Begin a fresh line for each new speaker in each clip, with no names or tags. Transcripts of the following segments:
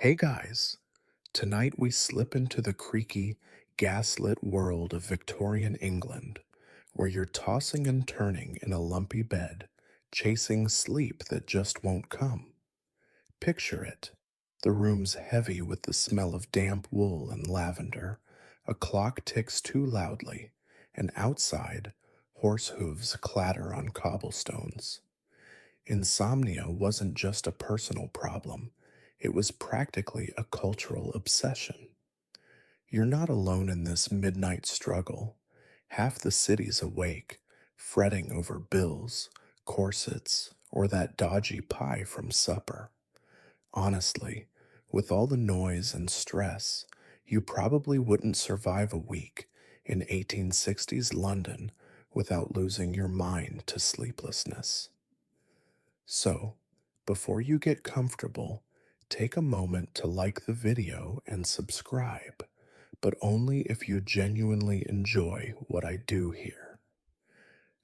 Hey guys, tonight we slip into the creaky, gaslit world of Victorian England, where you're tossing and turning in a lumpy bed, chasing sleep that just won't come. Picture it. The room's heavy with the smell of damp wool and lavender, a clock ticks too loudly, and outside, horse hooves clatter on cobblestones. Insomnia wasn't just a personal problem, it was practically a cultural obsession. You're not alone in this midnight struggle. Half the city's awake, fretting over bills, corsets, or that dodgy pie from supper. Honestly, with all the noise and stress, you probably wouldn't survive a week in 1860s London without losing your mind to sleeplessness. So, before you get comfortable, take a moment to like the video and subscribe, but only if you genuinely enjoy what I do here.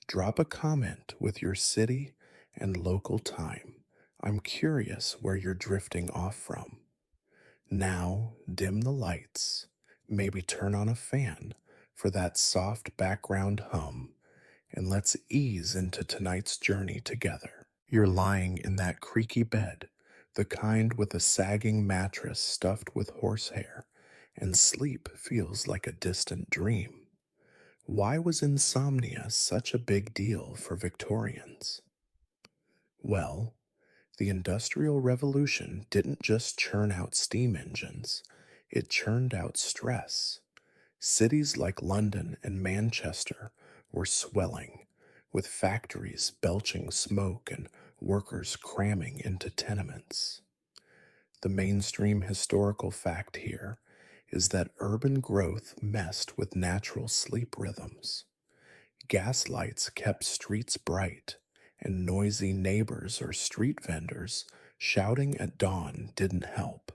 Drop a comment with your city and local time. I'm curious where you're drifting off from. Now, dim the lights, maybe turn on a fan for that soft background hum, and let's ease into tonight's journey together. You're lying in that creaky bed, the kind with a sagging mattress stuffed with horsehair, and sleep feels like a distant dream. Why was insomnia such a big deal for Victorians? Well, the Industrial Revolution didn't just churn out steam engines, it churned out stress. Cities like London and Manchester were swelling, with factories belching smoke and workers cramming into tenements. The mainstream historical fact here is that urban growth messed with natural sleep rhythms. Gas lights kept streets bright, and noisy neighbors or street vendors shouting at dawn didn't help.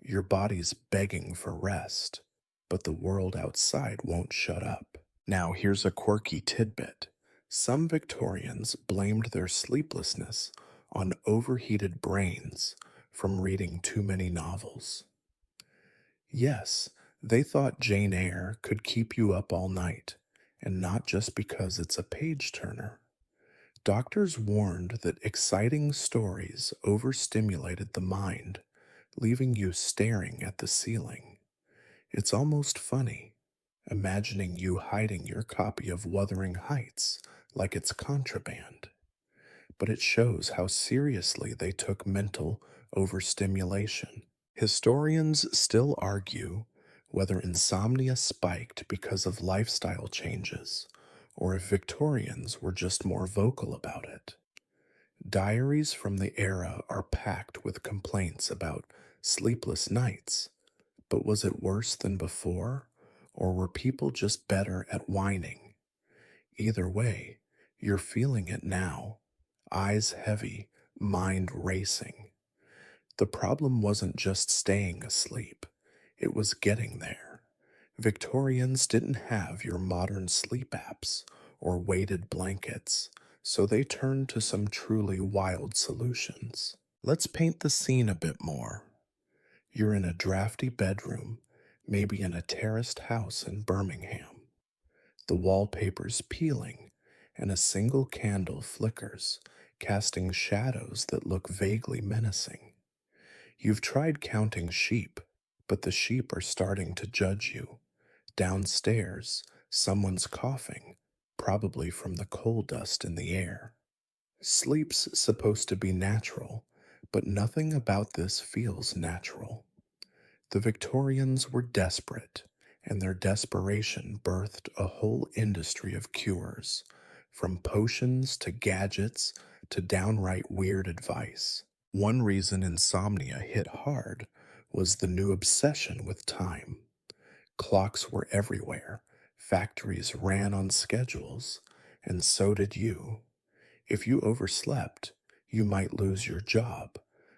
Your body's begging for rest, but the world outside won't shut up. Now, here's a quirky tidbit. Some Victorians blamed their sleeplessness on overheated brains from reading too many novels. Yes, they thought Jane Eyre could keep you up all night, and not just because it's a page turner. Doctors warned that exciting stories overstimulated the mind, leaving you staring at the ceiling. It's almost funny, imagining you hiding your copy of Wuthering Heights like it's contraband. But it shows how seriously they took mental overstimulation. Historians still argue whether insomnia spiked because of lifestyle changes or if Victorians were just more vocal about it. Diaries from the era are packed with complaints about sleepless nights, but was it worse than before, or were people just better at whining? Either way, you're feeling it now, eyes heavy, mind racing. The problem wasn't just staying asleep, it was getting there. Victorians didn't have your modern sleep apps or weighted blankets, so they turned to some truly wild solutions. Let's paint the scene a bit more. You're in a drafty bedroom, maybe in a terraced house in Birmingham. The wallpaper's peeling, and a single candle flickers, casting shadows that look vaguely menacing. You've tried counting sheep, but the sheep are starting to judge you. Downstairs, someone's coughing, probably from the coal dust in the air. Sleep's supposed to be natural, but nothing about this feels natural. The Victorians were desperate, and their desperation birthed a whole industry of cures, from potions to gadgets to downright weird advice. One reason insomnia hit hard was the new obsession with time. Clocks were everywhere, factories ran on schedules, and so did you. If you overslept, you might lose your job,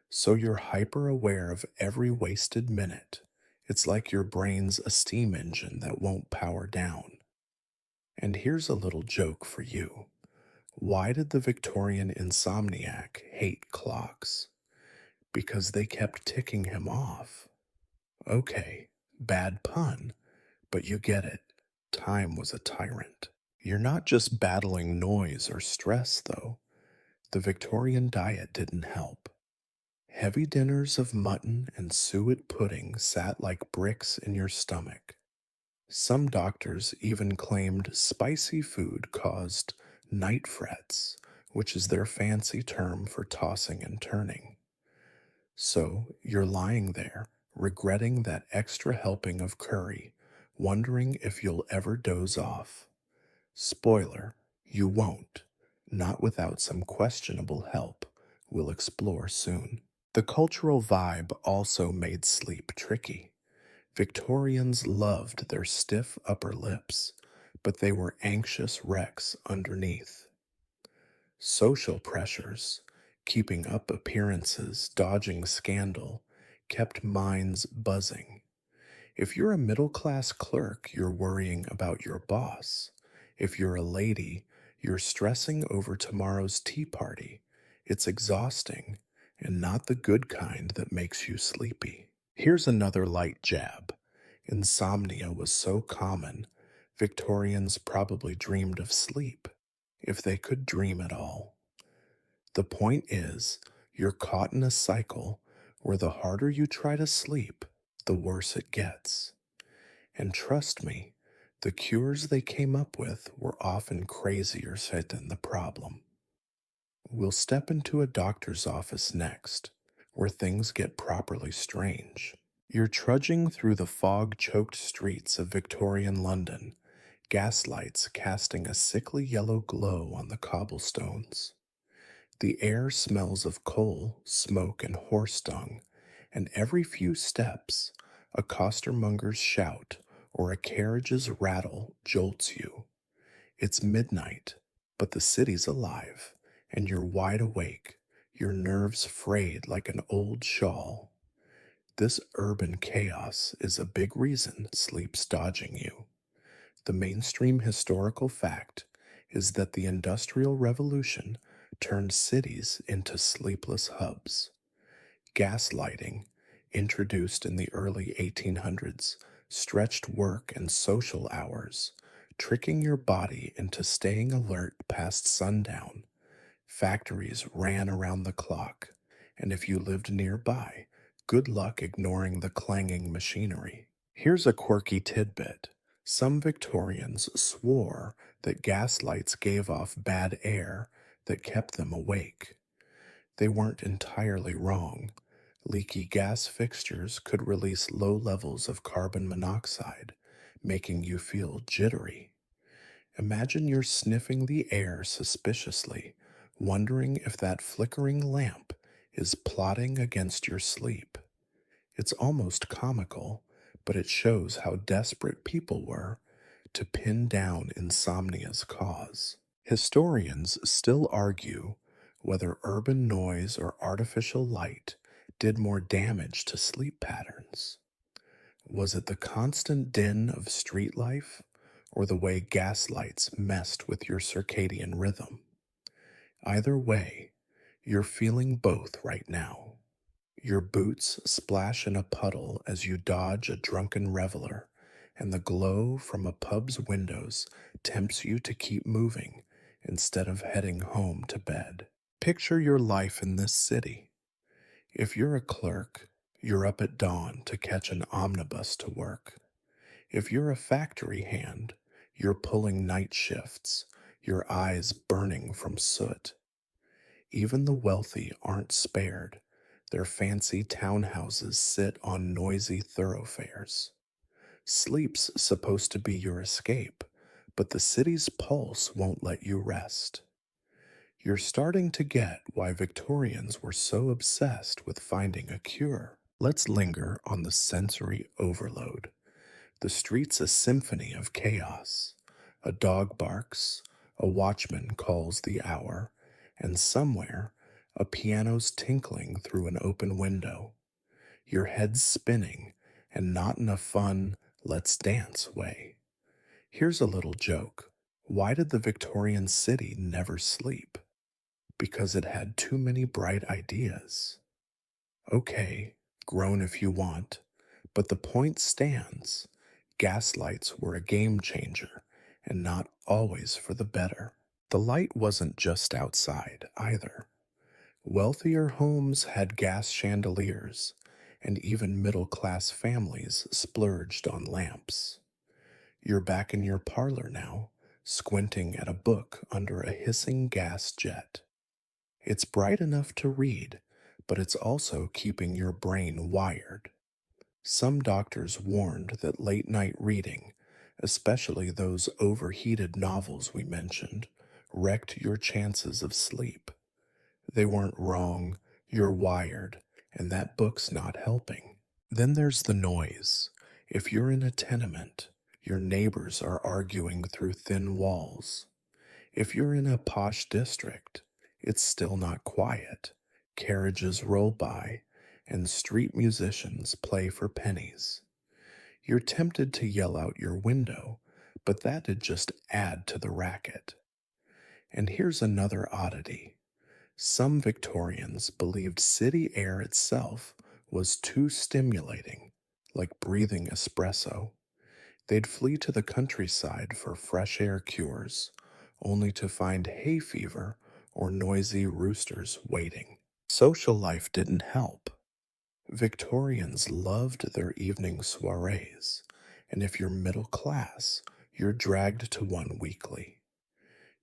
so you're hyper aware of every wasted minute. It's like your brain's a steam engine that won't power down. And here's a little joke for you. Why did the Victorian insomniac hate clocks? Because they kept ticking him off. Okay, bad pun, but you get it. Time was a tyrant. You're not just battling noise or stress, though. The Victorian diet didn't help. Heavy dinners of mutton and suet pudding sat like bricks in your stomach. Some doctors even claimed spicy food caused night frets, which is their fancy term for tossing and turning. So you're lying there, regretting that extra helping of curry, wondering if you'll ever doze off. Spoiler, you won't, not without some questionable help we'll explore soon. The cultural vibe also made sleep tricky. Victorians loved their stiff upper lips, but they were anxious wrecks underneath. Social pressures, keeping up appearances, dodging scandal, kept minds buzzing. If you're a middle class clerk, you're worrying about your boss. If you're a lady, you're stressing over tomorrow's tea party. It's exhausting, and not the good kind that makes you sleepy. Here's another light jab. Insomnia was so common, Victorians probably dreamed of sleep, if they could dream at all. The point is, you're caught in a cycle where the harder you try to sleep, the worse it gets. And trust me, the cures they came up with were often crazier than the problem. We'll step into a doctor's office next, where things get properly strange. You're trudging through the fog choked streets of Victorian London, gaslights casting a sickly yellow glow on the cobblestones. The air smells of coal, smoke, and horse dung, and every few steps, a costermonger's shout or a carriage's rattle jolts you. It's midnight, but the city's alive, and you're wide awake, your nerves frayed like an old shawl. This urban chaos is a big reason sleep's dodging you. The mainstream historical fact is that the Industrial Revolution turned cities into sleepless hubs. Gaslighting, introduced in the early 1800s, stretched work and social hours, tricking your body into staying alert past sundown. Factories ran around the clock, and if you lived nearby, good luck ignoring the clanging machinery. Here's a quirky tidbit. Some Victorians swore that gaslights gave off bad air that kept them awake. They weren't entirely wrong. Leaky gas fixtures could release low levels of carbon monoxide, making you feel jittery. Imagine you're sniffing the air suspiciously, wondering if that flickering lamp is plotting against your sleep. It's almost comical, but it shows how desperate people were to pin down insomnia's cause. Historians still argue whether urban noise or artificial light did more damage to sleep patterns. Was it the constant din of street life, or the way gaslights messed with your circadian rhythm? Either way, you're feeling both right now. Your boots splash in a puddle as you dodge a drunken reveler, and the glow from a pub's windows tempts you to keep moving instead of heading home to bed. Picture your life in this city. If you're a clerk, you're up at dawn to catch an omnibus to work. If you're a factory hand, you're pulling night shifts, your eyes burning from soot. Even the wealthy aren't spared. Their fancy townhouses sit on noisy thoroughfares. Sleep's supposed to be your escape, but the city's pulse won't let you rest. You're starting to get why Victorians were so obsessed with finding a cure. Let's linger on the sensory overload. The street's a symphony of chaos. A dog barks, a watchman calls the hour, and somewhere a piano's tinkling through an open window. Your head's spinning, and not in a fun, let's dance way. Here's a little joke. Why did the Victorian city never sleep? Because it had too many bright ideas. Okay, groan if you want, but the point stands. Gaslights were a game changer, and not always for the better. The light wasn't just outside, either. Wealthier homes had gas chandeliers, and even middle class families splurged on lamps. You're back in your parlor now, squinting at a book under a hissing gas jet. It's bright enough to read, but it's also keeping your brain wired. Some doctors warned that late night reading, especially those overheated novels we mentioned, wrecked your chances of sleep. They weren't wrong, you're wired, and that book's not helping. Then there's the noise. If you're in a tenement, your neighbors are arguing through thin walls. If you're in a posh district, it's still not quiet. Carriages roll by, and street musicians play for pennies. You're tempted to yell out your window, but that'd just add to the racket. And here's another oddity. Some Victorians believed city air itself was too stimulating, like breathing espresso. They'd flee to the countryside for fresh air cures, only to find hay fever or noisy roosters waiting. Social life didn't help. Victorians loved their evening soirees, and if you're middle class, you're dragged to one weekly.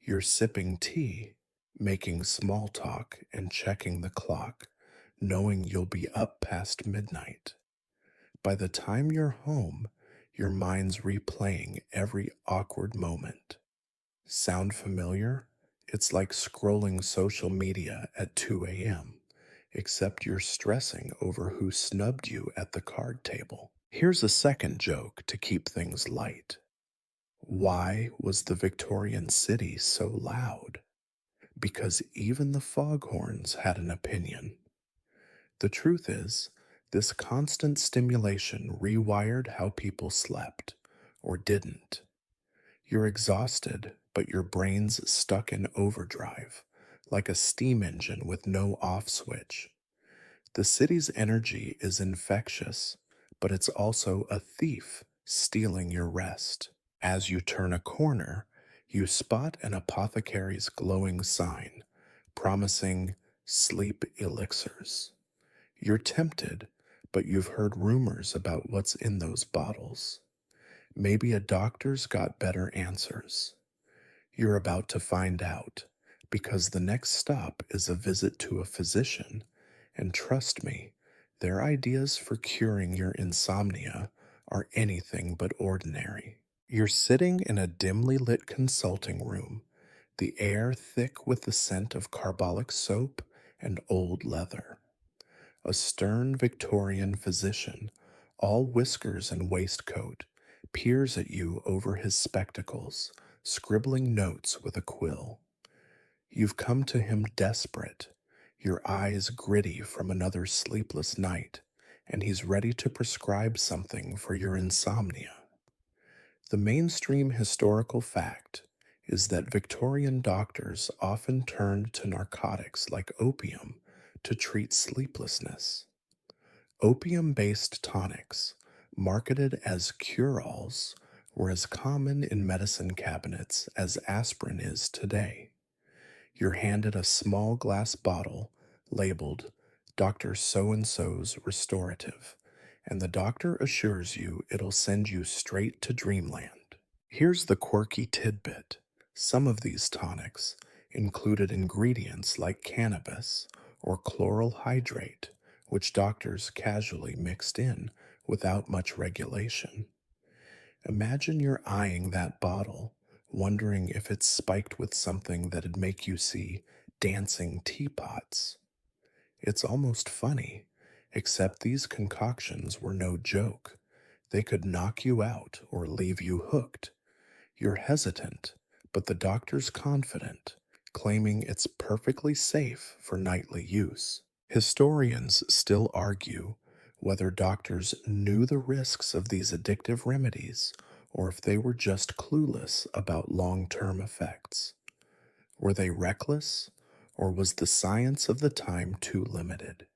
You're sipping tea, making small talk, and checking the clock, knowing you'll be up past midnight. By the time you're home, your mind's replaying every awkward moment. Sound familiar? It's like scrolling social media at 2 a.m., except you're stressing over who snubbed you at the card table. Here's a second joke to keep things light. Why was the Victorian city so loud? Because even the foghorns had an opinion. The truth is, this constant stimulation rewired how people slept, or didn't. You're exhausted, but your brain's stuck in overdrive, like a steam engine with no off switch. The city's energy is infectious, but it's also a thief stealing your rest. As you turn a corner, you spot an apothecary's glowing sign, promising sleep elixirs. You're tempted, but you've heard rumors about what's in those bottles. Maybe a doctor's got better answers. You're about to find out, because the next stop is a visit to a physician, and trust me, their ideas for curing your insomnia are anything but ordinary. You're sitting in a dimly lit consulting room, the air thick with the scent of carbolic soap and old leather. A stern Victorian physician, all whiskers and waistcoat, peers at you over his spectacles, scribbling notes with a quill. You've come to him desperate, your eyes gritty from another sleepless night, and he's ready to prescribe something for your insomnia. The mainstream historical fact is that Victorian doctors often turned to narcotics like opium to treat sleeplessness. Opium based tonics, marketed as cure alls, were as common in medicine cabinets as aspirin is today. You're handed a small glass bottle labeled Dr. So and so's Restorative, and the doctor assures you it'll send you straight to dreamland. Here's the quirky tidbit. Some of these tonics included ingredients like cannabis or chloral hydrate, which doctors casually mixed in without much regulation. Imagine you're eyeing that bottle, wondering if it's spiked with something that'd make you see dancing teapots. It's almost funny, except these concoctions were no joke. They could knock you out or leave you hooked. You're hesitant, but the doctor's confident, claiming it's perfectly safe for nightly use. Historians still argue whether doctors knew the risks of these addictive remedies or if they were just clueless about long term effects. Were they reckless, or was the science of the time too limited?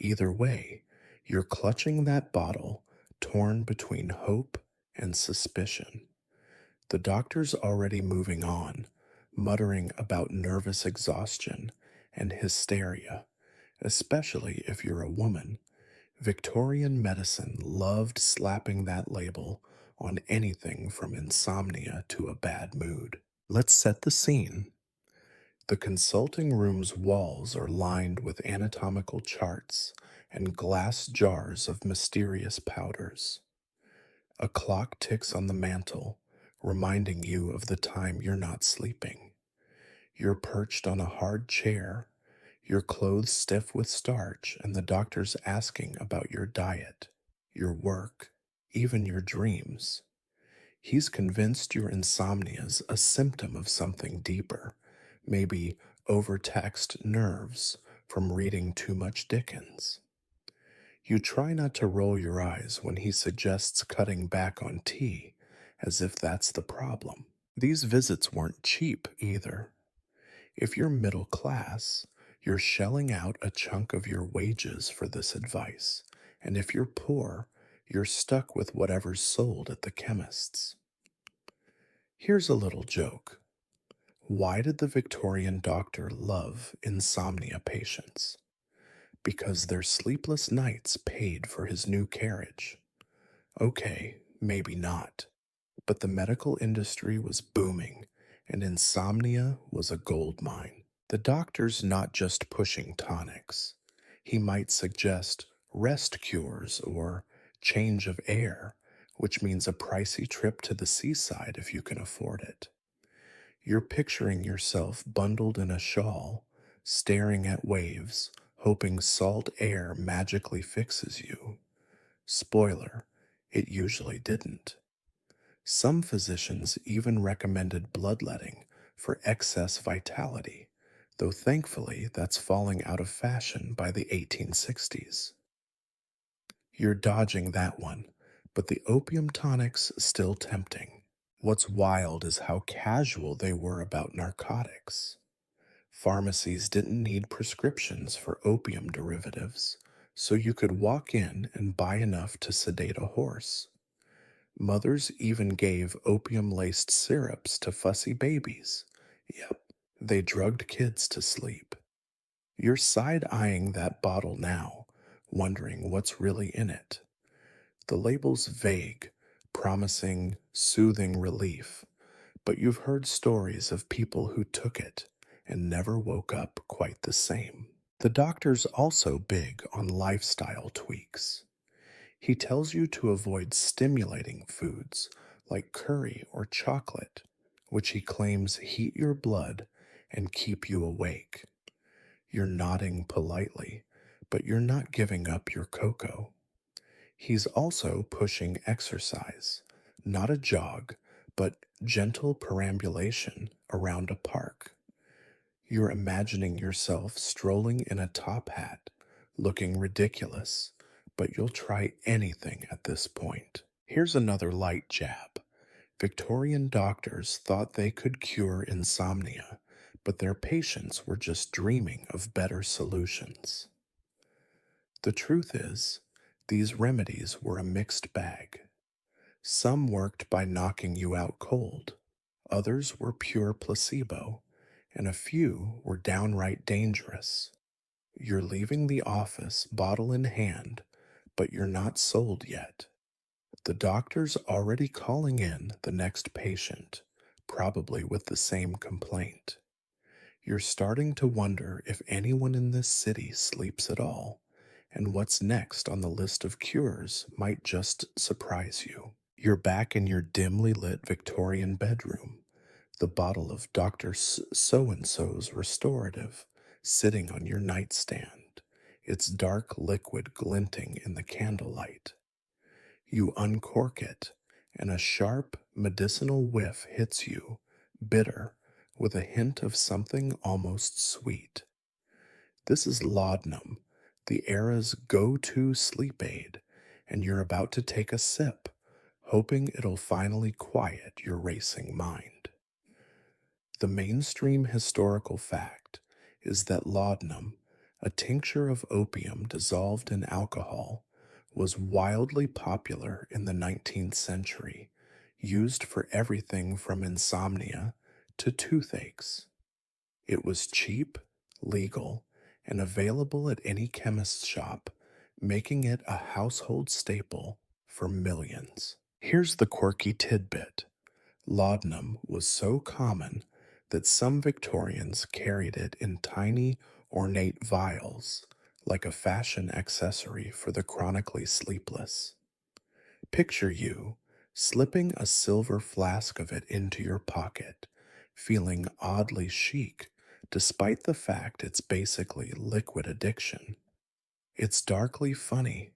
Either way, you're clutching that bottle, torn between hope and suspicion. The doctor's already moving on, muttering about nervous exhaustion and hysteria, especially if you're a woman. Victorian medicine loved slapping that label on anything from insomnia to a bad mood. Let's set the scene. The consulting room's walls are lined with anatomical charts and glass jars of mysterious powders. A clock ticks on the mantel, reminding you of the time you're not sleeping. You're perched on a hard chair, your clothes stiff with starch, and the doctor's asking about your diet, your work, even your dreams. He's convinced your insomnia's a symptom of something deeper, maybe overtaxed nerves from reading too much Dickens. You try not to roll your eyes when he suggests cutting back on tea, as if that's the problem. These visits weren't cheap either. If you're middle class, you're shelling out a chunk of your wages for this advice, and if you're poor, you're stuck with whatever's sold at the chemist's. Here's a little joke. Why did the Victorian doctor love insomnia patients? Because their sleepless nights paid for his new carriage. Okay, maybe not. But the medical industry was booming, and insomnia was a gold mine. The doctor's not just pushing tonics. He might suggest rest cures or change of air, which means a pricey trip to the seaside if you can afford it. You're picturing yourself bundled in a shawl, staring at waves, hoping salt air magically fixes you. Spoiler, it usually didn't. Some physicians even recommended bloodletting for excess vitality, though thankfully that's falling out of fashion by the 1860s. You're dodging that one, but the opium tonic's still tempting. What's wild is how casual they were about narcotics. Pharmacies didn't need prescriptions for opium derivatives, so you could walk in and buy enough to sedate a horse. Mothers even gave opium laced syrups to fussy babies. Yep, they drugged kids to sleep. You're side eyeing that bottle now, wondering what's really in it. The label's vague, promising soothing relief, but you've heard stories of people who took it and never woke up quite the same. The doctor's also big on lifestyle tweaks. He tells you to avoid stimulating foods like curry or chocolate, which he claims heat your blood and keep you awake. You're nodding politely, but you're not giving up your cocoa. He's also pushing exercise, not a jog, but gentle perambulation around a park. You're imagining yourself strolling in a top hat, looking ridiculous, but you'll try anything at this point. Here's another light jab. Victorian doctors thought they could cure insomnia, but their patients were just dreaming of better solutions. The truth is, these remedies were a mixed bag. Some worked by knocking you out cold, others were pure placebo, and a few were downright dangerous. You're leaving the office bottle in hand, but you're not sold yet. The doctor's already calling in the next patient, probably with the same complaint. You're starting to wonder if anyone in this city sleeps at all, and what's next on the list of cures might just surprise you. You're back in your dimly lit Victorian bedroom, the bottle of Dr. So-and-so's restorative sitting on your nightstand, its dark liquid glinting in the candlelight. You uncork it, and a sharp medicinal whiff hits you, bitter, with a hint of something almost sweet. This is laudanum, the era's go-to sleep aid, and you're about to take a sip, hoping it'll finally quiet your racing mind. The mainstream historical fact is that laudanum, A tincture of opium dissolved in alcohol was wildly popular in the 19th century, used for everything from insomnia to toothaches. It was cheap, legal, and available at any chemist's shop, making it a household staple for millions. Here's the quirky tidbit. Laudanum was so common that some Victorians carried it in tiny, ornate vials, like a fashion accessory for the chronically sleepless. Picture you slipping a silver flask of it into your pocket, feeling oddly chic despite the fact it's basically liquid addiction. It's darkly funny,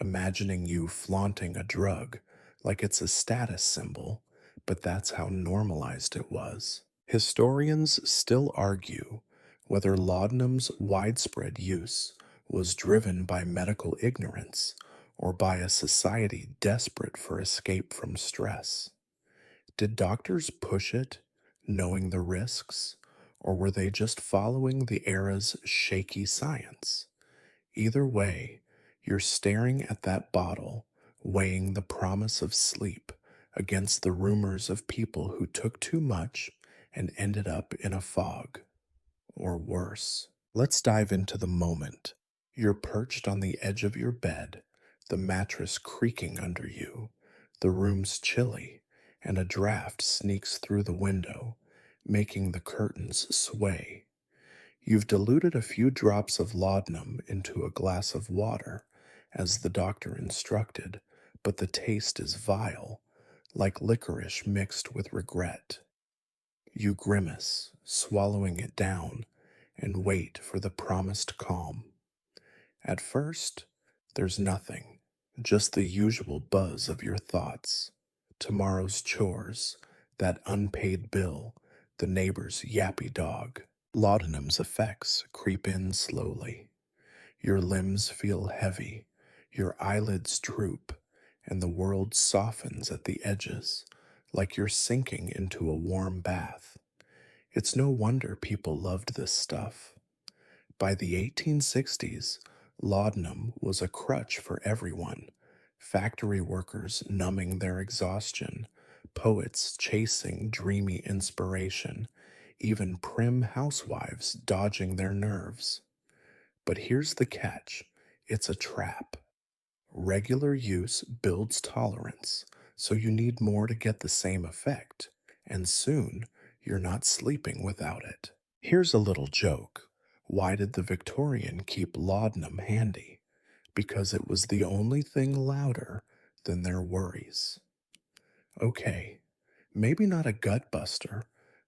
imagining you flaunting a drug like it's a status symbol, but that's how normalized it was. Historians still argue whether laudanum's widespread use was driven by medical ignorance or by a society desperate for escape from stress. Did doctors push it, knowing the risks, or were they just following the era's shaky science? Either way, you're staring at that bottle, weighing the promise of sleep against the rumors of people who took too much and ended up in a fog. Or worse. Let's dive into the moment. You're perched on the edge of your bed, the mattress creaking under you, the room's chilly, and a draft sneaks through the window, making the curtains sway. You've diluted a few drops of laudanum into a glass of water, as the doctor instructed, but the taste is vile, like licorice mixed with regret. You grimace, swallowing it down, and wait for the promised calm. At first, there's nothing, just the usual buzz of your thoughts. Tomorrow's chores, that unpaid bill, the neighbor's yappy dog. Laudanum's effects creep in slowly. Your limbs feel heavy, your eyelids droop, and the world softens at the edges, like you're sinking into a warm bath. It's no wonder people loved this stuff. By the 1860s, laudanum was a crutch for everyone. Factory workers numbing their exhaustion, poets chasing dreamy inspiration, even prim housewives dodging their nerves. But here's the catch, it's a trap. Regular use builds tolerance, so you need more to get the same effect, and soon you're not sleeping without it. Here's a little joke. Why did the Victorian keep laudanum handy? Because it was the only thing louder than their worries. Okay, maybe not a gut buster,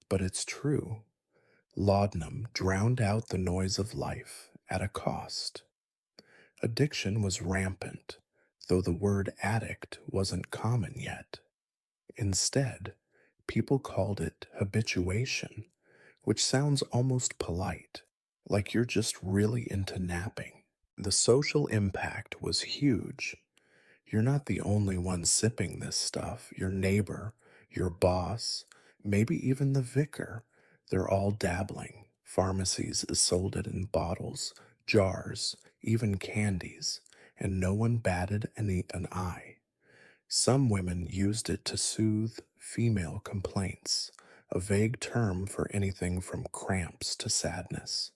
but it's true. Laudanum drowned out the noise of life at a cost. Addiction was rampant, though the word addict wasn't common yet. Instead, people called it habituation, which sounds almost polite, like you're just really into napping. The social impact was huge. You're not the only one sipping this stuff. Your neighbor, your boss, maybe even the vicar, they're all dabbling. Pharmacies sold it in bottles, jars, even candies, and no one batted an eye. Some women used it to soothe female complaints, a vague term for anything from cramps to sadness.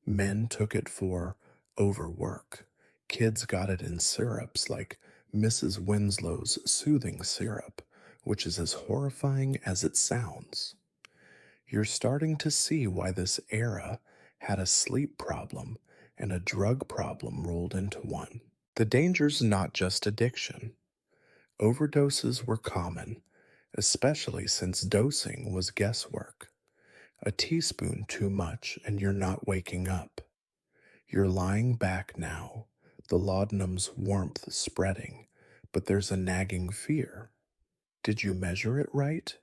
Men took it for overwork. Kids got it in syrups like Mrs. Winslow's soothing syrup, which is as horrifying as it sounds. You're starting to see why this era had a sleep problem and a drug problem rolled into one. The danger's not just addiction. Overdoses were common, especially since dosing was guesswork. A teaspoon too much and you're not waking up. You're lying back now, the laudanum's warmth spreading, but there's a nagging fear. Did you measure it right?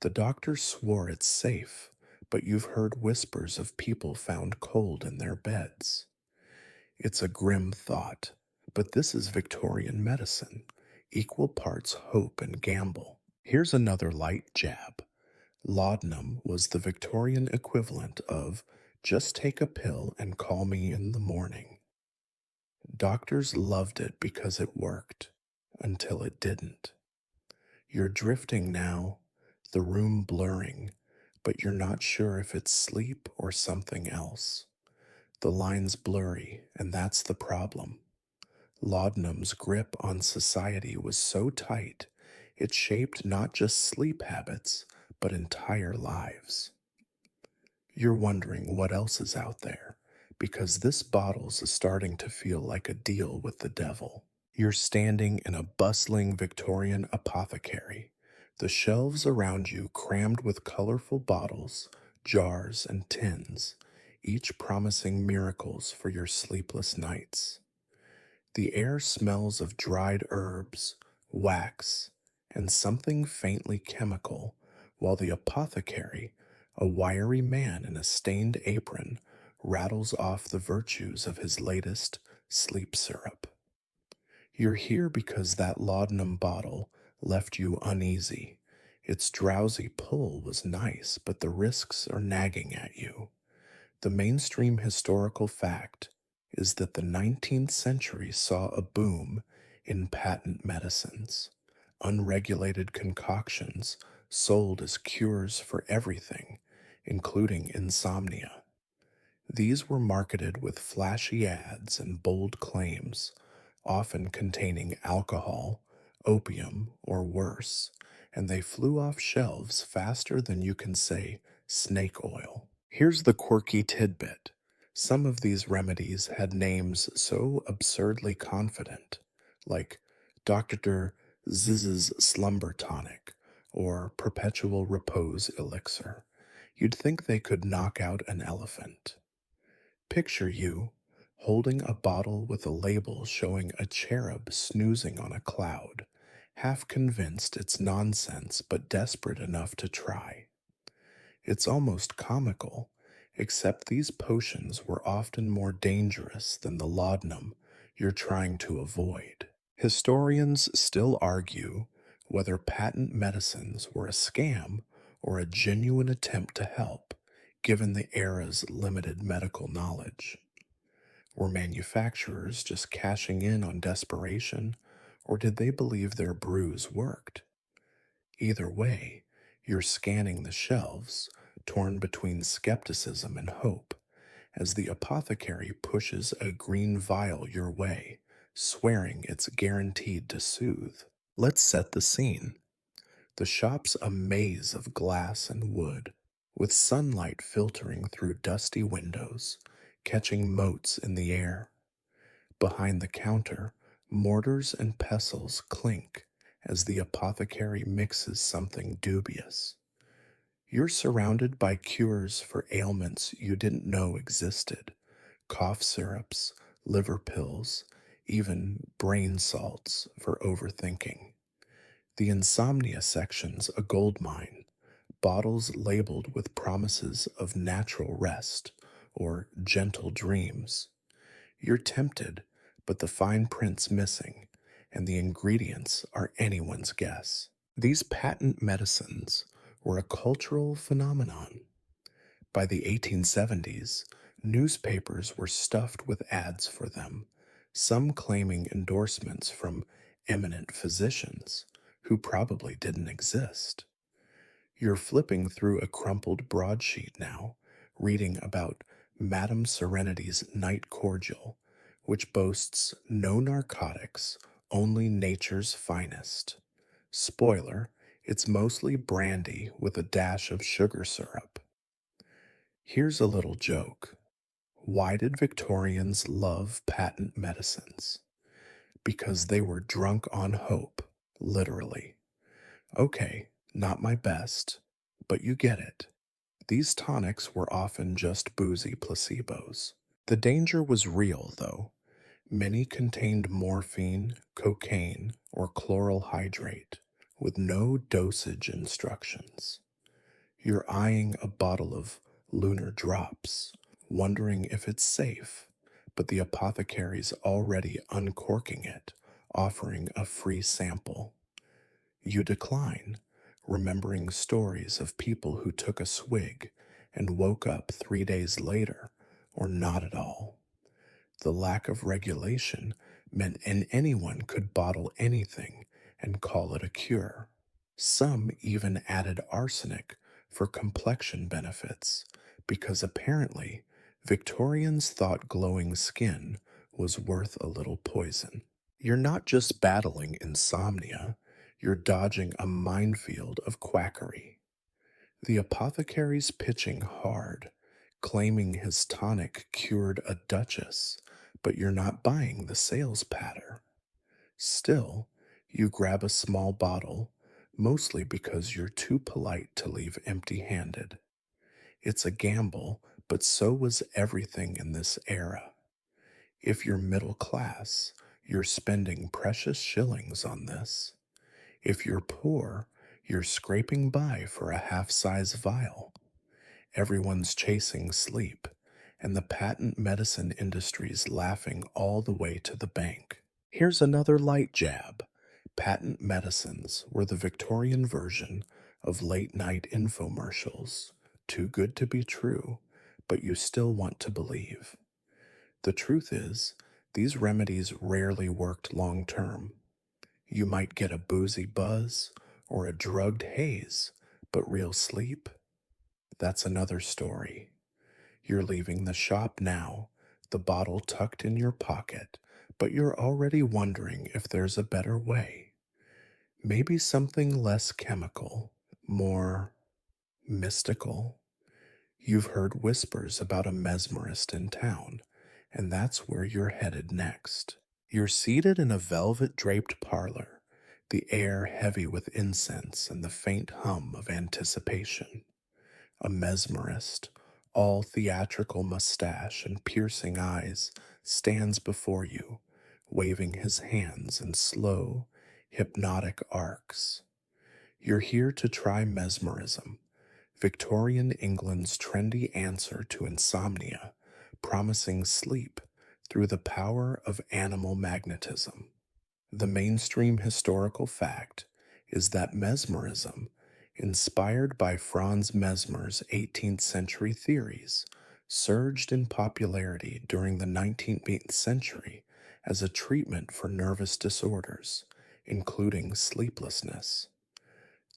The doctor swore it's safe, but you've heard whispers of people found cold in their beds. It's a grim thought, but this is Victorian medicine, equal parts hope and gamble. Here's another light jab. Laudanum was the Victorian equivalent of Just take a pill and call me in the morning. Doctors loved it because it worked, until it didn't. You're drifting now, the room blurring, but you're not sure if it's sleep or something else. The line's blurry, and that's the problem. Laudanum's grip on society was so tight, it shaped not just sleep habits, but entire lives. You're wondering what else is out there, because this bottle's starting to feel like a deal with the devil. You're standing in a bustling Victorian apothecary, the shelves around you crammed with colorful bottles, jars, and tins, each promising miracles for your sleepless nights. The air smells of dried herbs, wax, and something faintly chemical, while the apothecary, a wiry man in a stained apron, rattles off the virtues of his latest sleep syrup. You're here because that laudanum bottle left you uneasy. Its drowsy pull was nice, but the risks are nagging at you. The mainstream historical fact is that the 19th century saw a boom in patent medicines, unregulated concoctions sold as cures for everything, including insomnia. These were marketed with flashy ads and bold claims, often containing alcohol, opium, or worse, and they flew off shelves faster than you can say snake oil. Here's the quirky tidbit. Some of these remedies had names so absurdly confident, like Dr. Zzz's Slumber Tonic or Perpetual Repose Elixir. You'd think they could knock out an elephant. Picture you holding a bottle with a label showing a cherub snoozing on a cloud, half convinced it's nonsense but desperate enough to try. It's almost comical, except these potions were often more dangerous than the laudanum you're trying to avoid. Historians still argue whether patent medicines were a scam or a genuine attempt to help, given the era's limited medical knowledge. Were manufacturers just cashing in on desperation, or did they believe their brews worked? Either way, you're scanning the shelves, torn between skepticism and hope, as the apothecary pushes a green vial your way, swearing it's guaranteed to soothe. Let's set the scene. The shop's a maze of glass and wood, with sunlight filtering through dusty windows, catching motes in the air. Behind the counter, mortars and pestles clink as the apothecary mixes something dubious. You're surrounded by cures for ailments you didn't know existed: cough syrups, liver pills, even brain salts for overthinking. The insomnia section's a goldmine, bottles labeled with promises of natural rest or gentle dreams. You're tempted, but the fine print's missing, and the ingredients are anyone's guess. These patent medicines were a cultural phenomenon. By the 1870s, newspapers were stuffed with ads for them, some claiming endorsements from eminent physicians who probably didn't exist. You're flipping through a crumpled broadsheet now, reading about Madame Serenity's Night Cordial, which boasts no narcotics, only nature's finest. Spoiler, it's mostly brandy with a dash of sugar syrup. Here's a little joke. Why did Victorians love patent medicines? Because they were drunk on hope, literally. Okay, not my best, but you get it. These tonics were often just boozy placebos. The danger was real, though. Many contained morphine, cocaine, or chloral hydrate, with no dosage instructions. You're eyeing a bottle of lunar drops, wondering if it's safe, but the apothecary's already uncorking it, offering a free sample. You decline, remembering stories of people who took a swig and woke up 3 days later, or not at all. The lack of regulation meant anyone could bottle anything and call it a cure. Some even added arsenic for complexion benefits because apparently Victorians thought glowing skin was worth a little poison. You're not just battling insomnia, you're dodging a minefield of quackery. The apothecary's pitching hard, claiming his tonic cured a duchess, but you're not buying the sales patter. Still, you grab a small bottle, mostly because you're too polite to leave empty handed. It's a gamble, but so was everything in this era. If you're middle class, you're spending precious shillings on this. If you're poor, you're scraping by for a half size vial. Everyone's chasing sleep, and the patent medicine industry's laughing all the way to the bank. Here's another light jab. Patent medicines were the Victorian version of late night infomercials. Too good to be true, but you still want to believe. The truth is, these remedies rarely worked long term. You might get a boozy buzz or a drugged haze, but real sleep? That's another story. You're leaving the shop now, the bottle tucked in your pocket, but you're already wondering if there's a better way. Maybe something less chemical, more mystical. You've heard whispers about a mesmerist in town, and that's where you're headed next. You're seated in a velvet draped parlor, the air heavy with incense and the faint hum of anticipation. A mesmerist, all theatrical mustache and piercing eyes, stands before you, waving his hands in slow, hypnotic arcs. You're here to try mesmerism, Victorian England's trendy answer to insomnia, promising sleep through the power of animal magnetism. The mainstream historical fact is that mesmerism, inspired by Franz Mesmer's 18th century theories, surged in popularity during the 19th century as a treatment for nervous disorders, including sleeplessness.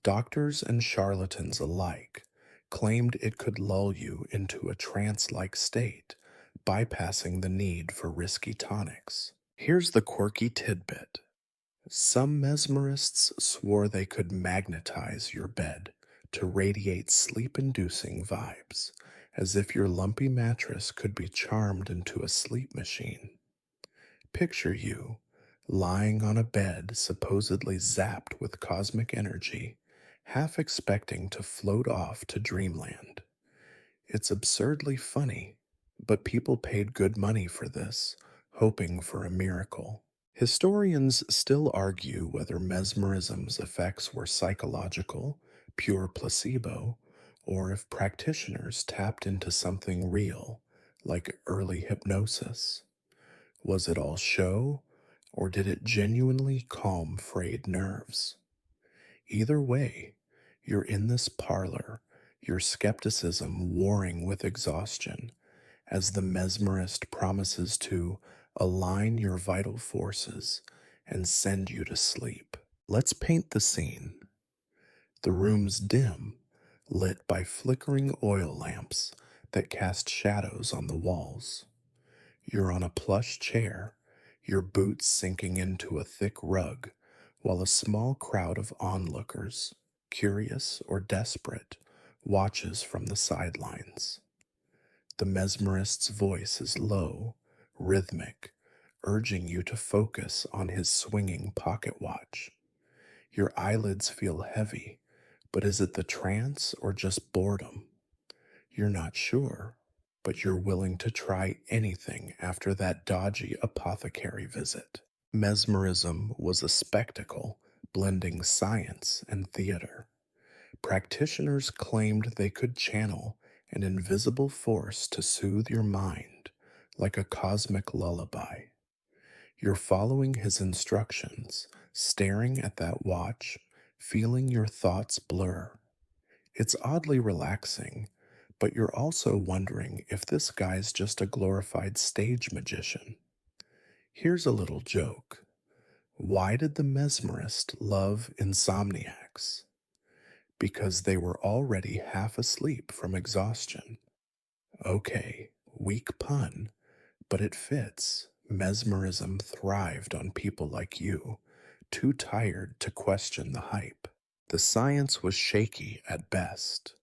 Doctors and charlatans alike claimed it could lull you into a trance like state, bypassing the need for risky tonics. Here's the quirky tidbit. Some mesmerists swore they could magnetize your bed to radiate sleep inducing vibes, as if your lumpy mattress could be charmed into a sleep machine. Picture you lying on a bed supposedly zapped with cosmic energy, half expecting to float off to dreamland. It's absurdly funny, but people paid good money for this, hoping for a miracle. Historians still argue whether mesmerism's effects were psychological, pure placebo, or if practitioners tapped into something real, like early hypnosis. Was it all show, or did it genuinely calm frayed nerves? Either way, you're in this parlor, your skepticism warring with exhaustion, as the mesmerist promises to align your vital forces and send you to sleep. Let's paint the scene. The room's dim, lit by flickering oil lamps that cast shadows on the walls. You're on a plush chair, your boots sinking into a thick rug, while a small crowd of onlookers, curious or desperate, watches from the sidelines. The mesmerist's voice is low, rhythmic, urging you to focus on his swinging pocket watch. Your eyelids feel heavy, but is it the trance or just boredom? You're not sure, but you're willing to try anything after that dodgy apothecary visit. Mesmerism was a spectacle blending science and theater. Practitioners claimed they could channel an invisible force to soothe your mind, like a cosmic lullaby. You're following his instructions, staring at that watch, feeling your thoughts blur. It's oddly relaxing, But you're also wondering if this guy's just a glorified stage magician. Here's a little joke. Why did the mesmerist love insomniacs? Because they were already half asleep from exhaustion. Okay, weak pun, but it fits. Mesmerism thrived on people like you, too tired to question the hype. The science was shaky at best.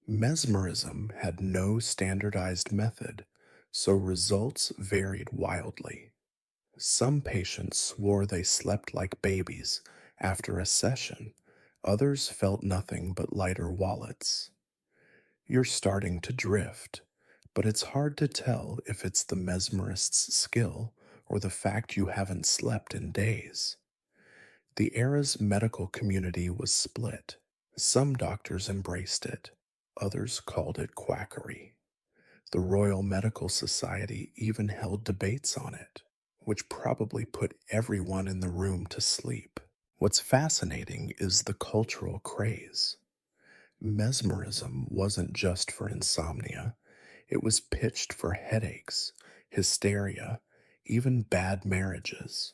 Mesmerism had no standardized method, so results varied wildly. Some patients swore they slept like babies after a session, others felt nothing but lighter wallets. You're starting to drift, but it's hard to tell if it's the mesmerist's skill or the fact you haven't slept in days. The era's medical community was split. Some doctors embraced it, others called it quackery. The Royal Medical Society even held debates on it, which probably put everyone in the room to sleep. What's fascinating is the cultural craze. Mesmerism wasn't just for insomnia, it was pitched for headaches, hysteria, even bad marriages.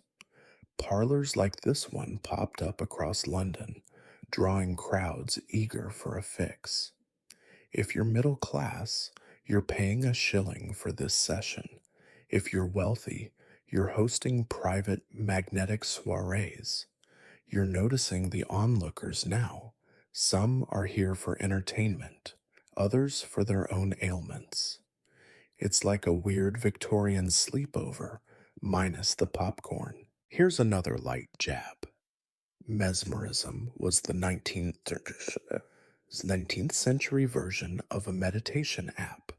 Parlors like this one popped up across London, drawing crowds eager for a fix. If you're middle class, you're paying a shilling for this session. If you're wealthy, you're hosting private magnetic soirees. You're noticing the onlookers now. Some are here for entertainment, others for their own ailments. It's like a weird Victorian sleepover, minus the popcorn. Here's another light jab. Mesmerism was the 19th century version of a meditation app,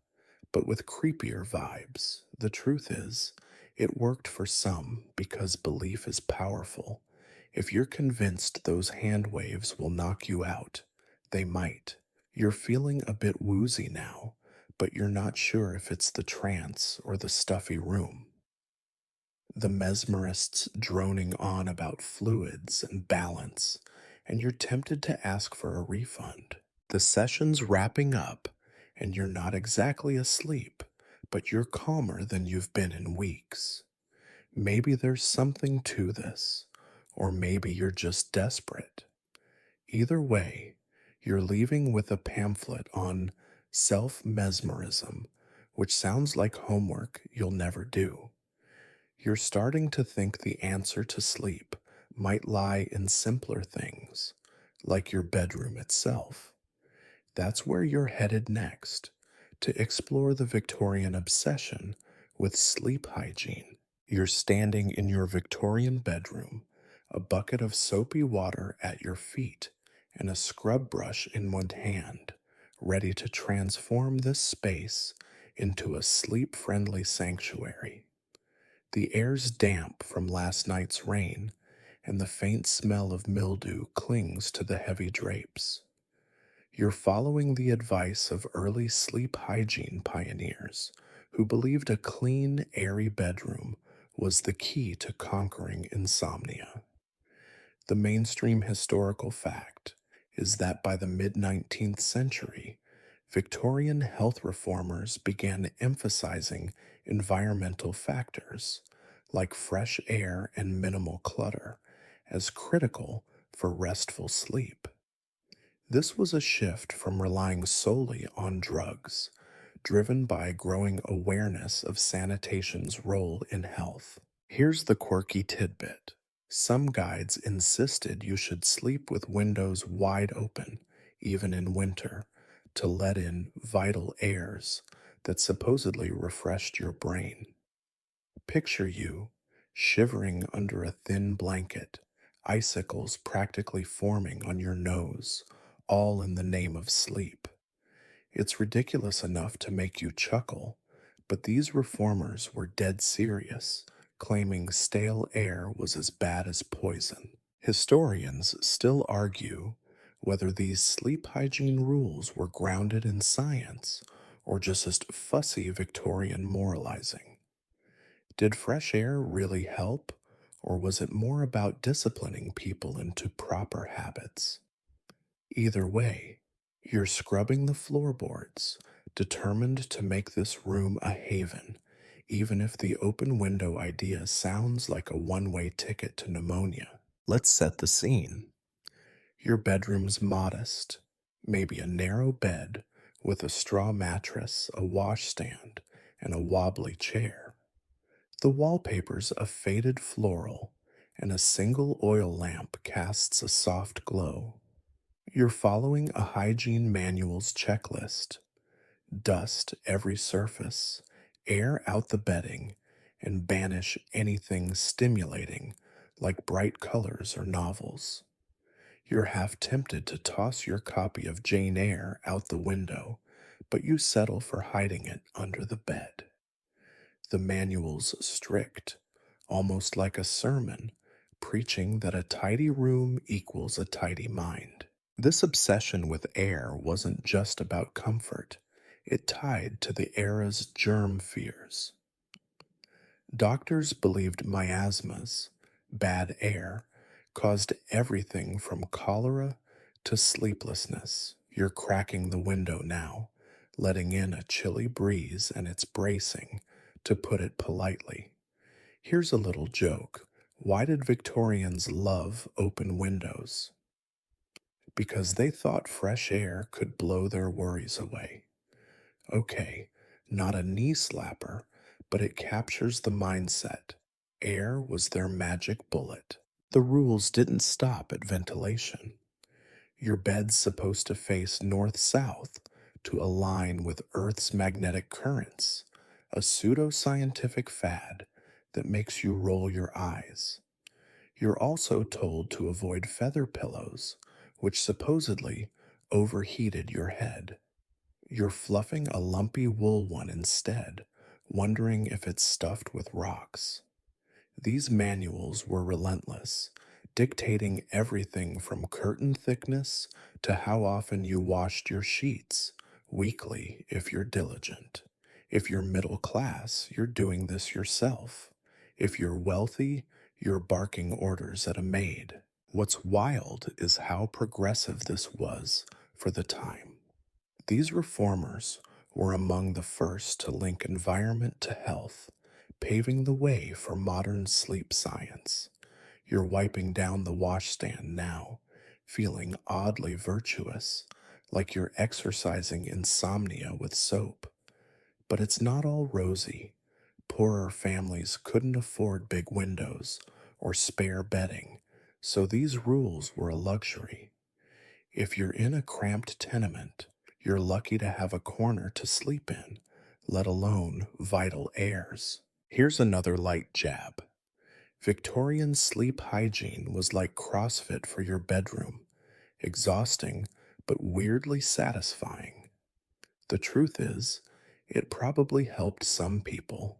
but with creepier vibes. The truth is, it worked for some because belief is powerful. If you're convinced those hand waves will knock you out, they might. You're feeling a bit woozy now, but you're not sure if it's the trance or the stuffy room. The mesmerists droning on about fluids and balance, and you're tempted to ask for a refund. The session's wrapping up, and you're not exactly asleep, but you're calmer than you've been in weeks. Maybe there's something to this, or maybe you're just desperate. Either way, you're leaving with a pamphlet on self mesmerism, which sounds like homework you'll never do. You're starting to think the answer to sleep might lie in simpler things, like your bedroom itself. That's where you're headed next, to explore the Victorian obsession with sleep hygiene. You're standing in your Victorian bedroom, a bucket of soapy water at your feet, and a scrub brush in one hand, ready to transform this space into a sleep friendly sanctuary. The air's damp from last night's rain, and the faint smell of mildew clings to the heavy drapes. You're following the advice of early sleep hygiene pioneers who believed a clean, airy bedroom was the key to conquering insomnia. The mainstream historical fact is that by the mid 19th century, Victorian health reformers began emphasizing environmental factors like fresh air and minimal clutter as critical for restful sleep. This was a shift from relying solely on drugs, driven by growing awareness of sanitation's role in health. Here's the quirky tidbit. Some guides insisted you should sleep with windows wide open, even in winter, to let in vital airs that supposedly refreshed your brain. Picture you shivering under a thin blanket, icicles practically forming on your nose, all in the name of sleep. It's ridiculous enough to make you chuckle, but these reformers were dead serious, claiming stale air was as bad as poison. Historians still argue whether these sleep hygiene rules were grounded in science or just fussy Victorian moralizing. Did fresh air really help, or was it more about disciplining people into proper habits? Either way, You're scrubbing the floorboards, determined to make this room a haven, even if the open window idea sounds like a one-way ticket to pneumonia. Let's set the scene. Your bedroom's modest, maybe a narrow bed with a straw mattress, a washstand, and a wobbly chair. The wallpaper's a faded floral, and a single oil lamp casts a soft glow. You're following a hygiene manual's checklist. Dust every surface, air out the bedding, and banish anything stimulating like bright colors or novels. You're half tempted to toss your copy of Jane Eyre out the window, but you settle for hiding it under the bed. The manual's strict, almost like a sermon, preaching that a tidy room equals a tidy mind. This obsession with air wasn't just about comfort, it tied to the era's germ fears. Doctors believed miasmas, bad air, caused everything from cholera to sleeplessness. You're cracking the window now, letting in a chilly breeze, and it's bracing, to put it politely. Here's a little joke. Why did Victorians love open windows? Because they thought fresh air could blow their worries away. Okay, not a knee slapper, but it captures the mindset. Air was their magic bullet. The rules didn't stop at ventilation. Your bed's supposed to face north-south to align with Earth's magnetic currents, a pseudo-scientific fad that makes you roll your eyes. You're also told to avoid feather pillows, which supposedly overheated your head. You're fluffing a lumpy wool one instead, wondering if it's stuffed with rocks. These manuals were relentless, dictating everything from curtain thickness to how often you washed your sheets, weekly if you're diligent. If you're middle class, you're doing this yourself. If you're wealthy, you're barking orders at a maid. What's wild is how progressive this was for the time. These reformers were among the first to link environment to health, paving the way for modern sleep science. You're wiping down the washstand now, feeling oddly virtuous, like you're exercising insomnia with soap. But it's not all rosy. Poorer families couldn't afford big windows or spare bedding, so these rules were a luxury. If you're in a cramped tenement, you're lucky to have a corner to sleep in, let alone vital airs. Here's another light jab. Victorian sleep hygiene was like CrossFit for your bedroom, exhausting but weirdly satisfying. The truth is, it probably helped some people.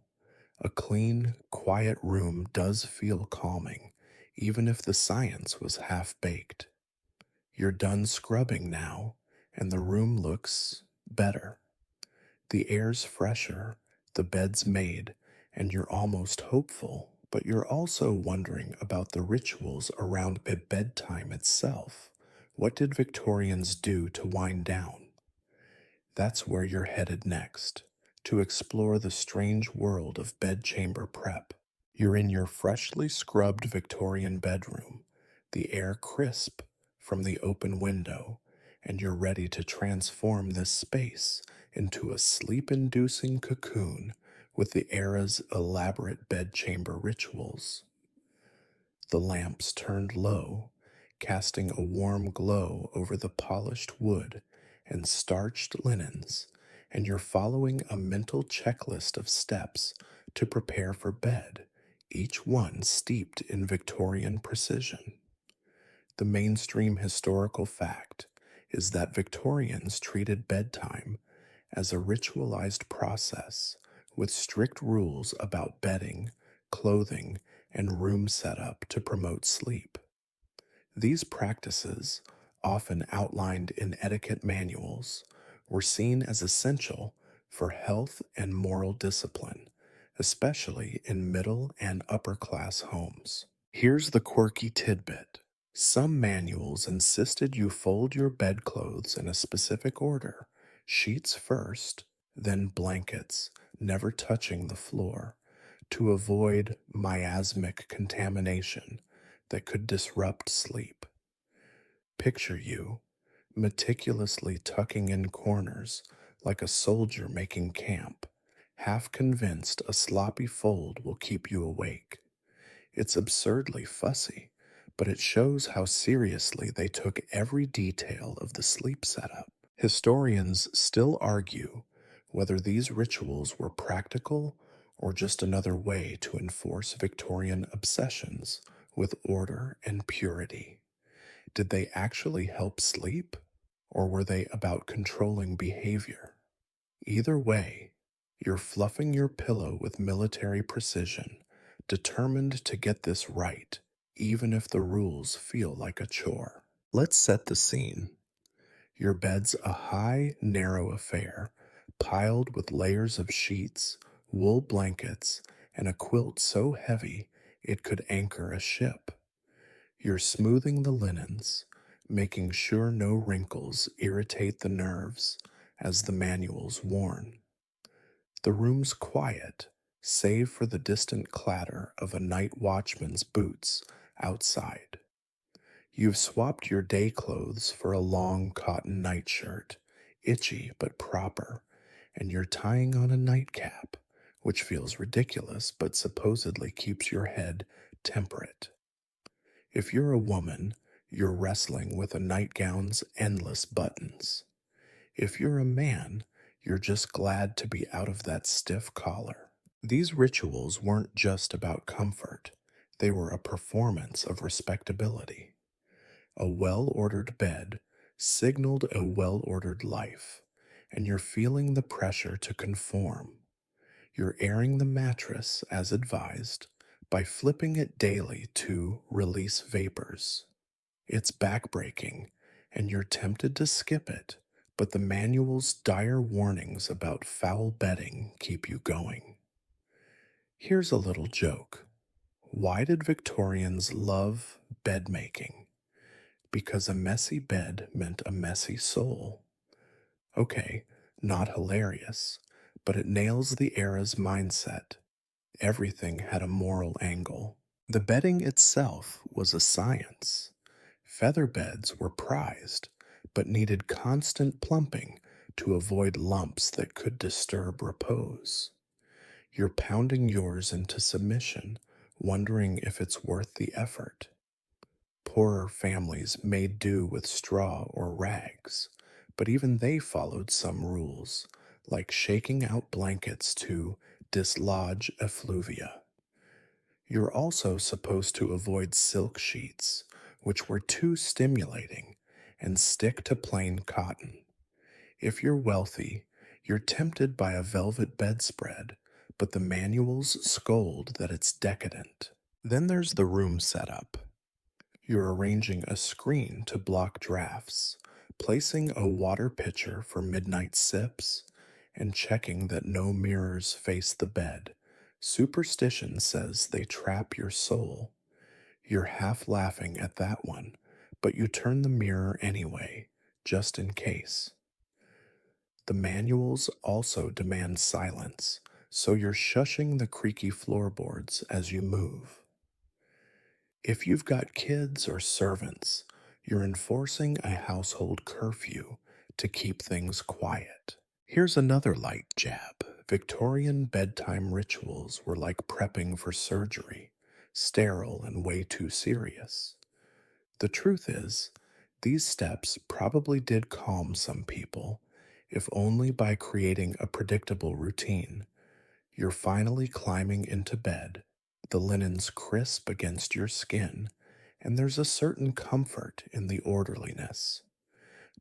A clean, quiet room does feel calming, even if the science was half-baked. You're done scrubbing now, and the room looks better. The air's fresher, the bed's made, and you're almost hopeful, but you're also wondering about the rituals around bedtime itself. What did Victorians do to wind down? That's where you're headed next, to explore the strange world of bedchamber prep. You're in your freshly scrubbed Victorian bedroom, the air crisp from the open window, and you're ready to transform this space into a sleep-inducing cocoon with the era's elaborate bedchamber rituals. The lamps turned low, casting a warm glow over the polished wood and starched linens, and you're following a mental checklist of steps to prepare for bed, each one steeped in Victorian precision. The mainstream historical fact is that Victorians treated bedtime as a ritualized process with strict rules about bedding, clothing, and room setup to promote sleep. These practices, often outlined in etiquette manuals, were seen as essential for health and moral discipline, especially in middle and upper class homes. Here's the quirky tidbit. Some manuals insisted you fold your bedclothes in a specific order, sheets first, then blankets, never touching the floor, to avoid miasmic contamination that could disrupt sleep. Picture you meticulously tucking in corners like a soldier making camp, half convinced a sloppy fold will keep you awake. It's absurdly fussy, but it shows how seriously they took every detail of the sleep setup. Historians still argue whether these rituals were practical or just another way to enforce Victorian obsessions with order and purity. Did they actually help sleep, or were they about controlling behavior? Either way, you're fluffing your pillow with military precision, determined to get this right, even if the rules feel like a chore. Let's set the scene. Your bed's a high, narrow affair, piled with layers of sheets, wool blankets, and a quilt so heavy it could anchor a ship. You're smoothing the linens, making sure no wrinkles irritate the nerves, as the manuals warn. The room's quiet, save for the distant clatter of a night watchman's boots outside. You've swapped your day clothes for a long cotton nightshirt, itchy but proper, and you're tying on a nightcap, which feels ridiculous but supposedly keeps your head temperate. If you're a woman, you're wrestling with a nightgown's endless buttons. If you're a man, you're just glad to be out of that stiff collar. These rituals weren't just about comfort, they were a performance of respectability. A well ordered bed signaled a well ordered life, and you're feeling the pressure to conform. You're airing the mattress as advised by flipping it daily to release vapors. It's backbreaking, and you're tempted to skip it, but the manual's dire warnings about foul bedding keep you going. Here's a little joke. Why did Victorians love bed making? Because a messy bed meant a messy soul. Okay, not hilarious, but it nails the era's mindset. Everything had a moral angle. The bedding itself was a science. Feather beds were prized, but needed constant plumping to avoid lumps that could disturb repose. You're pounding yours into submission, wondering if it's worth the effort. Poorer families made do with straw or rags, but even they followed some rules, like shaking out blankets to dislodge effluvia. You're also supposed to avoid silk sheets, which were too stimulating, and stick to plain cotton. If you're wealthy, you're tempted by a velvet bedspread, but the manuals scold that it's decadent. Then there's the room setup. You're arranging a screen to block drafts, placing a water pitcher for midnight sips, and checking that no mirrors face the bed. Superstition says they trap your soul. You're half laughing at that one, but you turn the mirror anyway, just in case. The manuals also demand silence, so you're shushing the creaky floorboards as you move. If you've got kids or servants, you're enforcing a household curfew to keep things quiet. Here's another light jab. Victorian bedtime rituals were like prepping for surgery, sterile and way too serious. The truth is, these steps probably did calm some people, if only by creating a predictable routine. You're finally climbing into bed, the linen's crisp against your skin, and there's a certain comfort in the orderliness.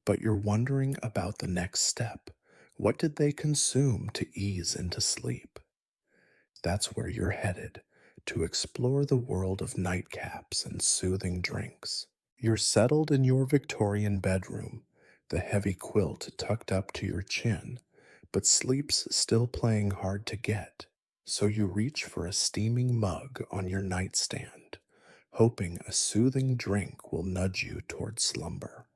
But you're wondering about the next step. What did they consume to ease into sleep? That's where you're headed, to explore the world of nightcaps and soothing drinks. You're settled in your Victorian bedroom, the heavy quilt tucked up to your chin, but sleep's still playing hard to get. So you reach for a steaming mug on your nightstand, hoping a soothing drink will nudge you toward slumber.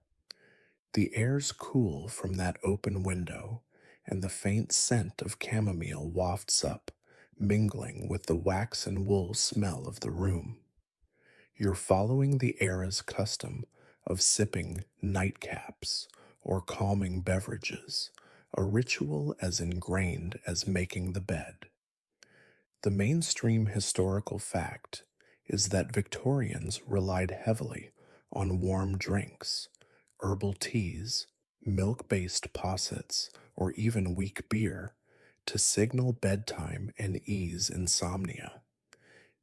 The air's cool from that open window, and the faint scent of chamomile wafts up, mingling with the wax and wool smell of the room. You're following the era's custom of sipping nightcaps or calming beverages, a ritual as ingrained as making the bed. The mainstream historical fact is that Victorians relied heavily on warm drinks, herbal teas, milk based possets, or even weak beer to signal bedtime and ease insomnia.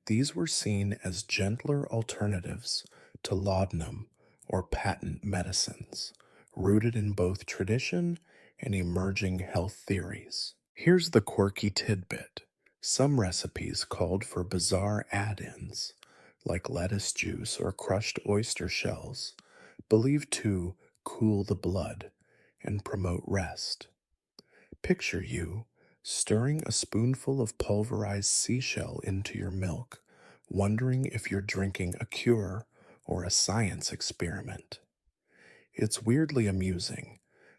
These were seen as gentler alternatives to laudanum or patent medicines, rooted in both tradition and emerging health theories. Here's the quirky tidbit. Some recipes called for bizarre add ins, like lettuce juice or crushed oyster shells, believed to cool the blood and promote rest. Picture you stirring a spoonful of pulverized seashell into your milk, wondering if you're drinking a cure or a science experiment. It's weirdly amusing,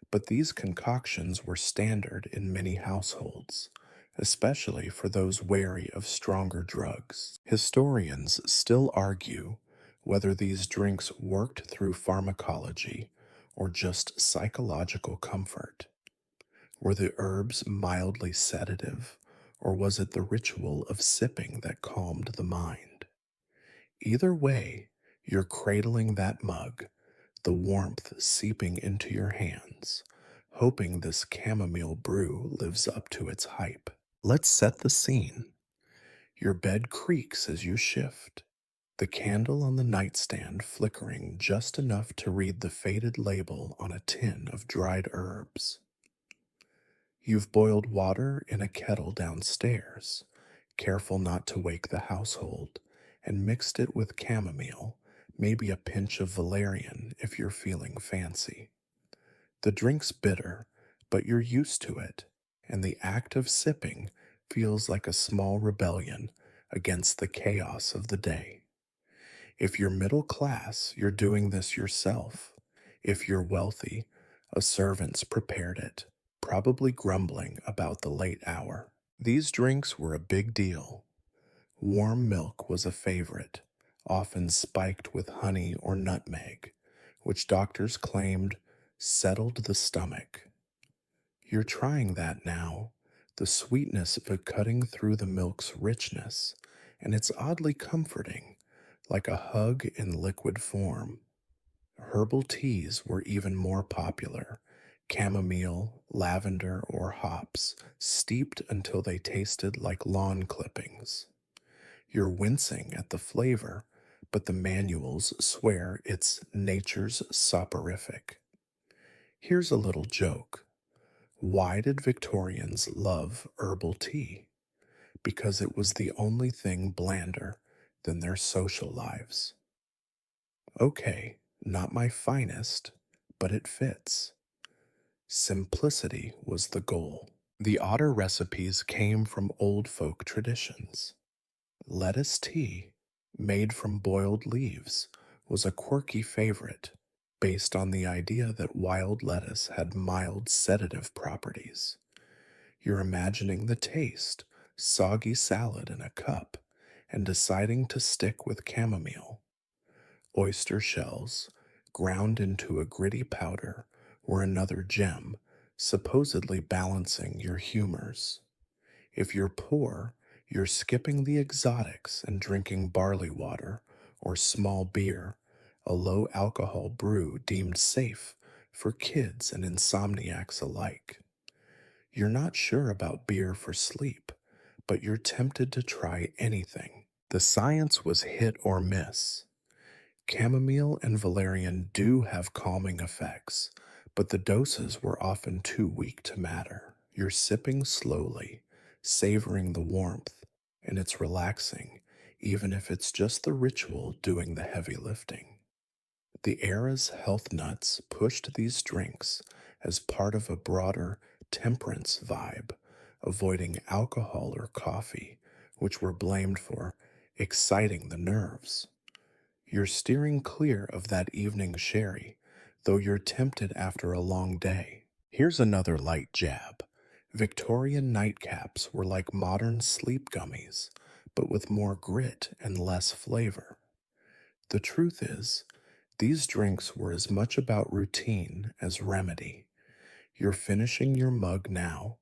but these concoctions were standard in many households, especially for those wary of stronger drugs. Historians still argue whether these drinks worked through pharmacology or just psychological comfort. Were the herbs mildly sedative, or was it the ritual of sipping that calmed the mind? Either way, you're cradling that mug, the warmth seeping into your hands, hoping this chamomile brew lives up to its hype. Let's set the scene. Your bed creaks as you shift, the candle on the nightstand flickering just enough to read the faded label on a tin of dried herbs. You've boiled water in a kettle downstairs, careful not to wake the household, and mixed it with chamomile, maybe a pinch of valerian if you're feeling fancy. The drink's bitter, but you're used to it, and the act of sipping feels like a small rebellion against the chaos of the day. If you're middle class, you're doing this yourself. If you're wealthy, a servant's prepared it, probably grumbling about the late hour. These drinks were a big deal. Warm milk was a favorite, often spiked with honey or nutmeg, which doctors claimed settled the stomach. You're trying that now, the sweetness of it cutting through the milk's richness, and it's oddly comforting, like a hug in liquid form. Herbal teas were even more popular. Chamomile, lavender, or hops, steeped until they tasted like lawn clippings. You're wincing at the flavor, but the manuals swear it's nature's soporific. Here's a little joke. Why did Victorians love herbal tea? Because it was the only thing blander than their social lives. Okay, not my finest, but it fits. Simplicity was the goal. The odder recipes came from old folk traditions. Lettuce tea, made from boiled leaves, was a quirky favorite, based on the idea that wild lettuce had mild sedative properties. You're imagining the taste, soggy salad in a cup, and deciding to stick with chamomile. Oyster shells, ground into a gritty powder, were another gem, supposedly balancing your humors. If you're poor, you're skipping the exotics and drinking barley water or small beer, a low alcohol brew deemed safe for kids and insomniacs alike. You're not sure about beer for sleep, but you're tempted to try anything. The science was hit or miss. Chamomile and valerian do have calming effects, but the doses were often too weak to matter. You're sipping slowly, savoring the warmth, and it's relaxing, even if it's just the ritual doing the heavy lifting. The era's health nuts pushed these drinks as part of a broader temperance vibe, avoiding alcohol or coffee, which were blamed for exciting the nerves. You're steering clear of that evening sherry, though you're tempted after a long day. Here's another light jab. Victorian nightcaps were like modern sleep gummies, but with more grit and less flavor. The truth is, these drinks were as much about routine as remedy. You're finishing your mug now,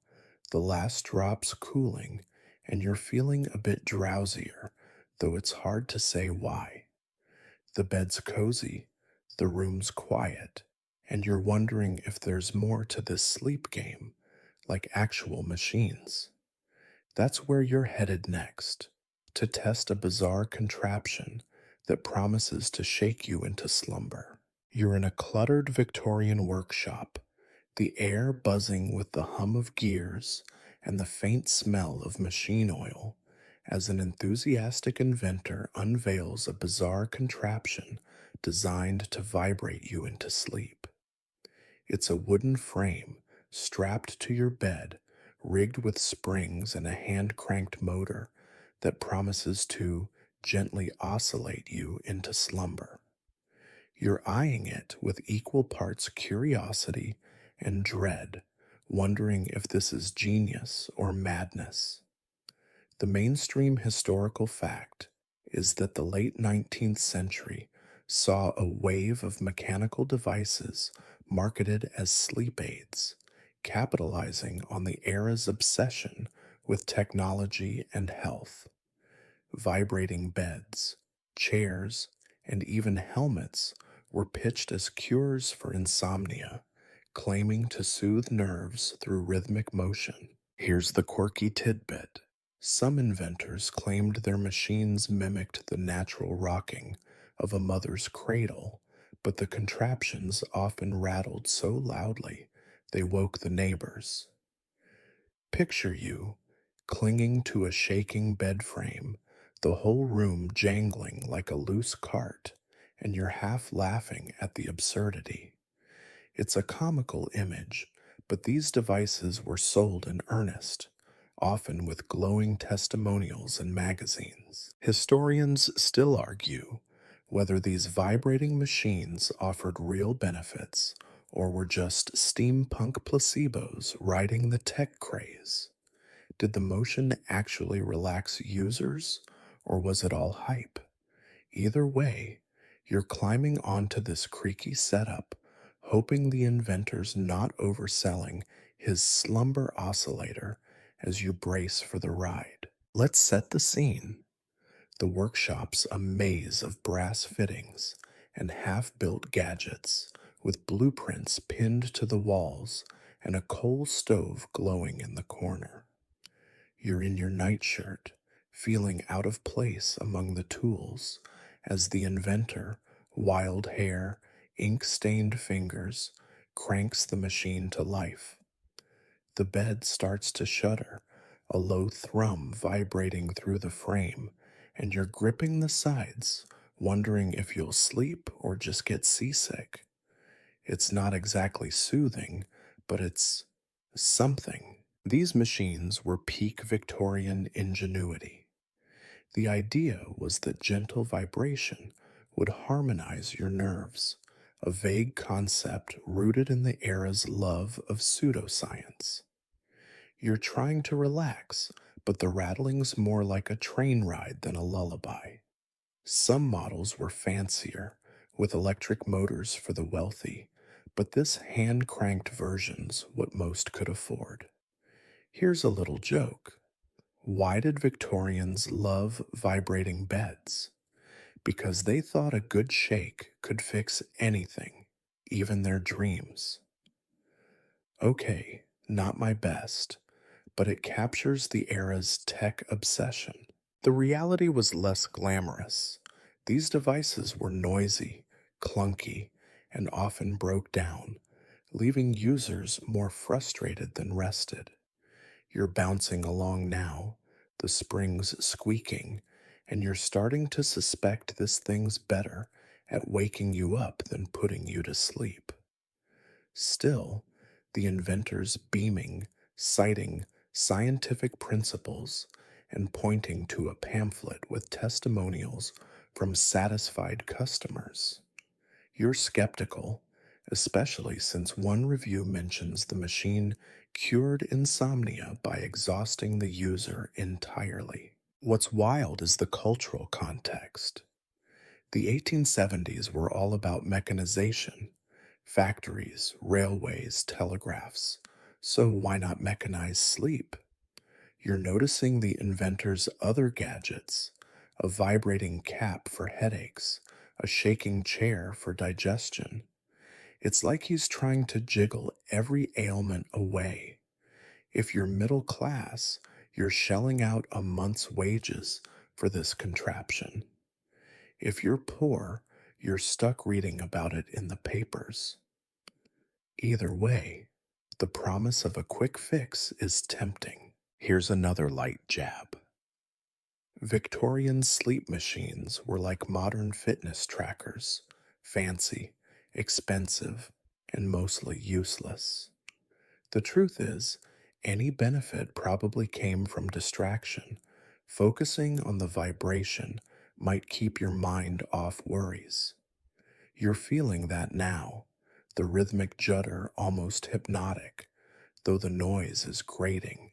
the last drop's cooling, and you're feeling a bit drowsier, though it's hard to say why. The bed's cozy, the room's quiet, and you're wondering if there's more to this sleep game, like actual machines. That's where you're headed next, to test a bizarre contraption that promises to shake you into slumber. You're in a cluttered Victorian workshop, the air buzzing with the hum of gears and the faint smell of machine oil, as an enthusiastic inventor unveils a bizarre contraption designed to vibrate you into sleep. It's a wooden frame strapped to your bed, rigged with springs and a hand cranked motor that promises to gently oscillate you into slumber. You're eyeing it with equal parts curiosity and dread, wondering if this is genius or madness. The mainstream historical fact is that the late 19th century saw a wave of mechanical devices marketed as sleep aids, capitalizing on the era's obsession with technology and health. Vibrating beds, chairs, and even helmets were pitched as cures for insomnia, claiming to soothe nerves through rhythmic motion. Here's the quirky tidbit. Some inventors claimed their machines mimicked the natural rocking of a mother's cradle, but the contraptions often rattled so loudly they woke the neighbors. Picture you clinging to a shaking bed frame, the whole room jangling like a loose cart, and you're half laughing at the absurdity. It's a comical image, but these devices were sold in earnest, often with glowing testimonials in magazines. Historians still argue whether these vibrating machines offered real benefits or were just steampunk placebos riding the tech craze. Did the motion actually relax users, or was it all hype? Either way, you're climbing onto this creaky setup, hoping the inventor's not overselling his slumber oscillator as you brace for the ride. Let's set the scene. The workshop's a maze of brass fittings and half built gadgets, with blueprints pinned to the walls and a coal stove glowing in the corner. You're in your nightshirt, feeling out of place among the tools, as the inventor, wild hair, ink stained fingers, cranks the machine to life. The bed starts to shudder, a low thrum vibrating through the frame, and you're gripping the sides, wondering if you'll sleep or just get seasick. It's not exactly soothing, but it's something. These machines were peak Victorian ingenuity. The idea was that gentle vibration would harmonize your nerves, a vague concept rooted in the era's love of pseudoscience. You're trying to relax, but the rattling's more like a train ride than a lullaby. Some models were fancier, with electric motors for the wealthy, but this hand cranked version's what most could afford. Here's a little joke. Why did Victorians love vibrating beds? Because they thought a good shake could fix anything, even their dreams. Okay, not my best, but it captures the era's tech obsession. The reality was less glamorous. These devices were noisy, clunky, and often broke down, leaving users more frustrated than rested. You're bouncing along now, the springs squeaking, and you're starting to suspect this thing's better at waking you up than putting you to sleep. Still, the inventor's beaming, citing scientific principles and pointing to a pamphlet with testimonials from satisfied customers. You're skeptical, especially since one review mentions the machine cured insomnia by exhausting the user entirely. What's wild is the cultural context. The 1870s were all about mechanization, factories, railways, telegraphs. So why not mechanize sleep? You're noticing the inventor's other gadgets: a vibrating cap for headaches, a shaking chair for digestion. It's like he's trying to jiggle every ailment away. If you're middle class, you're shelling out a month's wages for this contraption. If you're poor, you're stuck reading about it in the papers. Either way, the promise of a quick fix is tempting. Here's another light jab. Victorian sleep machines were like modern fitness trackers: fancy, expensive, and mostly useless. The truth is, any benefit probably came from distraction. Focusing on the vibration might keep your mind off worries. You're feeling that now, the rhythmic judder almost hypnotic, though the noise is grating.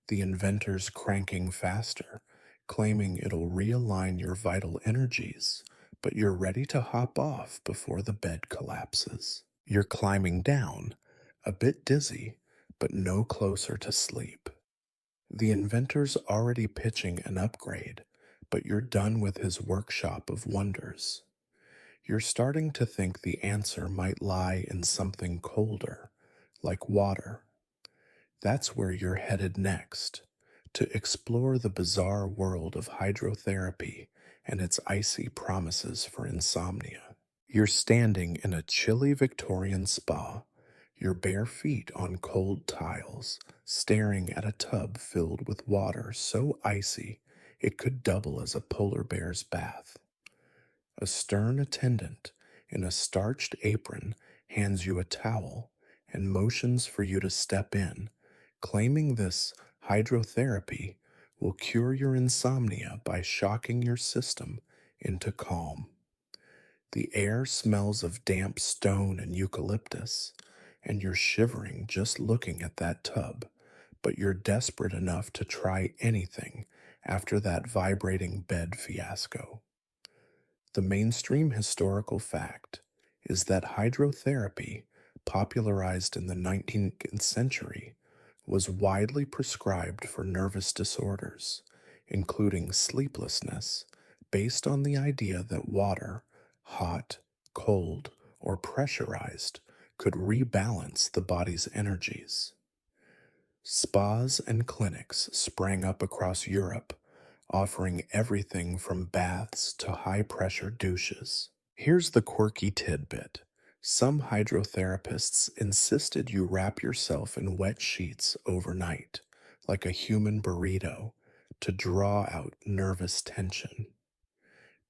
The inventor's cranking faster, claiming it'll realign your vital energies, but you're ready to hop off before the bed collapses. You're climbing down, a bit dizzy, but no closer to sleep. The inventor's already pitching an upgrade, but you're done with his workshop of wonders. You're starting to think the answer might lie in something colder, like water. That's where you're headed next, to explore the bizarre world of hydrotherapy and its icy promises for insomnia. You're standing in a chilly Victorian spa, your bare feet on cold tiles, staring at a tub filled with water so icy it could double as a polar bear's bath. A stern attendant in a starched apron hands you a towel and motions for you to step in, claiming this hydrotherapy will cure your insomnia by shocking your system into calm. The air smells of damp stone and eucalyptus, and you're shivering just looking at that tub, but you're desperate enough to try anything after that vibrating bed fiasco. The mainstream historical fact is that hydrotherapy, popularized in the 19th century, was widely prescribed for nervous disorders, including sleeplessness, based on the idea that water, hot, cold, or pressurized, could rebalance the body's energies. Spas and clinics sprang up across Europe, offering everything from baths to high pressure douches. Here's the quirky tidbit: some hydrotherapists insisted you wrap yourself in wet sheets overnight, like a human burrito, to draw out nervous tension.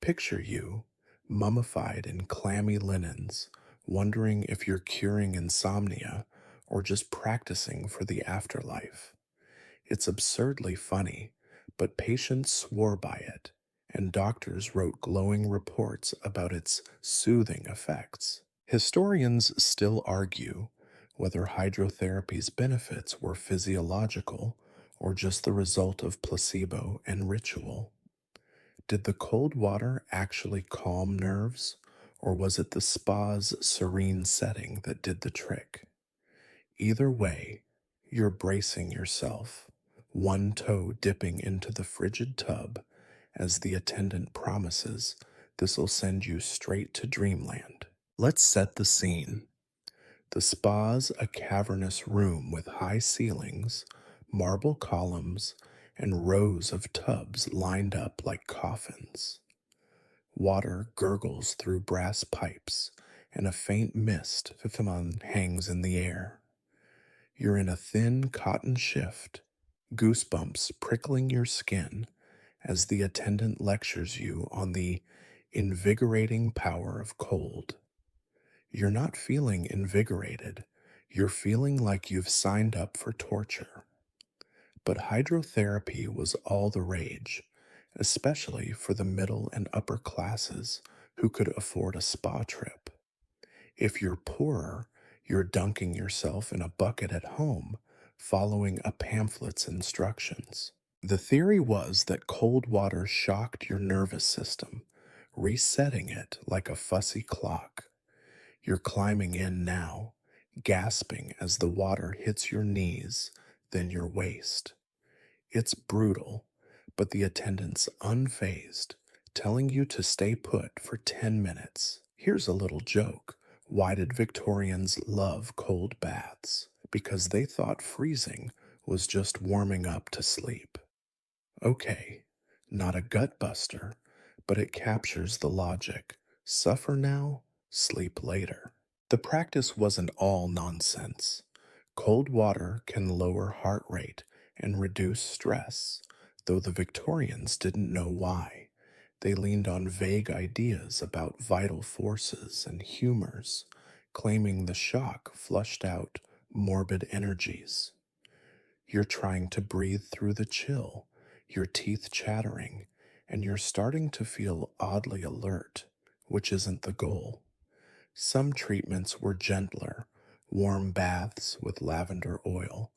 Picture you, mummified in clammy linens, wondering if you're curing insomnia or just practicing for the afterlife. It's absurdly funny, but patients swore by it, and doctors wrote glowing reports about its soothing effects. Historians still argue whether hydrotherapy's benefits were physiological or just the result of placebo and ritual. Did the cold water actually calm nerves, or was it the spa's serene setting that did the trick? Either way, you're bracing yourself, one toe dipping into the frigid tub as the attendant promises this'll send you straight to dreamland. Let's set the scene. The spa's a cavernous room with high ceilings, marble columns, and rows of tubs lined up like coffins. Water gurgles through brass pipes, and a faint mist hangs in the air. You're in a thin cotton shift, goosebumps prickling your skin as the attendant lectures you on the invigorating power of cold. You're not feeling invigorated, you're feeling like you've signed up for torture. But hydrotherapy was all the rage, especially for the middle and upper classes who could afford a spa trip. If you're poorer, you're dunking yourself in a bucket at home, following a pamphlet's instructions. The theory was that cold water shocked your nervous system, resetting it like a fussy clock. You're climbing in now, gasping as the water hits your knees, then your waist. It's brutal, but the attendant's unfazed, telling you to stay put for 10 minutes. Here's a little joke. Why did Victorians love cold baths? Because they thought freezing was just warming up to sleep. Okay, not a gut buster, but it captures the logic. Suffer now, sleep later. The practice wasn't all nonsense. Cold water can lower heart rate and reduce stress, though the Victorians didn't know why. They leaned on vague ideas about vital forces and humors, claiming the shock flushed out morbid energies. You're trying to breathe through the chill, your teeth chattering, and you're starting to feel oddly alert, which isn't the goal. Some treatments were gentler, warm baths with lavender oil,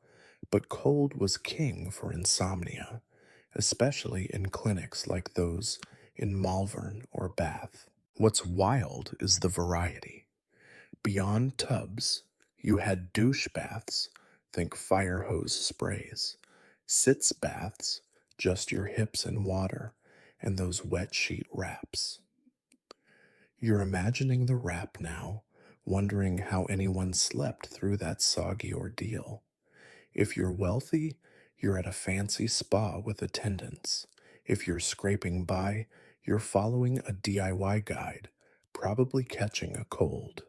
but cold was king for insomnia, especially in clinics like those in Malvern or Bath. What's wild is the variety. Beyond tubs, you had douche baths, think fire hose sprays, sitz baths, just your hips in water, and those wet sheet wraps. You're imagining the wrap now, wondering how anyone slept through that soggy ordeal. If you're wealthy, you're at a fancy spa with attendants. If you're scraping by, you're following a DIY guide, probably catching a cold.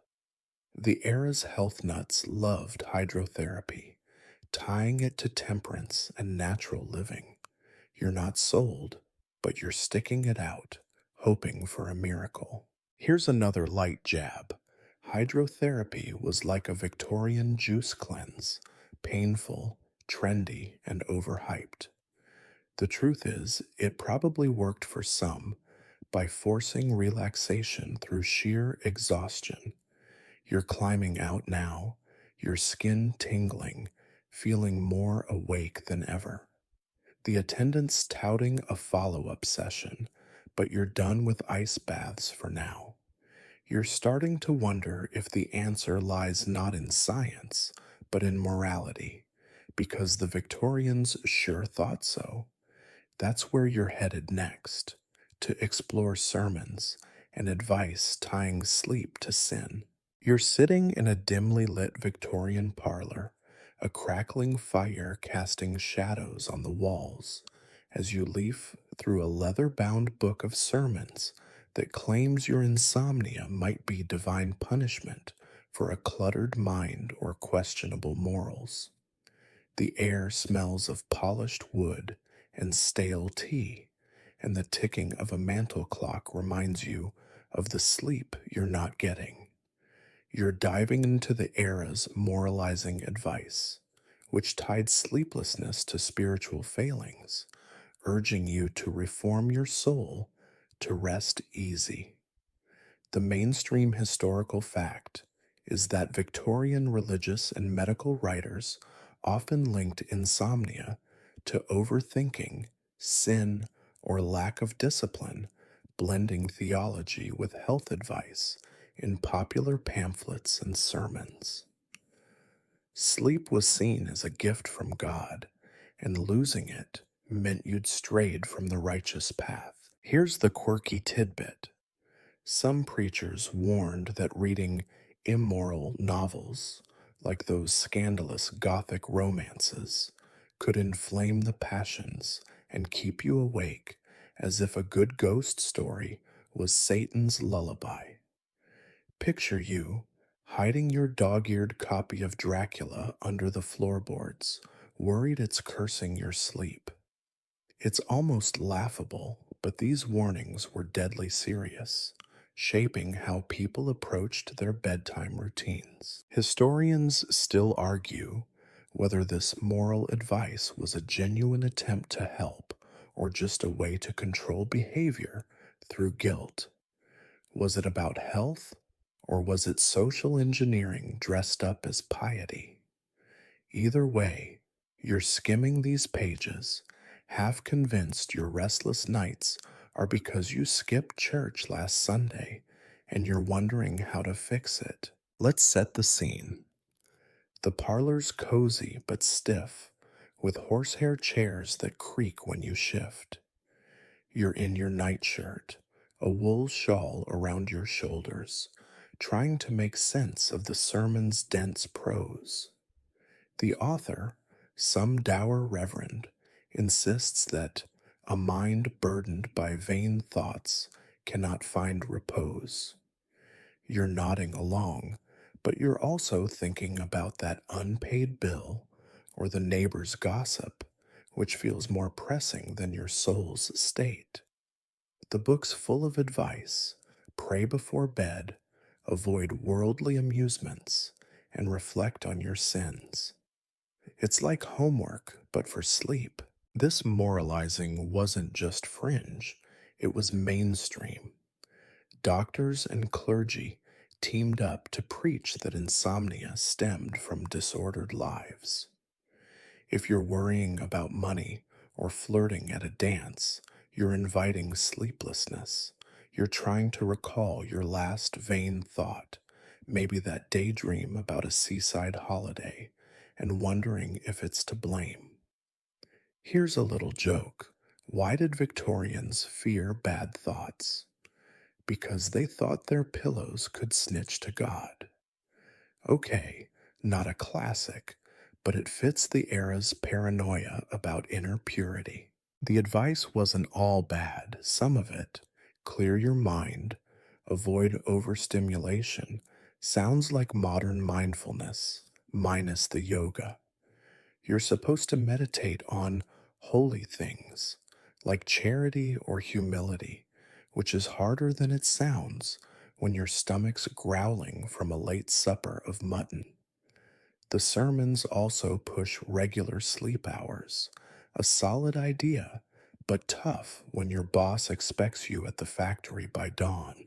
The era's health nuts loved hydrotherapy, tying it to temperance and natural living. You're not sold, but you're sticking it out, hoping for a miracle. Here's another light jab. Hydrotherapy was like a Victorian juice cleanse, painful, trendy, and overhyped. The truth is, it probably worked for some by forcing relaxation through sheer exhaustion. You're climbing out now, your skin tingling, feeling more awake than ever. The attendant's touting a follow up session, but you're done with ice baths for now. You're starting to wonder if the answer lies not in science, but in morality, because the Victorians sure thought so. That's where you're headed next, to explore sermons and advice tying sleep to sin. You're sitting in a dimly lit Victorian parlor, a crackling fire casting shadows on the walls, as you leaf through a leather bound book of sermons that claims your insomnia might be divine punishment for a cluttered mind or questionable morals. The air smells of polished wood and stale tea, and the ticking of a mantel clock reminds you of the sleep you're not getting. You're diving into the era's moralizing advice, which tied sleeplessness to spiritual failings, urging you to reform your soul to rest easy. The mainstream historical fact is that Victorian religious and medical writers often linked insomnia to overthinking, sin, or lack of discipline, blending theology with health advice in popular pamphlets and sermons. Sleep was seen as a gift from God, and losing it meant you'd strayed from the righteous path. Here's the quirky tidbit. Some preachers warned that reading immoral novels, like those scandalous Gothic romances, could inflame the passions and keep you awake as if a good ghost story was Satan's lullaby. Picture you hiding your dog-eared copy of Dracula under the floorboards, worried it's cursing your sleep. It's almost laughable, but these warnings were deadly serious, shaping how people approached their bedtime routines. Historians still argue whether this moral advice was a genuine attempt to help or just a way to control behavior through guilt? Was it about health, or was it social engineering dressed up as piety? Either way, you're skimming these pages, half convinced your restless nights are because you skipped church last Sunday and you're wondering how to fix it. Let's set the scene. The parlor's cozy but stiff, with horsehair chairs that creak when you shift. You're in your nightshirt, a wool shawl around your shoulders, trying to make sense of the sermon's dense prose. The author, some dour reverend, insists that a mind burdened by vain thoughts cannot find repose. You're nodding along, but you're also thinking about that unpaid bill or the neighbor's gossip, which feels more pressing than your soul's state. The book's full of advice: pray before bed, avoid worldly amusements, and reflect on your sins. It's like homework, but for sleep. This moralizing wasn't just fringe, it was mainstream. Doctors and clergy teamed up to preach that insomnia stemmed from disordered lives. If you're worrying about money or flirting at a dance, you're inviting sleeplessness. You're trying to recall your last vain thought, maybe that daydream about a seaside holiday, and wondering if it's to blame. Here's a little joke. Why did Victorians fear bad thoughts? Because they thought their pillows could snitch to God. Okay, not a classic, but it fits the era's paranoia about inner purity. The advice wasn't all bad, some of it. Clear your mind, avoid overstimulation, sounds like modern mindfulness, minus the yoga. You're supposed to meditate on holy things, like charity or humility, which is harder than it sounds when your stomach's growling from a late supper of mutton. The sermons also push regular sleep hours, a solid idea, but tough when your boss expects you at the factory by dawn.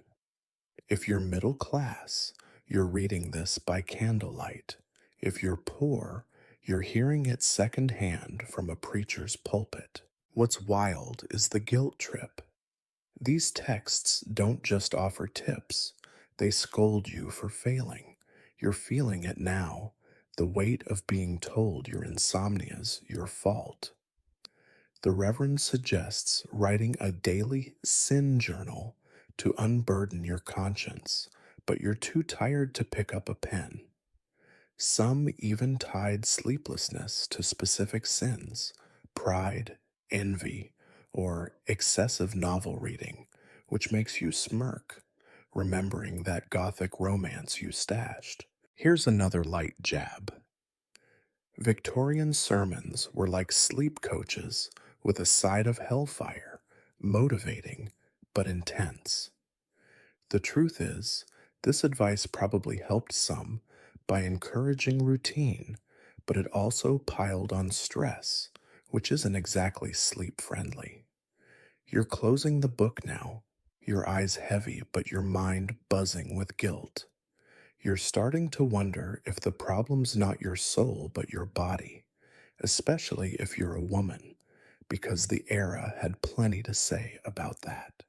If you're middle class, you're reading this by candlelight. If you're poor, you're hearing it secondhand from a preacher's pulpit. What's wild is the guilt trip. These texts don't just offer tips, they scold you for failing. You're feeling it now, the weight of being told your insomnia's your fault. The Reverend suggests writing a daily sin journal to unburden your conscience, but you're too tired to pick up a pen. Some even tied sleeplessness to specific sins: pride, envy, or excessive novel reading, which makes you smirk, remembering that gothic romance you stashed. Here's another light jab. Victorian sermons were like sleep coaches with a side of hellfire, motivating but intense. The truth is, this advice probably helped some by encouraging routine, but it also piled on stress, which isn't exactly sleep friendly. You're closing the book now, your eyes heavy but your mind buzzing with guilt. You're starting to wonder if the problem's not your soul but your body, especially if you're a woman, because the era had plenty to say about that.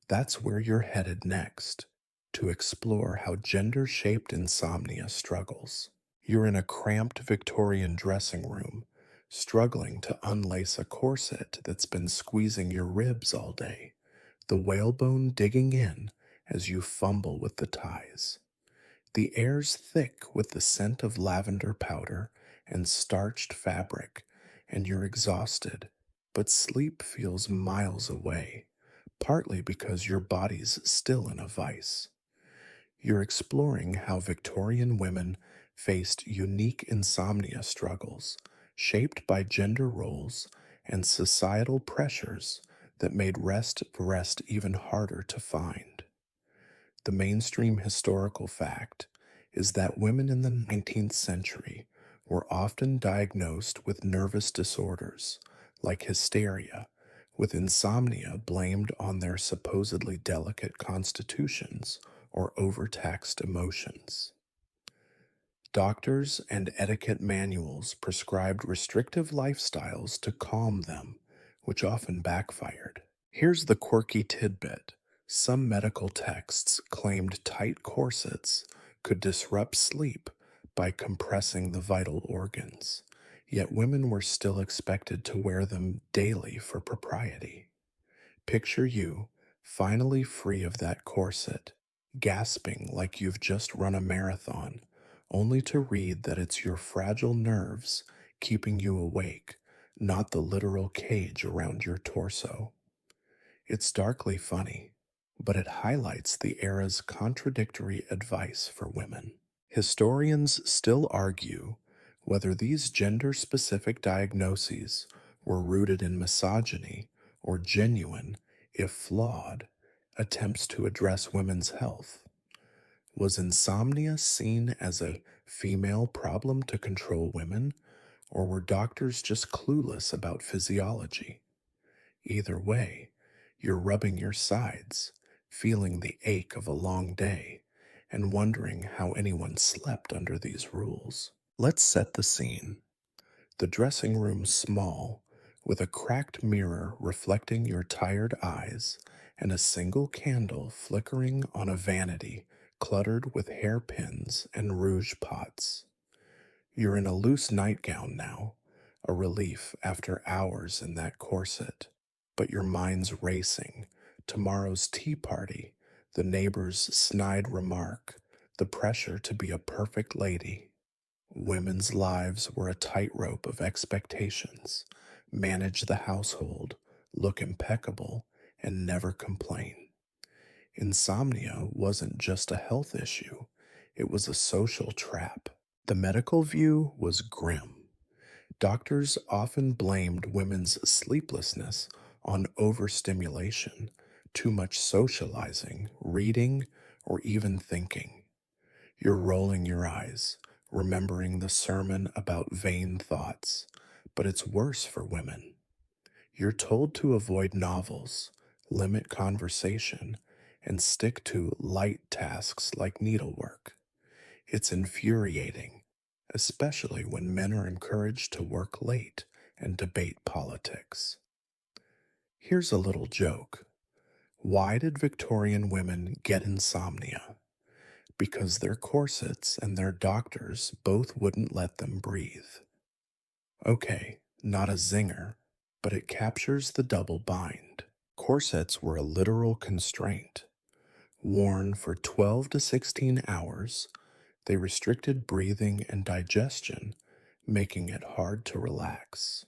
That's where you're headed next, to explore how gender shaped insomnia struggles. You're in a cramped Victorian dressing room, struggling to unlace a corset that's been squeezing your ribs all day, the whalebone digging in as you fumble with the ties. The air's thick with the scent of lavender powder and starched fabric, and you're exhausted, but sleep feels miles away, partly because your body's still in a vice. You're exploring how Victorian women faced unique insomnia struggles, shaped by gender roles and societal pressures that made rest even harder to find. The mainstream historical fact is that women in the 19th century were often diagnosed with nervous disorders like hysteria, with insomnia blamed on their supposedly delicate constitutions or overtaxed emotions. Doctors and etiquette manuals prescribed restrictive lifestyles to calm them, which often backfired. Here's the quirky tidbit. Some medical texts claimed tight corsets could disrupt sleep by compressing the vital organs, yet women were still expected to wear them daily for propriety. Picture you, finally free of that corset, gasping like you've just run a marathon, only to read that it's your fragile nerves keeping you awake, not the literal cage around your torso. It's darkly funny, but it highlights the era's contradictory advice for women. Historians still argue whether these gender specific diagnoses were rooted in misogyny or genuine, if flawed, attempts to address women's health. Was insomnia seen as a female problem to control women, or were doctors just clueless about physiology? Either way, you're rubbing your sides, feeling the ache of a long day, and wondering how anyone slept under these rules. Let's set the scene. The dressing room small, with a cracked mirror reflecting your tired eyes, and a single candle flickering on a vanity cluttered with hairpins and rouge pots. You're in a loose nightgown now, a relief after hours in that corset, but your mind's racing. Tomorrow's tea party, the neighbor's snide remark, the pressure to be a perfect lady. Women's lives were a tightrope of expectations. Manage the household, look impeccable, and never complain. Insomnia wasn't just a health issue, it was a social trap. The medical view was grim. Doctors often blamed women's sleeplessness on overstimulation, too much socializing, reading, or even thinking. You're rolling your eyes, remembering the sermon about vain thoughts, but it's worse for women. You're told to avoid novels, limit conversation, and stick to light tasks like needlework. It's infuriating, especially when men are encouraged to work late and debate politics. Here's a little joke. Why did Victorian women get insomnia? Because their corsets and their doctors both wouldn't let them breathe. Okay, not a zinger, but it captures the double bind. Corsets were a literal constraint. Worn for 12 to 16 hours, they restricted breathing and digestion, making it hard to relax.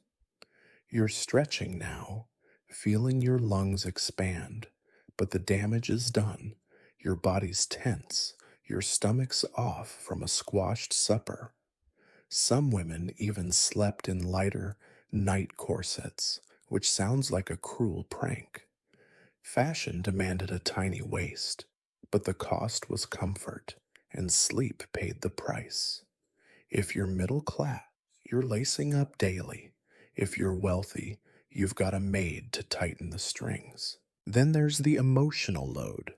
You're stretching now, feeling your lungs expand, but the damage is done. Your body's tense, your stomach's off from a squashed supper. Some women even slept in lighter night corsets, which sounds like a cruel prank. Fashion demanded a tiny waist, but the cost was comfort, and sleep paid the price. If you're middle class, you're lacing up daily. If you're wealthy, you've got a maid to tighten the strings. Then there's the emotional load.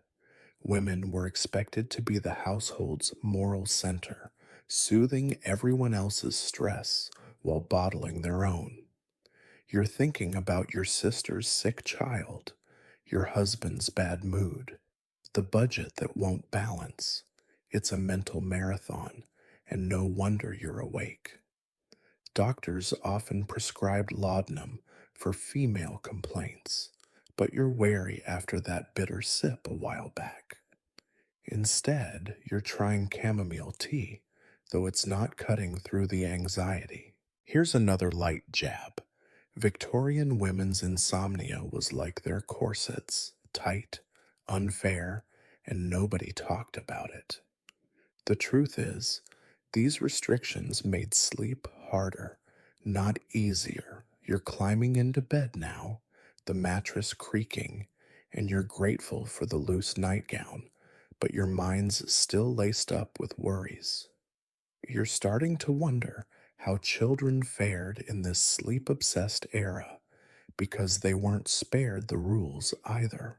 Women were expected to be the household's moral center, soothing everyone else's stress while bottling their own. You're thinking about your sister's sick child, your husband's bad mood, the budget that won't balance. It's a mental marathon, and no wonder you're awake. Doctors often prescribed laudanum for female complaints, but you're wary after that bitter sip a while back. Instead, you're trying chamomile tea, though it's not cutting through the anxiety. Here's another light jab. Victorian women's insomnia was like their corsets, tight, unfair, and nobody talked about it. The truth is, these restrictions made sleep harder, not easier. You're climbing into bed now, the mattress creaking, and you're grateful for the loose nightgown, but your mind's still laced up with worries. You're starting to wonder how children fared in this sleep obsessed era. because they weren't spared the rules either.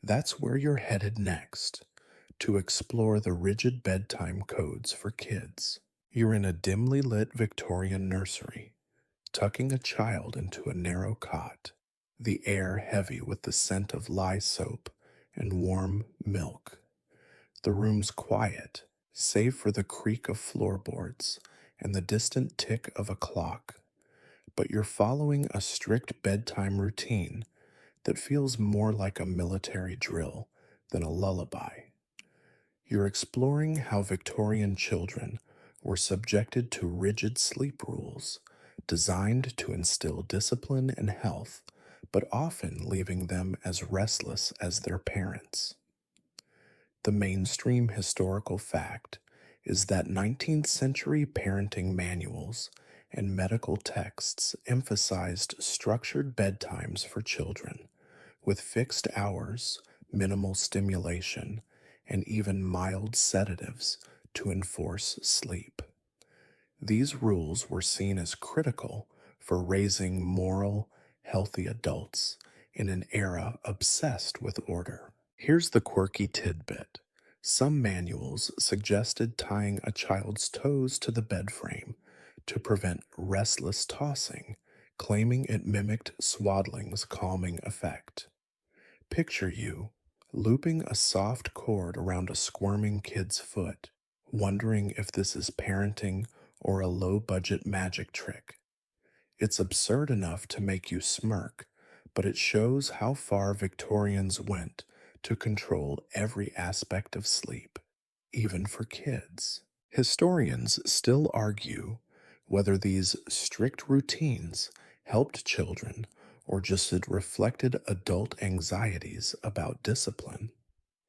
That's where you're headed next, to explore the rigid bedtime codes for kids. You're in a dimly lit Victorian nursery, tucking a child into a narrow cot, the air heavy with the scent of lye soap and warm milk. The room's quiet, save for the creak of floorboards and the distant tick of a clock, but you're following a strict bedtime routine that feels more like a military drill than a lullaby. You're exploring how Victorian children were subjected to rigid sleep rules designed to instill discipline and health, but often leaving them as restless as their parents. The mainstream historical fact is that 19th century parenting manuals and medical texts emphasized structured bedtimes for children, with fixed hours, minimal stimulation, and even mild sedatives to enforce sleep. These rules were seen as critical for raising moral, healthy adults in an era obsessed with order. Here's the quirky tidbit. Some manuals suggested tying a child's toes to the bed frame to prevent restless tossing, claiming it mimicked swaddling's calming effect. Picture you looping a soft cord around a squirming kid's foot, wondering if this is parenting or a low budget magic trick. It's absurd enough to make you smirk, but it shows how far Victorians went to control every aspect of sleep, even for kids. Historians still argue whether these strict routines helped children or just it reflected adult anxieties about discipline.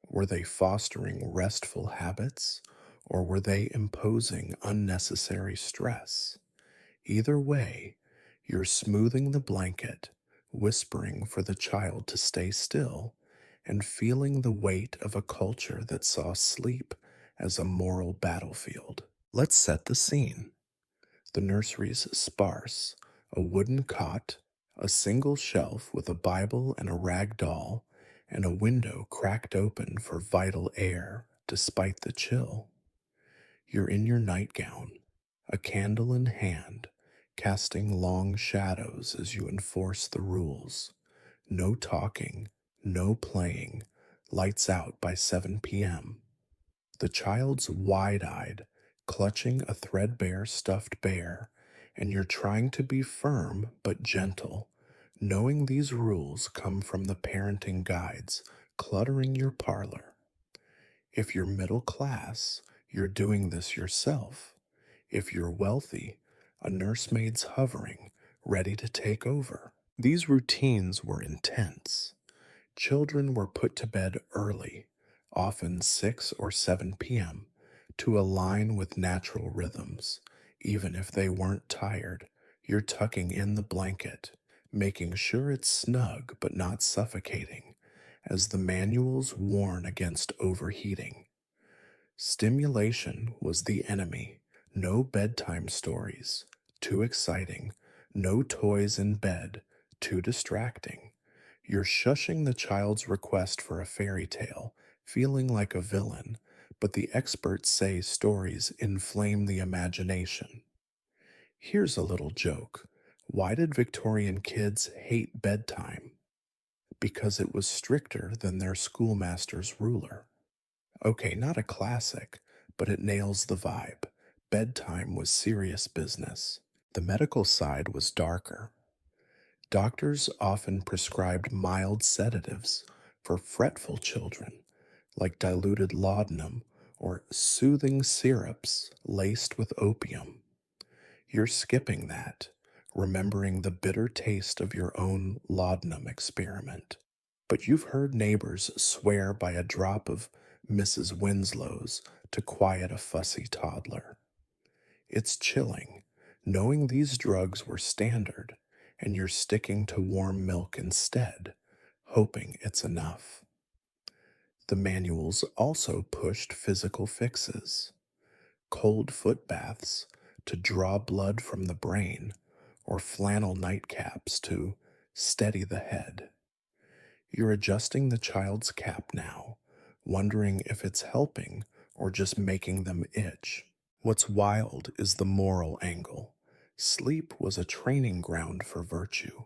Were they fostering restful habits, or were they imposing unnecessary stress? Either way, you're smoothing the blanket, whispering for the child to stay still, and feeling the weight of a culture that saw sleep as a moral battlefield. Let's set the scene. The nursery's sparse, a wooden cot, a single shelf with a Bible and a rag doll, and a window cracked open for vital air despite the chill. You're in your nightgown, a candle in hand, casting long shadows as you enforce the rules. No talking, no playing, lights out by 7 p.m. The child's wide eyed, clutching a threadbare stuffed bear, and you're trying to be firm but gentle, knowing these rules come from the parenting guides cluttering your parlor. If you're middle class, you're doing this yourself. If you're wealthy, a nursemaid's hovering, ready to take over. These routines were intense. Children were put to bed early, often 6 or 7 p.m., to align with natural rhythms. Even if they weren't tired, you're tucking in the blanket, making sure it's snug but not suffocating, as the manuals warn against overheating. Stimulation was the enemy. No bedtime stories, too exciting. No toys in bed, too distracting. You're shushing the child's request for a fairy tale, feeling like a villain, but the experts say stories inflame the imagination. Here's a little joke. Why did Victorian kids hate bedtime? Because it was stricter than their schoolmaster's ruler. Okay, not a classic, but it nails the vibe. Bedtime was serious business. The medical side was darker. Doctors often prescribed mild sedatives for fretful children, like diluted laudanum or soothing syrups laced with opium. You're skipping that, remembering the bitter taste of your own laudanum experiment. But you've heard neighbors swear by a drop of Mrs. Winslow's to quiet a fussy toddler. It's chilling, knowing these drugs were standard, and you're sticking to warm milk instead, hoping it's enough. The manuals also pushed physical fixes. Cold foot baths to draw blood from the brain, or flannel nightcaps to Steady the head. You're adjusting the child's cap now, wondering if it's helping or just making them itch. What's wild is the moral angle. Sleep was a training ground for virtue.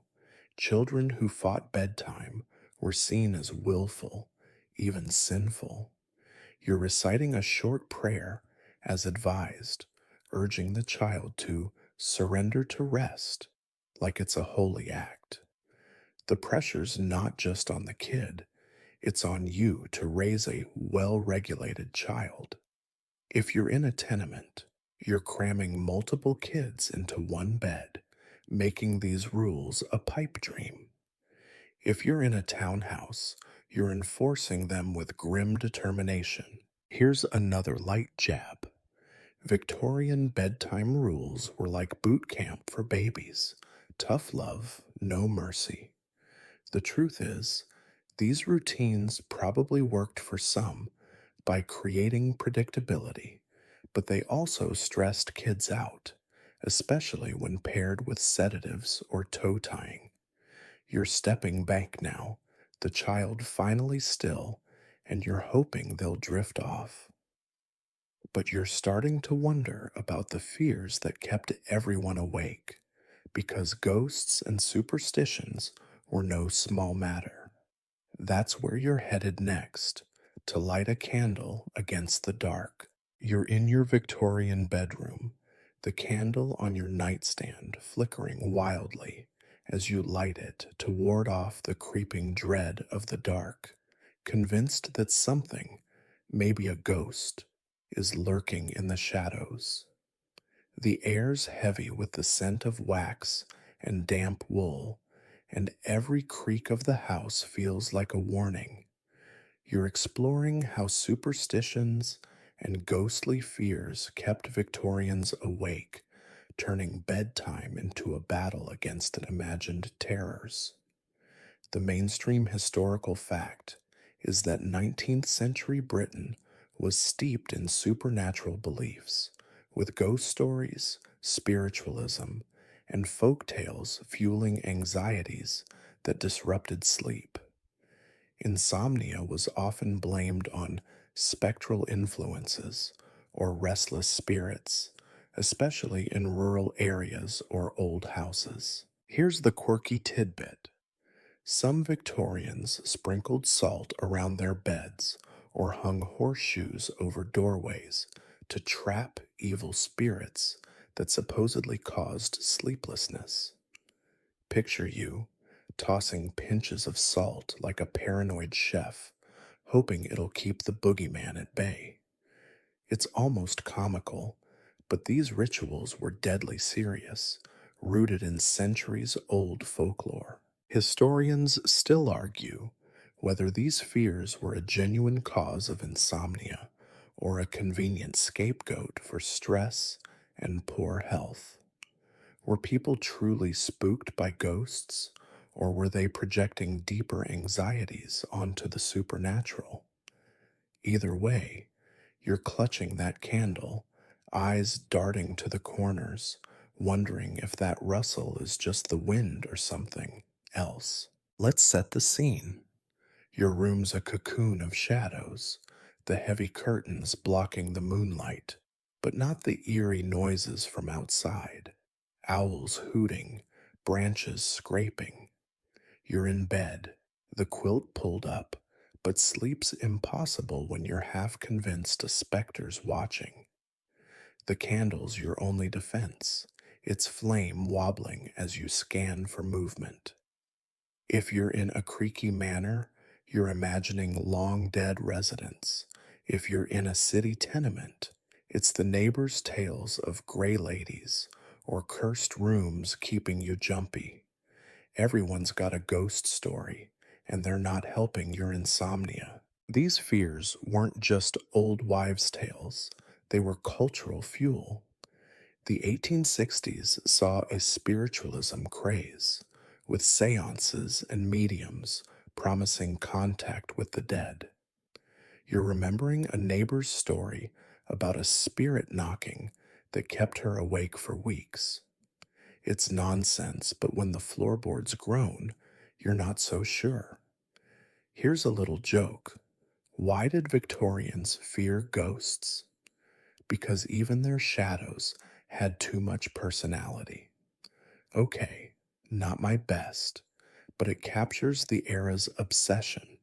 Children who fought bedtime were seen as willful, even sinful. You're reciting a short prayer as advised, urging the child to surrender to rest like it's a holy act. The pressure's not just on the kid, it's on you to raise a well regulated child. If you're in a tenement, you're cramming multiple kids into one bed, making these rules a pipe dream. If you're in a townhouse, you're enforcing them with grim determination. Here's another light jab. Victorian bedtime rules were like boot camp for babies. Tough love, no mercy. The truth is, these routines probably worked for some by creating predictability, but they also stressed kids out, especially when paired with sedatives or toe tying. You're stepping back now, the child finally still, and you're hoping they'll drift off. But you're starting to wonder about the fears that kept everyone awake, because ghosts and superstitions were no small matter. That's where you're headed next, to light a candle against the dark. You're in your Victorian bedroom, the candle on your nightstand flickering wildly as you light it to ward off the creeping dread of the dark, convinced that something, maybe a ghost, is lurking in the shadows. The air's heavy with the scent of wax and damp wool, and every creak of the house feels like a warning. You're exploring how superstitions and ghostly fears kept Victorians awake, turning bedtime into a battle against imagined terrors. The mainstream historical fact is that 19th century Britain was steeped in supernatural beliefs, with ghost stories, spiritualism, and folk tales fueling anxieties that disrupted sleep. Insomnia was often blamed on spectral influences or restless spirits, especially in rural areas or old houses. Here's the quirky tidbit. Some Victorians sprinkled salt around their beds or hung horseshoes over doorways to trap evil spirits that supposedly caused sleeplessness. Picture you tossing pinches of salt like a paranoid chef, hoping it'll keep the boogeyman at bay. It's almost comical, but these rituals were deadly serious, rooted in centuries old folklore. Historians still argue whether these fears were a genuine cause of insomnia or a convenient scapegoat for stress and poor health. Were people truly spooked by ghosts, or were they projecting deeper anxieties onto the supernatural? Either way, you're clutching that candle, eyes darting to the corners, wondering if that rustle is just the wind or something else. Let's set the scene. Your room's a cocoon of shadows, the heavy curtains blocking the moonlight, but not the eerie noises from outside. Owls hooting, branches scraping. You're in bed, the quilt pulled up, but sleep's impossible when you're half convinced a specter's watching. The candle's your only defense, its flame wobbling as you scan for movement. If you're in a creaky manor, you're imagining long dead residents. If you're in a city tenement, it's the neighbors' tales of gray ladies or cursed rooms keeping you jumpy. Everyone's got a ghost story, and they're not helping your insomnia. These fears weren't just old wives' tales, they were cultural fuel. The 1860s saw a spiritualism craze, with seances and mediums promising contact with the dead. You're remembering a neighbor's story about a spirit knocking that kept her awake for weeks. It's nonsense, but when the floorboards groan, you're not so sure. Here's a little joke. Why did Victorians fear ghosts? Because even their shadows had too much personality. Okay, not my best, but it captures the era's obsession.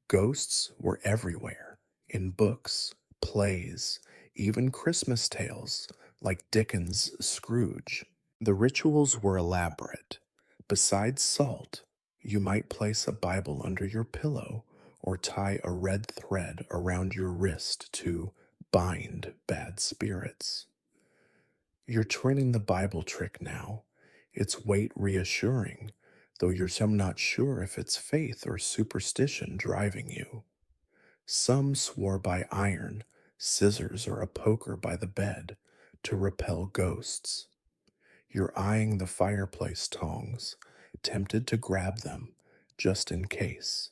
Ghosts were everywhere, in books, plays, even Christmas tales like Dickens' Scrooge. The rituals were elaborate. Besides salt, you might place a Bible under your pillow or tie a red thread around your wrist to bind bad spirits. You're training the Bible trick now. It's weight reassuring, though you're some not sure if it's faith or superstition driving you. Some swore by iron, scissors, or a poker by the bed to repel ghosts. You're eyeing the fireplace tongs, tempted to grab them, just in case.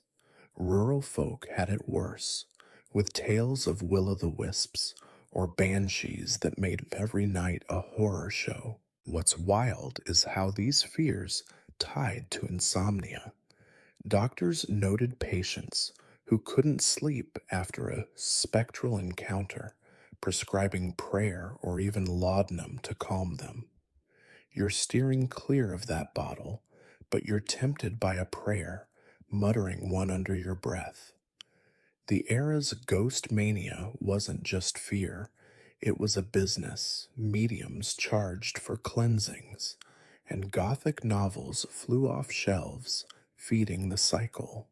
Rural folk had it worse, with tales of will-o'-the-wisps or banshees that made every night a horror show. What's wild is how these fears tied to insomnia. Doctors noted patients who couldn't sleep after a spectral encounter, prescribing prayer or even laudanum to calm them. You're steering clear of that bottle, but you're tempted by a prayer, muttering one under your breath. The era's ghost mania wasn't just fear, it was a business, mediums charged for cleansings, and Gothic novels flew off shelves, feeding the cycle.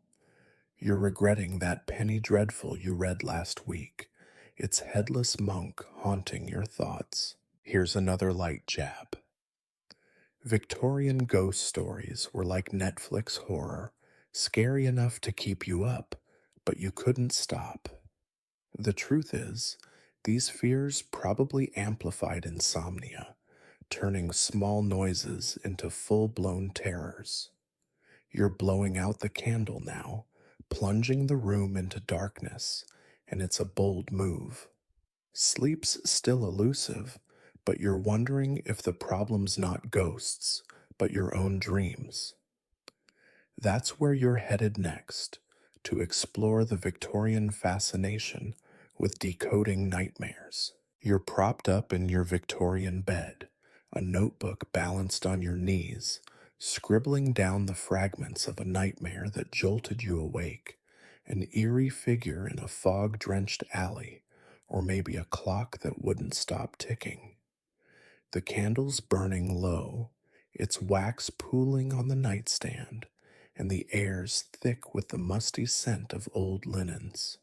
You're regretting that penny dreadful you read last week. It's headless monk haunting your thoughts. Here's another light jab. Victorian ghost stories were like Netflix horror, scary enough to keep you up, but you couldn't stop. The truth is, these fears probably amplified insomnia, turning small noises into full-blown terrors. You're blowing out the candle now, plunging the room into darkness, and it's a bold move. Sleep's still elusive, but you're wondering if the problem's not ghosts, but your own dreams. That's where you're headed next, to explore the Victorian fascination with decoding nightmares. You're propped up in your Victorian bed, a notebook balanced on your knees, scribbling down the fragments of a nightmare that jolted you awake, an eerie figure in a fog-drenched alley, or maybe a clock that wouldn't stop ticking. The candle's burning low, its wax pooling on the nightstand, and the air's thick with the musty scent of old linens.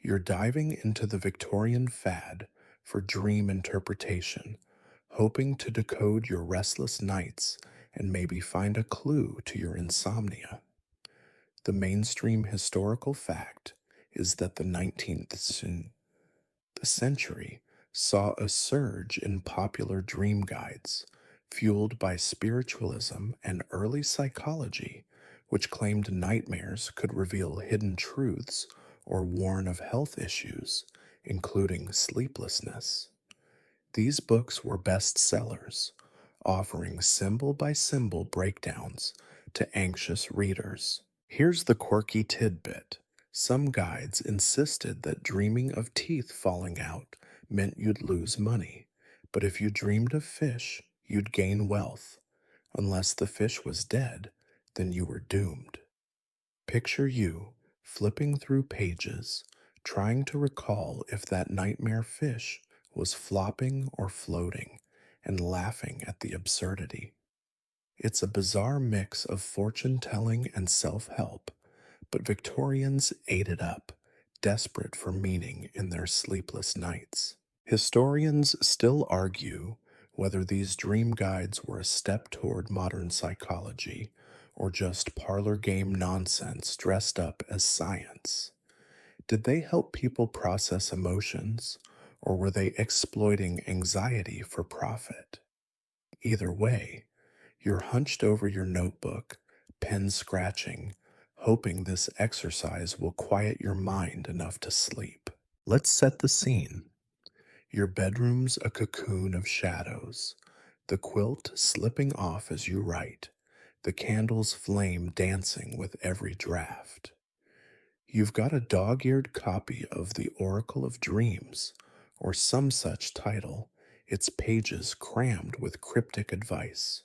You're diving into the Victorian fad for dream interpretation, hoping to decode your restless nights and maybe find a clue to your insomnia. The mainstream historical fact is that the 19th century saw a surge in popular dream guides, fueled by spiritualism and early psychology, which claimed nightmares could reveal hidden truths or warn of health issues, including sleeplessness. These books were bestsellers, offering symbol by symbol breakdowns to anxious readers. Here's the quirky tidbit. Some guides insisted that dreaming of teeth falling out meant you'd lose money, but if you dreamed of fish, you'd gain wealth. Unless the fish was dead, then you were doomed. Picture you flipping through pages, trying to recall if that nightmare fish was flopping or floating, and laughing at the absurdity. It's a bizarre mix of fortune telling and self help, but Victorians ate it up, desperate for meaning in their sleepless nights. Historians still argue whether these dream guides were a step toward modern psychology or just parlor game nonsense dressed up as science. Did they help people process emotions, or were they exploiting anxiety for profit? Either way, you're hunched over your notebook, pen scratching, hoping this exercise will quiet your mind enough to sleep. Let's set the scene. Your bedroom's a cocoon of shadows. the quilt slipping off as you write, the candle's flame dancing with every draft. You've got a dog eared copy of the Oracle of Dreams, or some such title, its pages crammed with cryptic advice.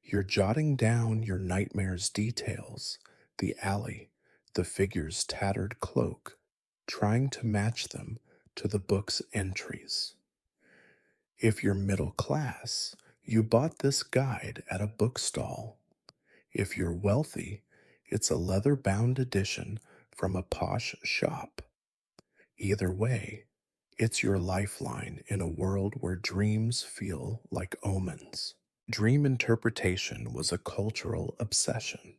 You're jotting down your nightmare's details, the alley, the figure's tattered cloak, trying to match them to the book's entries. If you're middle class, you bought this guide at a bookstall. If you're wealthy, it's a leather bound edition from a posh shop. Either way, it's your lifeline in a world where dreams feel like omens. Dream interpretation was a cultural obsession.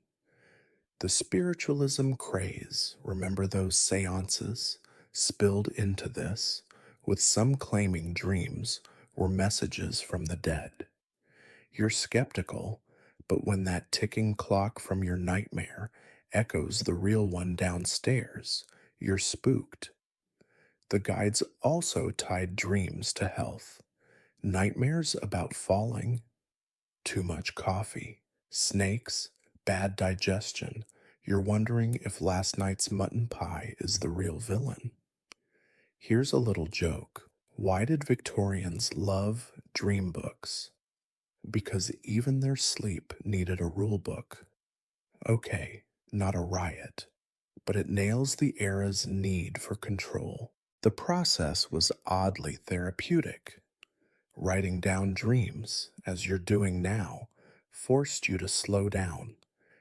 The spiritualism craze, remember those seances, spilled into this, with some claiming dreams were messages from the dead. You're skeptical, but when that ticking clock from your nightmare echoes the real one downstairs, you're spooked. The guides also tied dreams to health. Nightmares about falling, too much coffee, snakes, bad digestion. You're wondering if last night's mutton pie is the real villain. Here's a little joke. Why did Victorians love dream books? Because even their sleep needed a rule book. Okay, not a riot, but it nails the era's need for control. The process was oddly therapeutic. Writing down dreams, as you're doing now, forced you to slow down,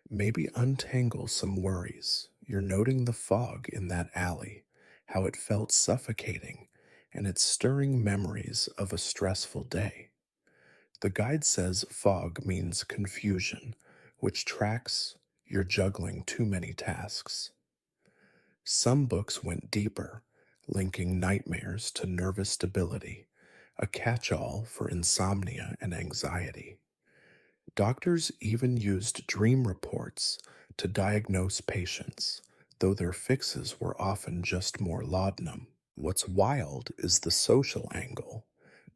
maybe untangle some worries. You're noting the fog in that alley, how it felt suffocating, and it's stirring memories of a stressful day. The guide says fog means confusion, which tracks you're juggling too many tasks. Some books went deeper, linking nightmares to nervous stability, a catch all for insomnia and anxiety. Doctors even used dream reports to diagnose patients, though their fixes were often just more laudanum. What's wild is the social angle.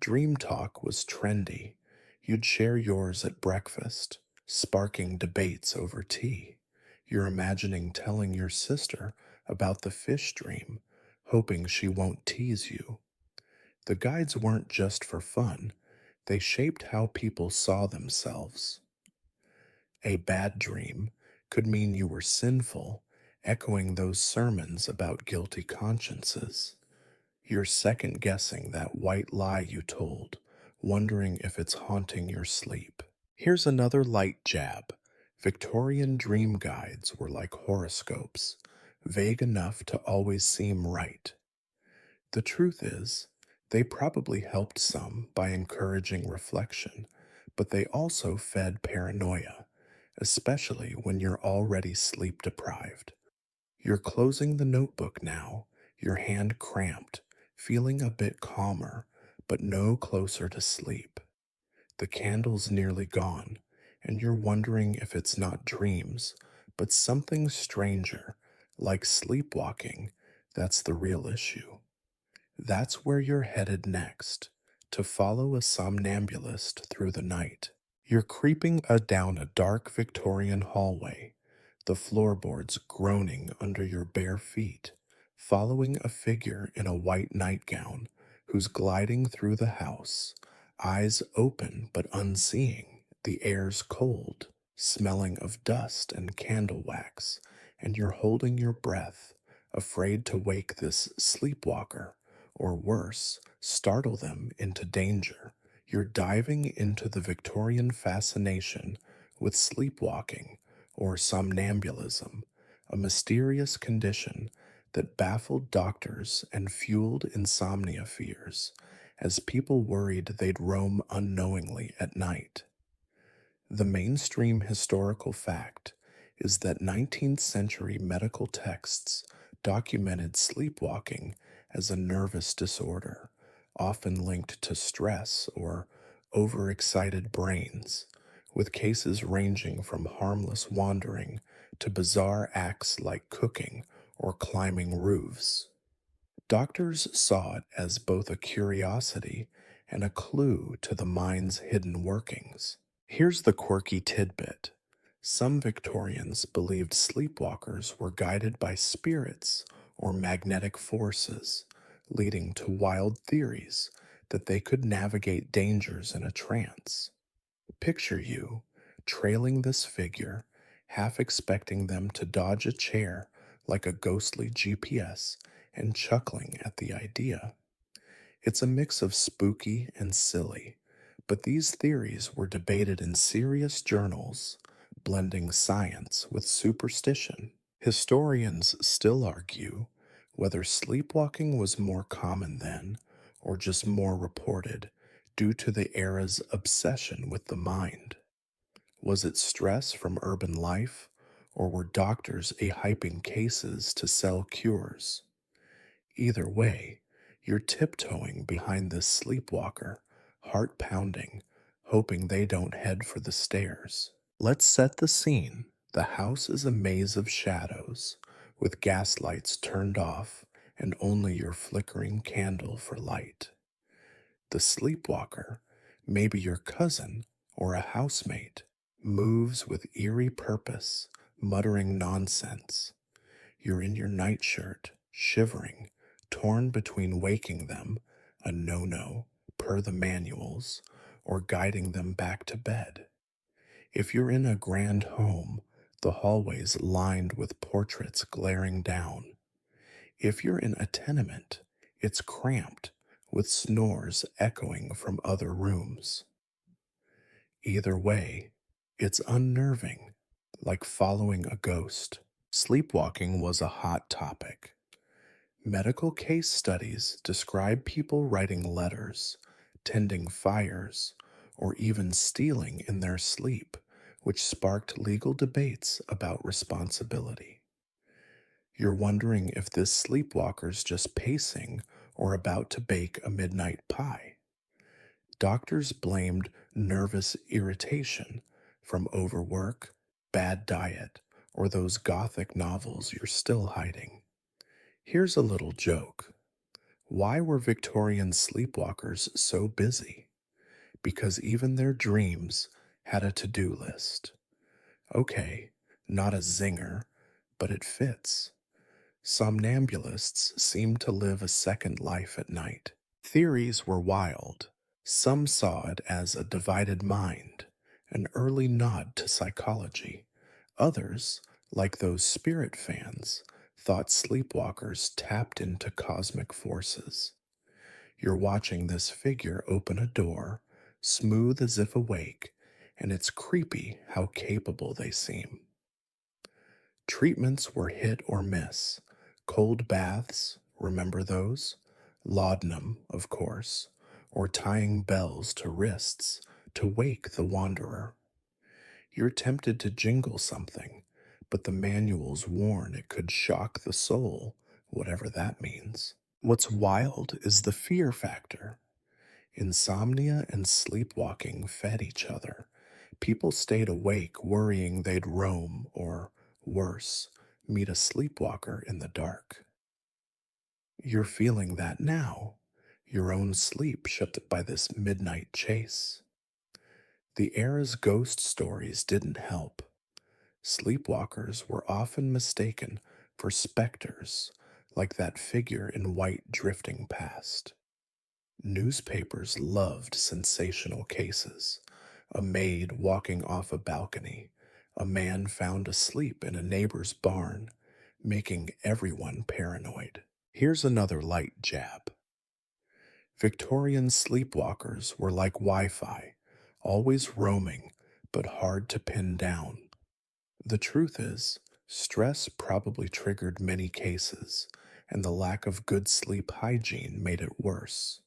Dream talk was trendy. You'd share yours at breakfast, sparking debates over tea. You're imagining telling your sister about the fish dream, hoping she won't tease you. The guides weren't just for fun, they shaped how people saw themselves. A bad dream could mean you were sinful, echoing those sermons about guilty consciences. You're second guessing that white lie you told, wondering if it's haunting your sleep. Here's another light jab. Victorian dream guides were like horoscopes, vague enough to always seem right. The truth is, they probably helped some by encouraging reflection, but they also fed paranoia, especially when you're already sleep deprived. You're closing the notebook now, your hand cramped, feeling a bit calmer, but no closer to sleep. The candle's nearly gone, and you're wondering if it's not dreams, but something stranger, like sleepwalking, that's the real issue. That's where you're headed next, to follow a somnambulist through the night. You're creeping down a dark Victorian hallway, the floorboards groaning under your bare feet, following a figure in a white nightgown who's gliding through the house, eyes open but unseeing. The air's cold, smelling of dust and candle wax, and you're holding your breath, afraid to wake this sleepwalker, or worse, startle them into danger. You're diving into the Victorian fascination with sleepwalking or somnambulism, a mysterious condition that baffled doctors and fueled insomnia fears as people worried they'd roam unknowingly at night. The mainstream historical fact is that 19th century medical texts documented sleepwalking as a nervous disorder, often linked to stress or overexcited brains, with cases ranging from harmless wandering to bizarre acts like cooking or climbing roofs. Doctors saw it as both a curiosity and a clue to the mind's hidden workings. Here's the quirky tidbit. Some Victorians believed sleepwalkers were guided by spirits or magnetic forces, leading to wild theories that they could navigate dangers in a trance. Picture you trailing this figure, half expecting them to dodge a chair like a ghostly GPS and chuckling at the idea. It's a mix of spooky and silly, but these theories were debated in serious journals, blending science with superstition. Historians still argue whether sleepwalking was more common then or just more reported due to the era's obsession with the mind. Was it stress from urban life, or were doctors hyping cases to sell cures? Either way, you're tiptoeing behind this sleepwalker, heart pounding, hoping they don't head for the stairs. Let's set the scene. The house is a maze of shadows, with gas lights turned off and only your flickering candle for light. The sleepwalker, maybe your cousin or a housemate, moves with eerie purpose, muttering nonsense. You're in your nightshirt, shivering, torn between waking them, a no-no, per the manuals, or guiding them back to bed. If you're in a grand home, the hallways lined with portraits glaring down. If you're in a tenement, it's cramped, with snores echoing from other rooms. Either way, it's unnerving, like following a ghost. Sleepwalking was a hot topic. Medical case studies describe people writing letters, tending fires, or even stealing in their sleep, which sparked legal debates about responsibility. You're wondering if this sleepwalker's just pacing or about to bake a midnight pie. Doctors blamed nervous irritation from overwork, bad diet, or those gothic novels you're still hiding. Here's a little joke. Why were Victorian sleepwalkers so busy? Because even their dreams had a to-do list. Okay, not a zinger, but it fits. Somnambulists seem to live a second life at night. Theories were wild. Some saw it as a divided mind, an early nod to psychology. Others, like those spirit fans, thought sleepwalkers tapped into cosmic forces. You're watching this figure open a door, smooth as if awake, and it's creepy how capable they seem. Treatments were hit or miss. Cold baths, remember those? Laudanum, of course, or tying bells to wrists to wake the wanderer. You're tempted to jingle something, but the manuals warn it could shock the soul, whatever that means. What's wild is the fear factor. Insomnia and sleepwalking fed each other. People stayed awake worrying they'd roam or, worse, meet a sleepwalker in the dark. You're feeling that now, your own sleep shut by this midnight chase. The era's ghost stories didn't help. Sleepwalkers were often mistaken for specters, like that figure in white drifting past. Newspapers loved sensational cases. A maid walking off a balcony, a man found asleep in a neighbor's barn, making everyone paranoid. Here's another light jab. Victorian sleepwalkers were like Wi-Fi, always roaming, but hard to pin down. The truth is, stress probably triggered many cases, and the lack of good sleep hygiene made it worse.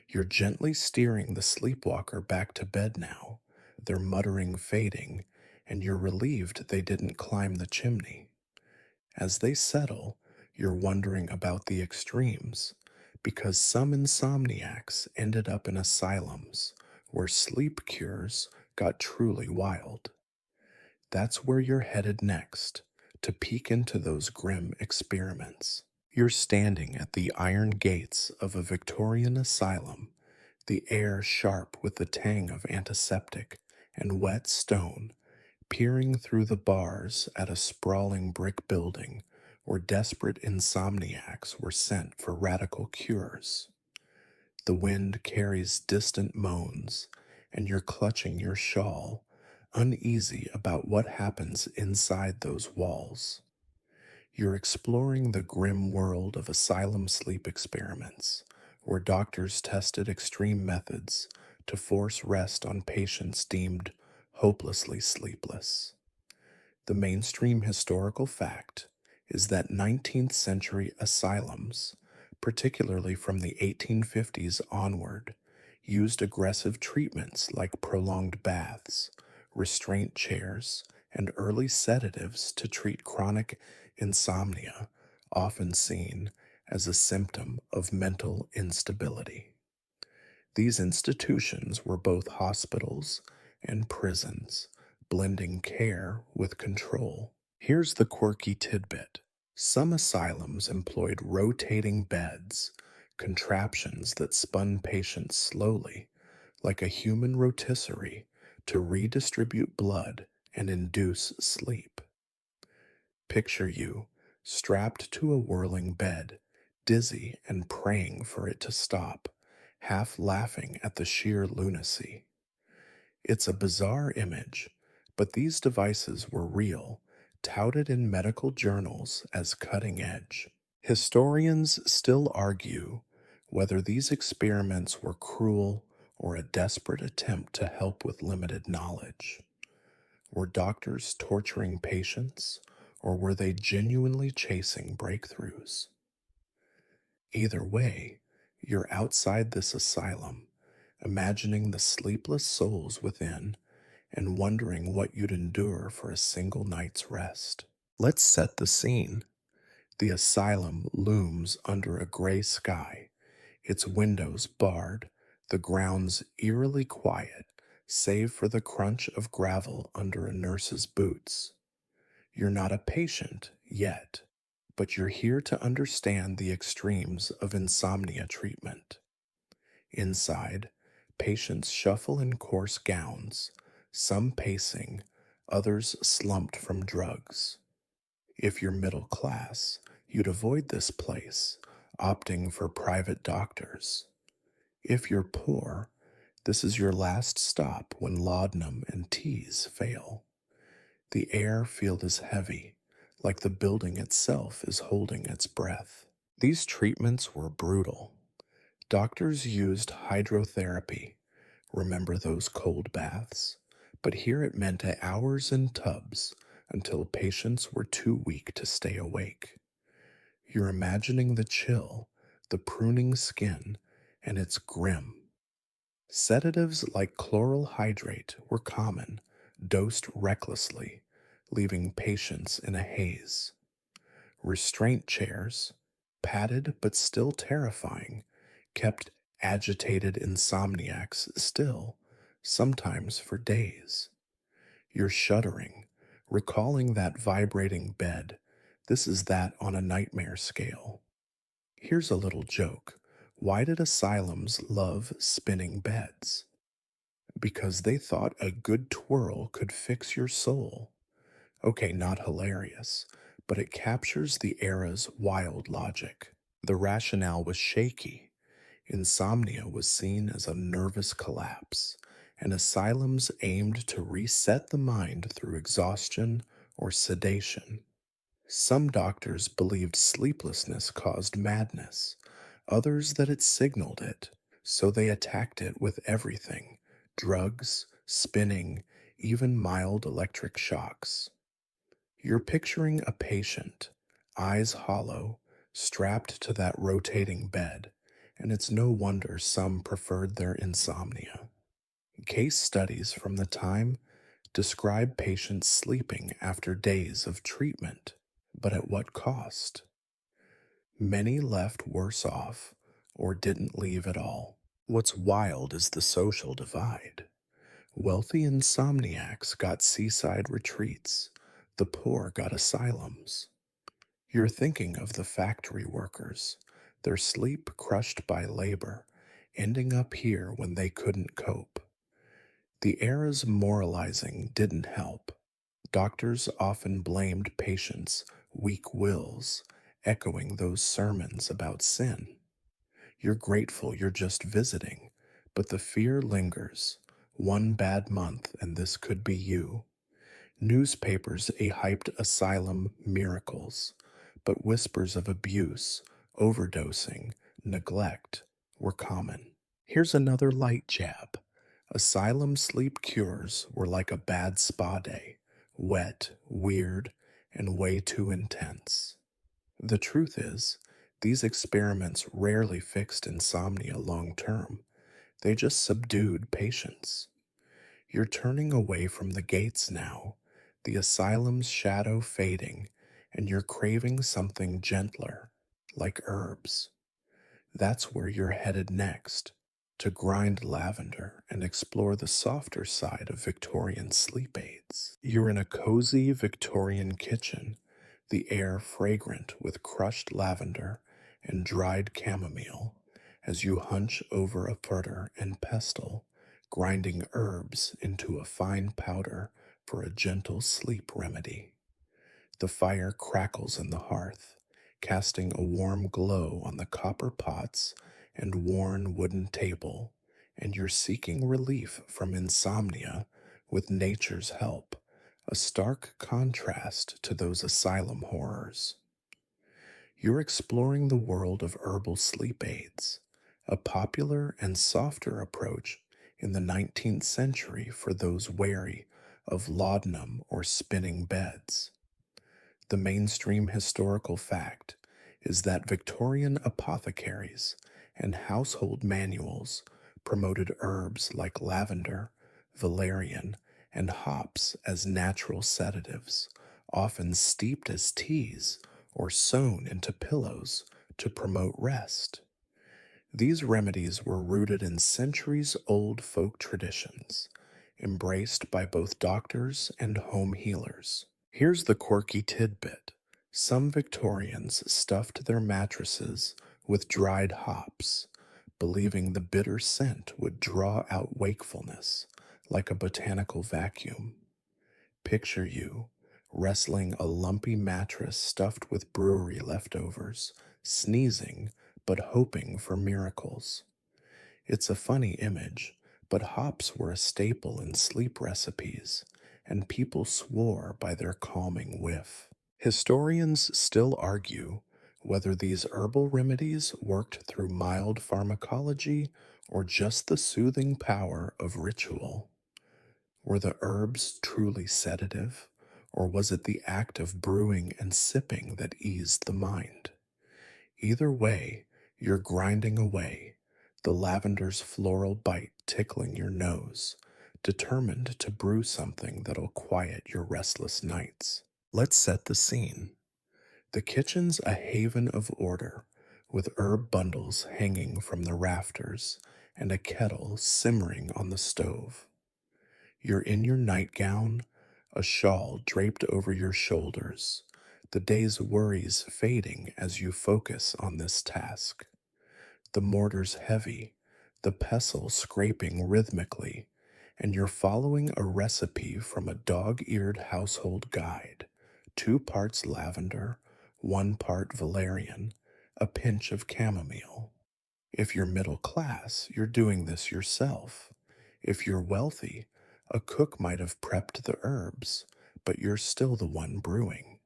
You're gently steering the sleepwalker back to bed now, their muttering fading, and you're relieved they didn't climb the chimney. As they settle, you're wondering about the extremes, because some insomniacs ended up in asylums where sleep cures got truly wild. That's where you're headed next, to peek into those grim experiments. You're standing at the iron gates of a Victorian asylum, the air sharp with the tang of antiseptic and wet stone, peering through the bars at a sprawling brick building where desperate insomniacs were sent for radical cures. The wind carries distant moans, and you're clutching your shawl, uneasy about what happens inside those walls. You're exploring the grim world of asylum sleep experiments, where doctors tested extreme methods to force rest on patients deemed hopelessly sleepless. The mainstream historical fact is that 19th century asylums, particularly from the 1850s onward, used aggressive treatments like prolonged baths, restraint chairs, and early sedatives to treat chronic insomnia, often seen as a symptom of mental instability. These institutions were both hospitals and prisons, blending care with control. Here's the quirky tidbit. Some asylums employed rotating beds, contraptions that spun patients slowly, like a human rotisserie, to redistribute blood and induce sleep. Picture you strapped to a whirling bed, dizzy and praying for it to stop, half laughing at the sheer lunacy. It's a bizarre image, but these devices were real, touted in medical journals as cutting edge. Historians still argue whether these experiments were cruel or a desperate attempt to help with limited knowledge. Were doctors torturing patients, or were they genuinely chasing breakthroughs? Either way, you're outside this asylum, imagining the sleepless souls within and wondering what you'd endure for a single night's rest. Let's set the scene. The asylum looms under a gray sky, its windows barred, the grounds eerily quiet, save for the crunch of gravel under a nurse's boots. You're not a patient yet, but you're here to understand the extremes of insomnia treatment. Inside, patients shuffle in coarse gowns, some pacing, others slumped from drugs. If you're middle class, you'd avoid this place, opting for private doctors. If you're poor, this is your last stop when laudanum and teas fail. The air feels heavy, like the building itself is holding its breath. These treatments were brutal. Doctors used hydrotherapy. Remember those cold baths? But here it meant hours in tubs until patients were too weak to stay awake. You're imagining the chill, the pruning skin, and it's grim. Sedatives like chloral hydrate were common, dosed recklessly, leaving patients in a haze. Restraint chairs, padded but still terrifying, kept agitated insomniacs still, sometimes for days. You're shuddering, recalling that vibrating bed. This is that on a nightmare scale. Here's a little joke. Why did asylums love spinning beds? Because they thought a good twirl could fix your soul. Okay, not hilarious, but it captures the era's wild logic. The rationale was shaky. Insomnia was seen as a nervous collapse, and asylums aimed to reset the mind through exhaustion or sedation. Some doctors believed sleeplessness caused madness, others that it signaled it, so they attacked it with everything: drugs, spinning, even mild electric shocks. You're picturing a patient, eyes hollow, strapped to that rotating bed, and it's no wonder some preferred their insomnia. Case studies from the time describe patients sleeping after days of treatment, but at what cost? Many left worse off or didn't leave at all. What's wild is the social divide. Wealthy insomniacs got seaside retreats, the poor got asylums. You're thinking of the factory workers, their sleep crushed by labor, ending up here when they couldn't cope. The era's moralizing didn't help. Doctors often blamed patients' weak wills, echoing those sermons about sin. You're grateful you're just visiting, but the fear lingers. One bad month and this could be you. Newspapers hyped asylum miracles, but whispers of abuse, overdosing, neglect were common. Here's another light jab. Asylum sleep cures were like a bad spa day, wet, weird, and way too intense. The truth is, these experiments rarely fixed insomnia long term. They just subdued patients. You're turning away from the gates now, the asylum's shadow fading, and you're craving something gentler, like herbs. That's where you're headed next, to grind lavender and explore the softer side of Victorian sleep aids. You're in a cozy Victorian kitchen, the air fragrant with crushed lavender and dried chamomile, as you hunch over a furter and pestle, grinding herbs into a fine powder for a gentle sleep remedy. The fire crackles in the hearth, casting a warm glow on the copper pots and worn wooden table, and you're seeking relief from insomnia with nature's help, a stark contrast to those asylum horrors. You're exploring the world of herbal sleep aids, a popular and softer approach in the 19th century for those wary of laudanum or spinning beds. The mainstream historical fact is that Victorian apothecaries and household manuals promoted herbs like lavender, valerian, and hops as natural sedatives, often steeped as teas or sewn into pillows to promote rest. These remedies were rooted in centuries old folk traditions, embraced by both doctors and home healers. Here's the quirky tidbit. Some Victorians stuffed their mattresses with dried hops, believing the bitter scent would draw out wakefulness like a botanical vacuum. Picture you wrestling a lumpy mattress stuffed with brewery leftovers, sneezing but hoping for miracles. It's a funny image, but hops were a staple in sleep recipes, and people swore by their calming whiff. Historians still argue whether these herbal remedies worked through mild pharmacology or just the soothing power of ritual. Were the herbs truly sedative, or was it the act of brewing and sipping that eased the mind? Either way, you're grinding away, the lavender's floral bite tickling your nose, determined to brew something that'll quiet your restless nights. Let's set the scene. The kitchen's a haven of order, with herb bundles hanging from the rafters and a kettle simmering on the stove. You're in your nightgown, a shawl draped over your shoulders, the day's worries fading as you focus on this task. The mortar's heavy, the pestle scraping rhythmically, and you're following a recipe from a dog-eared household guide. 2 parts lavender, 1 part valerian, a pinch of chamomile. If you're middle class, you're doing this yourself. If you're wealthy, a cook might have prepped the herbs, but you're still the one brewing.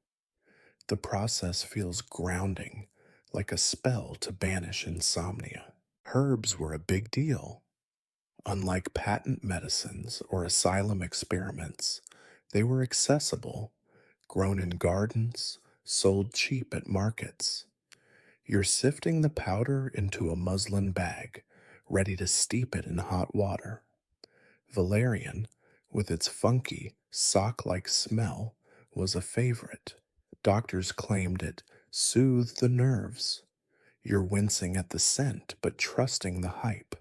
The process feels grounding, like a spell to banish insomnia. Herbs were a big deal. Unlike patent medicines or asylum experiments, they were accessible, grown in gardens, sold cheap at markets. You're sifting the powder into a muslin bag, ready to steep it in hot water. Valerian, with its funky, sock-like smell, was a favorite. Doctors claimed it soothed the nerves. You're wincing at the scent, but trusting the hype.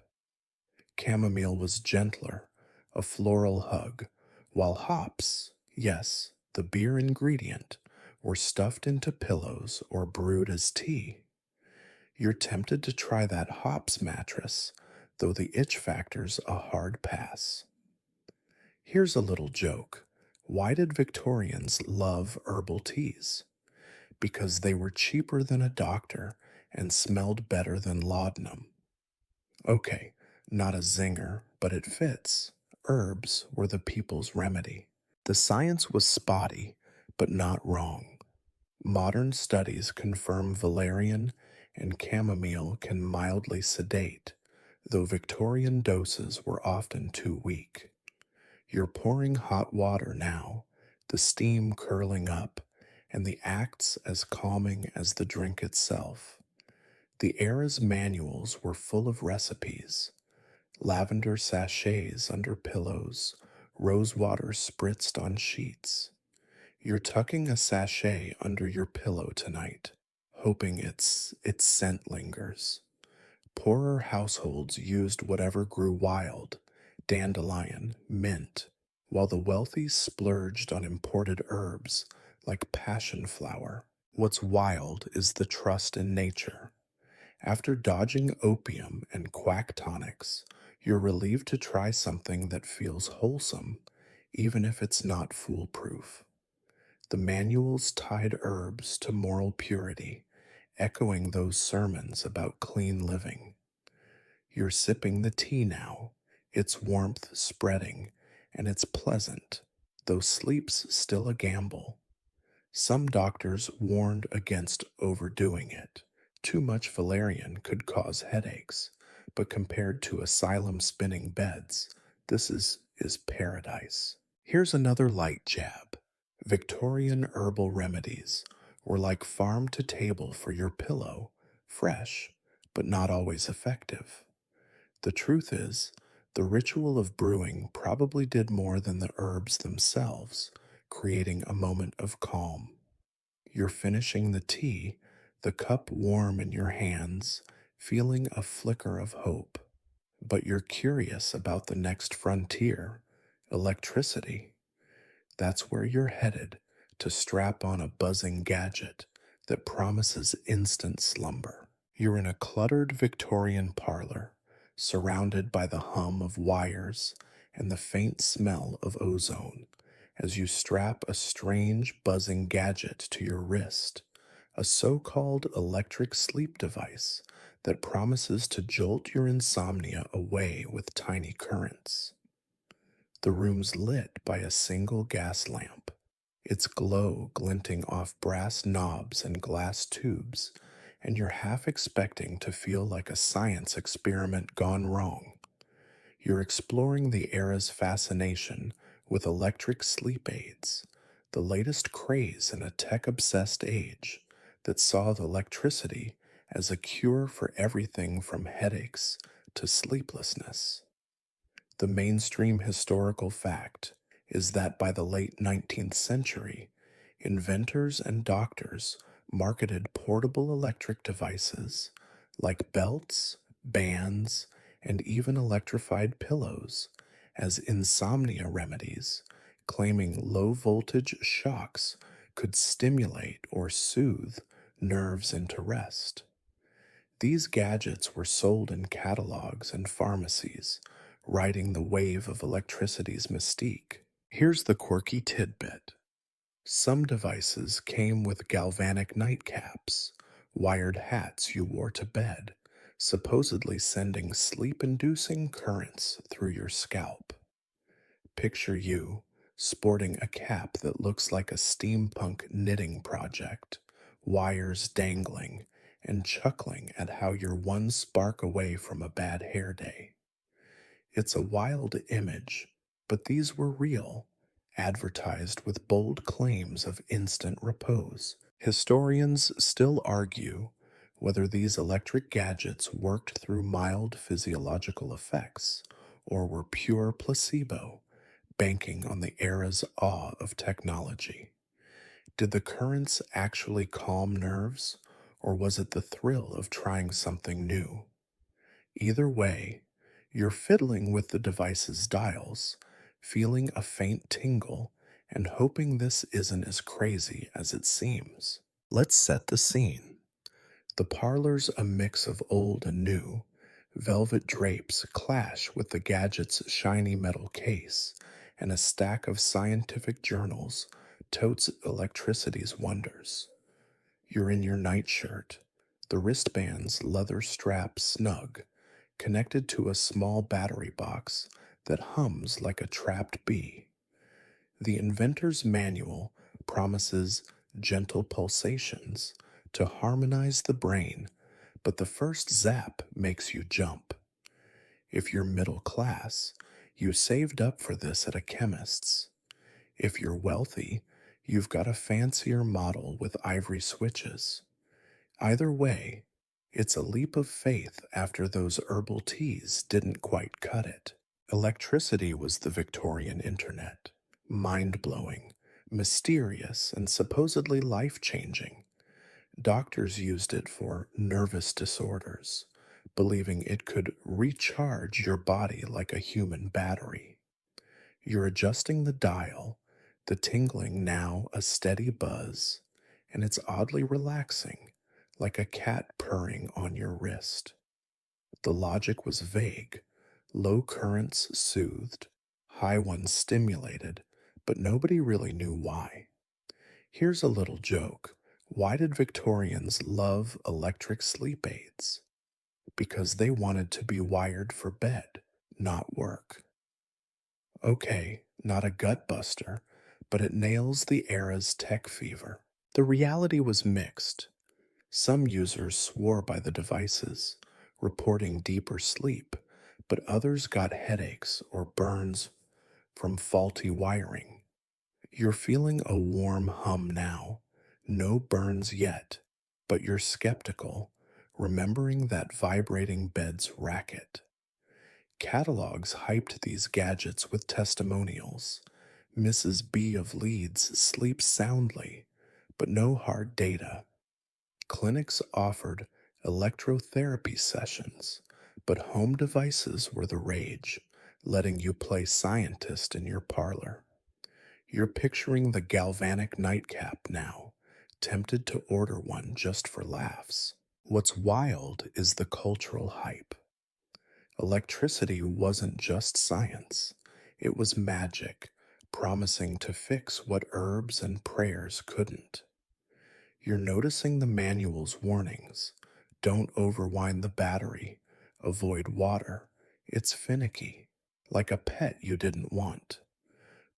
Chamomile was gentler, a floral hug, while hops, yes, the beer ingredient, were stuffed into pillows or brewed as tea. You're tempted to try that hops mattress, though the itch factor's a hard pass. Here's a little joke. Why did Victorians love herbal teas? Because they were cheaper than a doctor and smelled better than laudanum. Okay, not a zinger, but it fits. Herbs were the people's remedy. The science was spotty, but not wrong. Modern studies confirm valerian and chamomile can mildly sedate, though Victorian doses were often too weak. You're pouring hot water now, the steam curling up, and the act's as calming as the drink itself. The era's manuals were full of recipes: lavender sachets under pillows, rosewater spritzed on sheets. You're tucking a sachet under your pillow tonight, hoping its scent lingers. Poorer households used whatever grew wild, dandelion, mint, while the wealthy splurged on imported herbs like passion flower. What's wild is the trust in nature. After dodging opium and quack tonics, you're relieved to try something that feels wholesome, even if it's not foolproof. The manuals tied herbs to moral purity, echoing those sermons about clean living. You're sipping the tea now, its warmth spreading, and it's pleasant, though sleep's still a gamble. Some doctors warned against overdoing it. Too much valerian could cause headaches, but compared to asylum spinning beds, this is paradise. Here's another light jab. Victorian herbal remedies were like farm to table for your pillow, fresh, but not always effective. The truth is, the ritual of brewing probably did more than the herbs themselves, creating a moment of calm. You're finishing the tea, the cup warm in your hands, feeling a flicker of hope. But you're curious about the next frontier: electricity. That's where you're headed, to strap on a buzzing gadget that promises instant slumber. You're in a cluttered Victorian parlor, surrounded by the hum of wires and the faint smell of ozone, as you strap a strange buzzing gadget to your wrist, a so-called electric sleep device that promises to jolt your insomnia away with tiny currents. The room's lit by a single gas lamp, its glow glinting off brass knobs and glass tubes, and you're half expecting to feel like a science experiment gone wrong. You're exploring the era's fascination with electric sleep aids, the latest craze in a tech-obsessed age that saw the electricity as a cure for everything from headaches to sleeplessness. The mainstream historical fact is that by the late 19th century, inventors and doctors marketed portable electric devices like belts, bands, and even electrified pillows as insomnia remedies, claiming low voltage shocks could stimulate or soothe nerves into rest. These gadgets were sold in catalogs and pharmacies, riding the wave of electricity's mystique. Here's the quirky tidbit. Some devices came with galvanic nightcaps, wired hats you wore to bed, supposedly sending sleep-inducing currents through your scalp. Picture you, sporting a cap that looks like a steampunk knitting project, wires dangling, and chuckling at how you're one spark away from a bad hair day. It's a wild image, but these were real, advertised with bold claims of instant repose. Historians still argue whether these electric gadgets worked through mild physiological effects or were pure placebo, banking on the era's awe of technology. Did the currents actually calm nerves, or was it the thrill of trying something new? Either way, you're fiddling with the device's dials, feeling a faint tingle, and hoping this isn't as crazy as it seems. Let's set the scene. The parlor's a mix of old and new, Velvet drapes clash with the gadget's shiny metal case, and a stack of scientific journals totes electricity's wonders. You're in your nightshirt, the wristband's leather strap snug, connected to a small battery box that hums like a trapped bee. The inventor's manual promises gentle pulsations to harmonize the brain, but the first zap makes you jump. If you're middle class, you saved up for this at a chemist's. If you're wealthy, you've got a fancier model with ivory switches. Either way, it's a leap of faith after those herbal teas didn't quite cut it. Electricity was the Victorian internet. Mind blowing, mysterious, and supposedly life changing. Doctors used it for nervous disorders, believing it could recharge your body like a human battery. You're adjusting the dial, the tingling now a steady buzz, and it's oddly relaxing, like a cat purring on your wrist. The logic was vague. Low currents soothed, high ones stimulated, but nobody really knew why. Here's a little joke. Why did Victorians love electric sleep aids? Because they wanted to be wired for bed, not work. Okay, not a gut buster, but it nails the era's tech fever. The reality was mixed. Some users swore by the devices, reporting deeper sleep, but others got headaches or burns from faulty wiring. You're feeling a warm hum now, no burns yet, but you're skeptical, remembering that vibrating bed's racket. Catalogs hyped these gadgets with testimonials. Mrs. B of Leeds sleeps soundly, but no hard data. Clinics offered electrotherapy sessions, but home devices were the rage, letting you play scientist in your parlor. You're picturing the galvanic nightcap now, tempted to order one just for laughs. What's wild is the cultural hype. Electricity wasn't just science, it was magic, promising to fix what herbs and prayers couldn't. You're noticing the manual's warnings. Don't overwind the battery. Avoid water. It's finicky, like a pet you didn't want.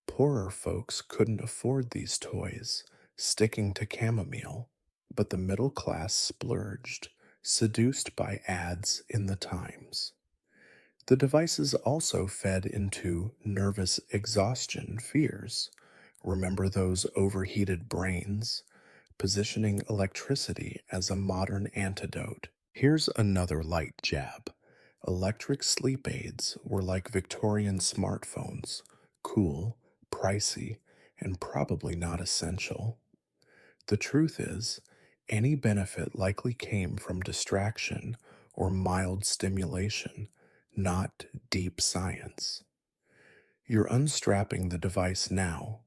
Poorer folks couldn't afford these toys, sticking to chamomile, but the middle class splurged, seduced by ads in the Times. The devices also fed into nervous exhaustion fears. Remember those overheated brains? Positioning electricity as a modern antidote. Here's another light jab. Electric sleep aids were like Victorian smartphones, cool, pricey, and probably not essential. The truth is, any benefit likely came from distraction or mild stimulation, not deep science. You're unstrapping the device now,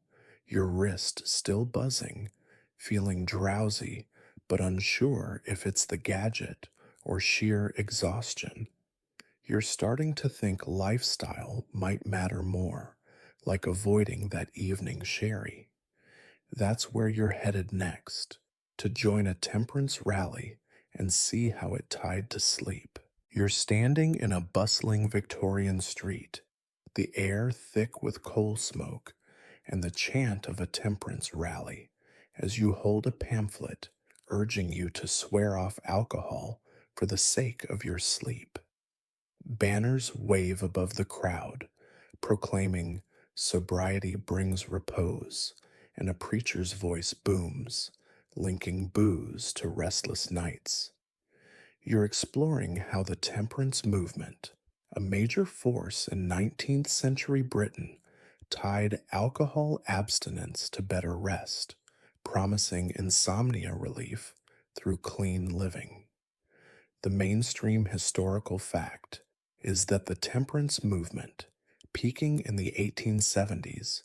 your wrist still buzzing, feeling drowsy but unsure if it's the gadget or sheer exhaustion. You're starting to think lifestyle might matter more, like avoiding that evening sherry. That's where you're headed next, to join a temperance rally and see how it tied to sleep. You're standing in a bustling Victorian street, the air thick with coal smoke, and the chant of a temperance rally as you hold a pamphlet urging you to swear off alcohol for the sake of your sleep. Banners wave above the crowd, proclaiming sobriety brings repose, and a preacher's voice booms, linking booze to restless nights. You're exploring how the temperance movement, a major force in 19th century Britain, tied alcohol abstinence to better rest, promising insomnia relief through clean living. The mainstream historical fact is that the temperance movement, peaking in the 1870s,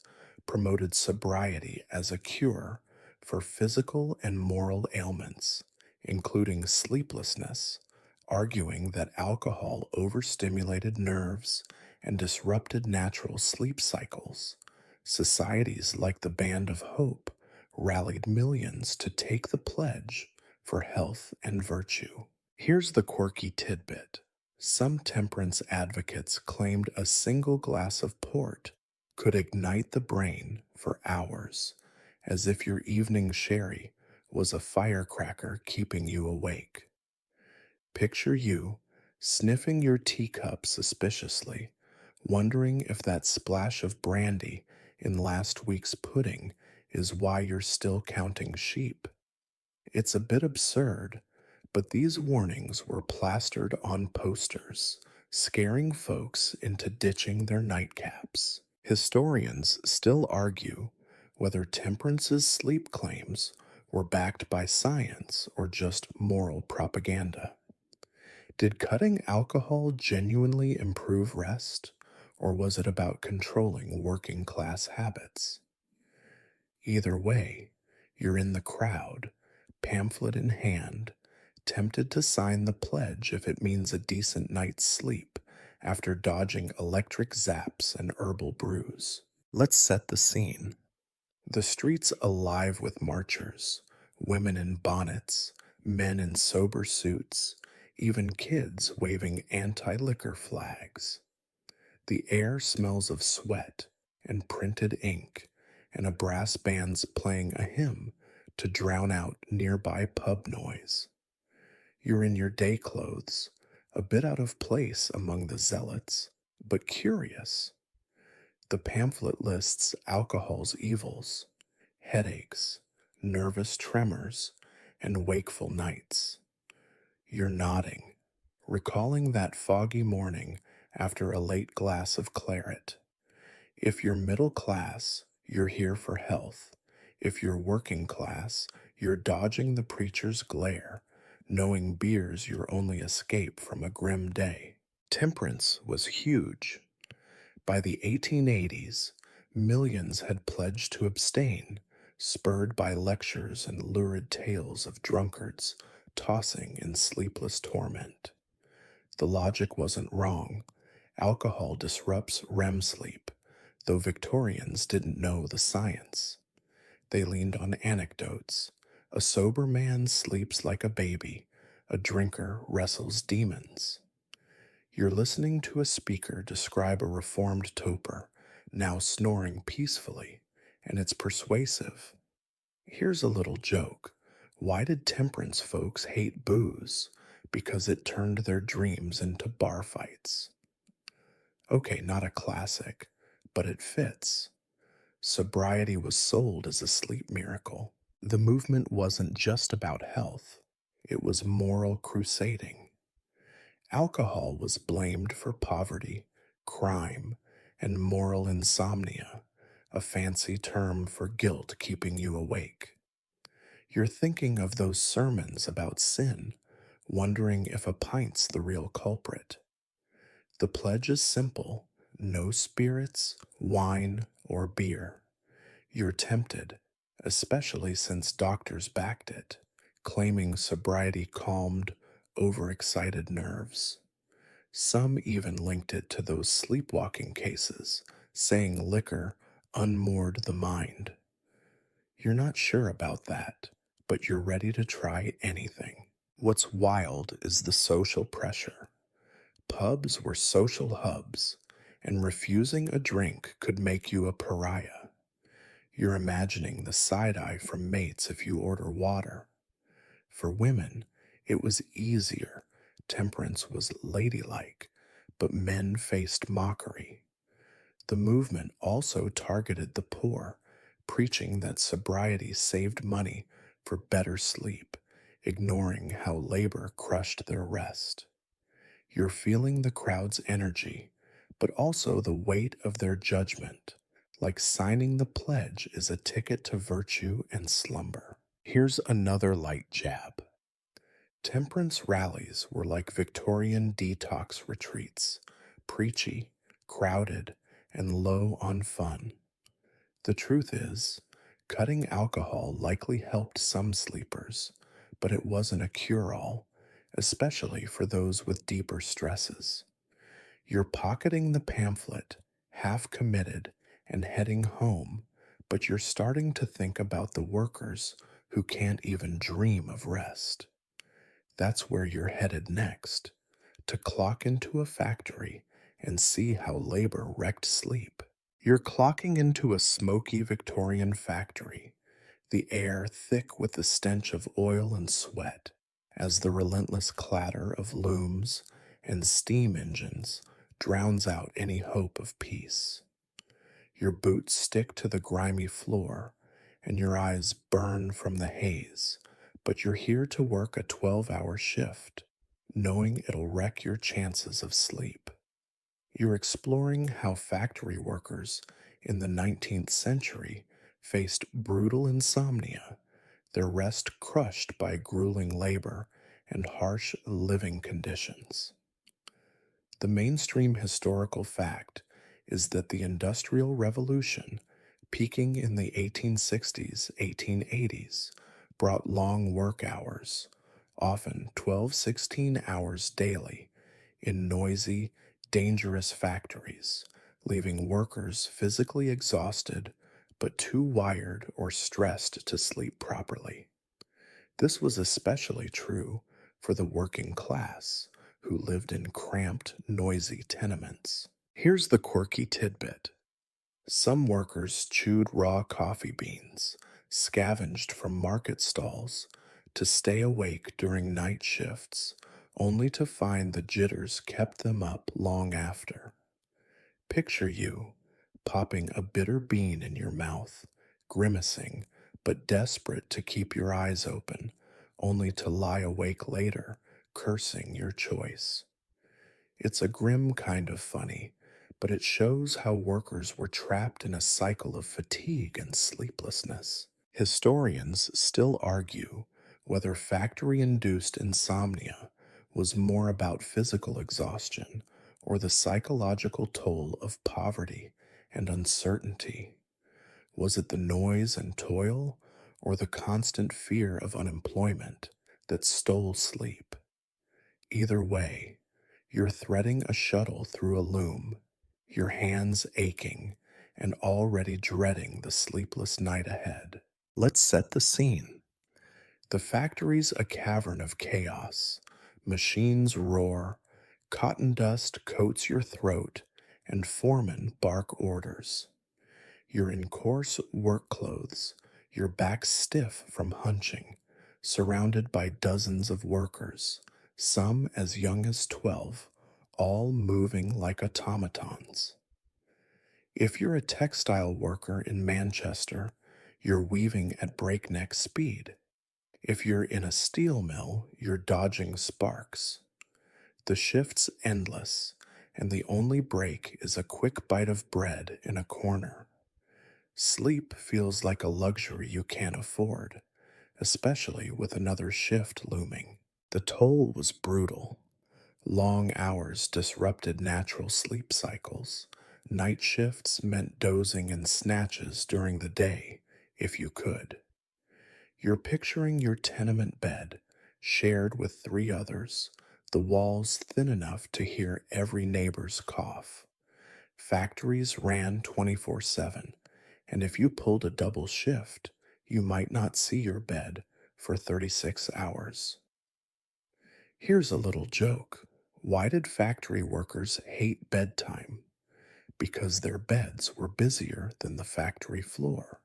promoted sobriety as a cure for physical and moral ailments, including sleeplessness, arguing that alcohol overstimulated nerves and disrupted natural sleep cycles. Societies like the Band of Hope rallied millions to take the pledge for health and virtue. Here's the quirky tidbit. Some temperance advocates claimed a single glass of port could ignite the brain for hours, as if your evening sherry was a firecracker keeping you awake. Picture you sniffing your teacup suspiciously, wondering if that splash of brandy in last week's pudding is why you're still counting sheep. It's a bit absurd, but these warnings were plastered on posters, scaring folks into ditching their nightcaps. Historians still argue whether temperance's sleep claims were backed by science or just moral propaganda. Did cutting alcohol genuinely improve rest, or was it about controlling working class habits? Either way, you're in the crowd, pamphlet in hand, tempted to sign the pledge if it means a decent night's sleep after dodging electric zaps and herbal brews. Let's set the scene. The streets alive with marchers, women in bonnets, men in sober suits, even kids waving anti-liquor flags. The air smells of sweat and printed ink, and a brass band's playing a hymn to drown out nearby pub noise. You're in your day clothes, a bit out of place among the zealots, but curious. The pamphlet lists alcohol's evils: headaches, nervous tremors, and wakeful nights. You're nodding, recalling that foggy morning after a late glass of claret. If you're middle class, you're here for health. If you're working class, you're dodging the preacher's glare, knowing beer's your only escape from a grim day. Temperance was huge. By the 1880s, millions had pledged to abstain, spurred by lectures and lurid tales of drunkards tossing in sleepless torment. The logic wasn't wrong. Alcohol disrupts REM sleep, though Victorians didn't know the science. They leaned on anecdotes. A sober man sleeps like a baby. A drinker wrestles demons. You're listening to a speaker describe a reformed toper, now snoring peacefully, and it's persuasive. Here's a little joke. Why did temperance folks hate booze? Because it turned their dreams into bar fights. Okay, not a classic, but it fits. Sobriety was sold as a sleep miracle. The movement wasn't just about health, it was moral crusading. Alcohol was blamed for poverty, crime, and moral insomnia, a fancy term for guilt keeping you awake. You're thinking of those sermons about sin, wondering if a pint's the real culprit. The pledge is simple: no spirits, wine, or beer. You're tempted, especially since doctors backed it, claiming sobriety calmed overexcited nerves. Some even linked it to those sleepwalking cases, saying liquor unmoored the mind. You're not sure about that, but you're ready to try anything. What's wild is the social pressure. Pubs were social hubs, and refusing a drink could make you a pariah. You're imagining the side eye from mates if you order water. For women, it was easier. Temperance was ladylike, but men faced mockery. The movement also targeted the poor, preaching that sobriety saved money for better sleep, ignoring how labor crushed their rest. You're feeling the crowd's energy, but also the weight of their judgment, like signing the pledge is a ticket to virtue and slumber. Here's another light jab. Temperance rallies were like Victorian detox retreats, preachy, crowded, and low on fun. The truth is, cutting alcohol likely helped some sleepers, but it wasn't a cure-all, especially for those with deeper stresses. You're pocketing the pamphlet, half committed, and heading home, but you're starting to think about the workers who can't even dream of rest. That's where you're headed next, to clock into a factory and see how labor wrecked sleep. You're clocking into a smoky Victorian factory, the air thick with the stench of oil and sweat, as the relentless clatter of looms and steam engines drowns out any hope of peace. Your boots stick to the grimy floor, and your eyes burn from the haze, but you're here to work a 12-hour shift, knowing it'll wreck your chances of sleep. You're exploring how factory workers in the 19th century faced brutal insomnia, their rest crushed by grueling labor and harsh living conditions. The mainstream historical fact is that the Industrial Revolution, peaking in the 1860s, 1880s, brought long work hours, often 12, 16 hours daily, in noisy, dangerous factories, leaving workers physically exhausted but too wired or stressed to sleep properly. This was especially true for the working class, who lived in cramped, noisy tenements. Here's the quirky tidbit. Some workers chewed raw coffee beans, scavenged from market stalls, to stay awake during night shifts, only to find the jitters kept them up long after. Picture you popping a bitter bean in your mouth, grimacing, but desperate to keep your eyes open, only to lie awake later, cursing your choice. It's a grim kind of funny, but it shows how workers were trapped in a cycle of fatigue and sleeplessness. Historians still argue whether factory induced insomnia was more about physical exhaustion or the psychological toll of poverty and uncertainty. Was it the noise and toil, or the constant fear of unemployment that stole sleep? Either way, you're threading a shuttle through a loom, your hands aching and already dreading the sleepless night ahead. Let's set the scene. The factory's a cavern of chaos. Machines roar, cotton dust coats your throat, and foremen bark orders. You're in coarse work clothes, your back stiff from hunching, surrounded by dozens of workers, some as young as 12, all moving like automatons. If you're a textile worker in Manchester, you're weaving at breakneck speed. If you're in a steel mill, you're dodging sparks. The shift's endless, and the only break is a quick bite of bread in a corner. Sleep feels like a luxury you can't afford, especially with another shift looming. The toll was brutal. Long hours disrupted natural sleep cycles. Night shifts meant dozing in snatches during the day, if you could. You're picturing your tenement bed, shared with 3 others, the walls thin enough to hear every neighbor's cough. Factories ran 24/7, and if you pulled a double shift, you might not see your bed for 36 hours. Here's a little joke. Why did factory workers hate bedtime? Because their beds were busier than the factory floor.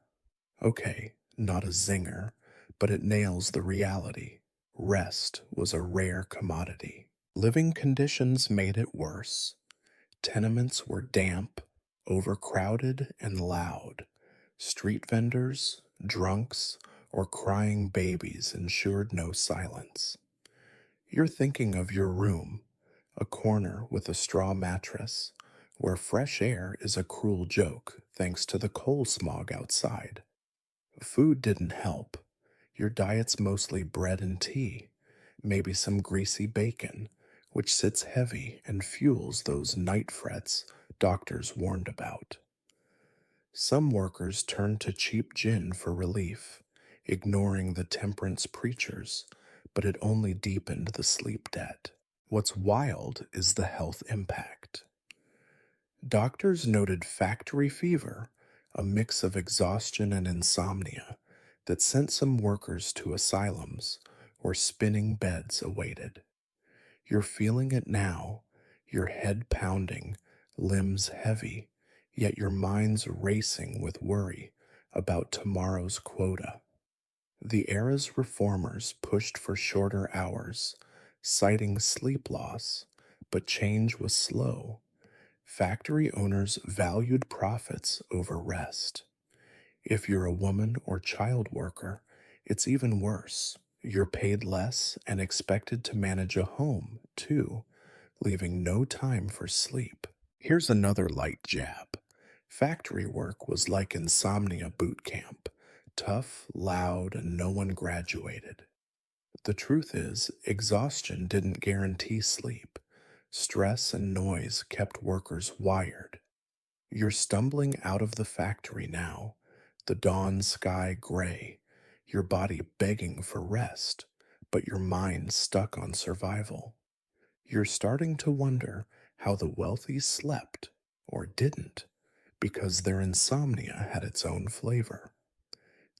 Okay, not a zinger, but it nails the reality. Rest was a rare commodity. Living conditions made it worse. Tenements were damp, overcrowded, and loud. Street vendors, drunks, or crying babies ensured no silence. You're thinking of your room, a corner with a straw mattress, where fresh air is a cruel joke thanks to the coal smog outside. Food didn't help. Your diet's mostly bread and tea, maybe some greasy bacon, which sits heavy and fuels those night frets doctors warned about. Some workers turned to cheap gin for relief, ignoring the temperance preachers, but it only deepened the sleep debt. What's wild is the health impact. Doctors noted factory fever, a mix of exhaustion and insomnia, that sent some workers to asylums where spinning beds awaited. You're feeling it now, your head pounding, limbs heavy, yet your mind's racing with worry about tomorrow's quota. The era's reformers pushed for shorter hours, citing sleep loss, but change was slow. Factory owners valued profits over rest. If you're a woman or child worker, it's even worse. You're paid less and expected to manage a home, too, leaving no time for sleep. Here's another light jab. Factory work was like insomnia boot camp, tough, loud, and no one graduated. The truth is, exhaustion didn't guarantee sleep. Stress and noise kept workers wired. You're stumbling out of the factory now, the dawn sky gray, your body begging for rest, but your mind stuck on survival. You're starting to wonder how the wealthy slept, or didn't, because their insomnia had its own flavor.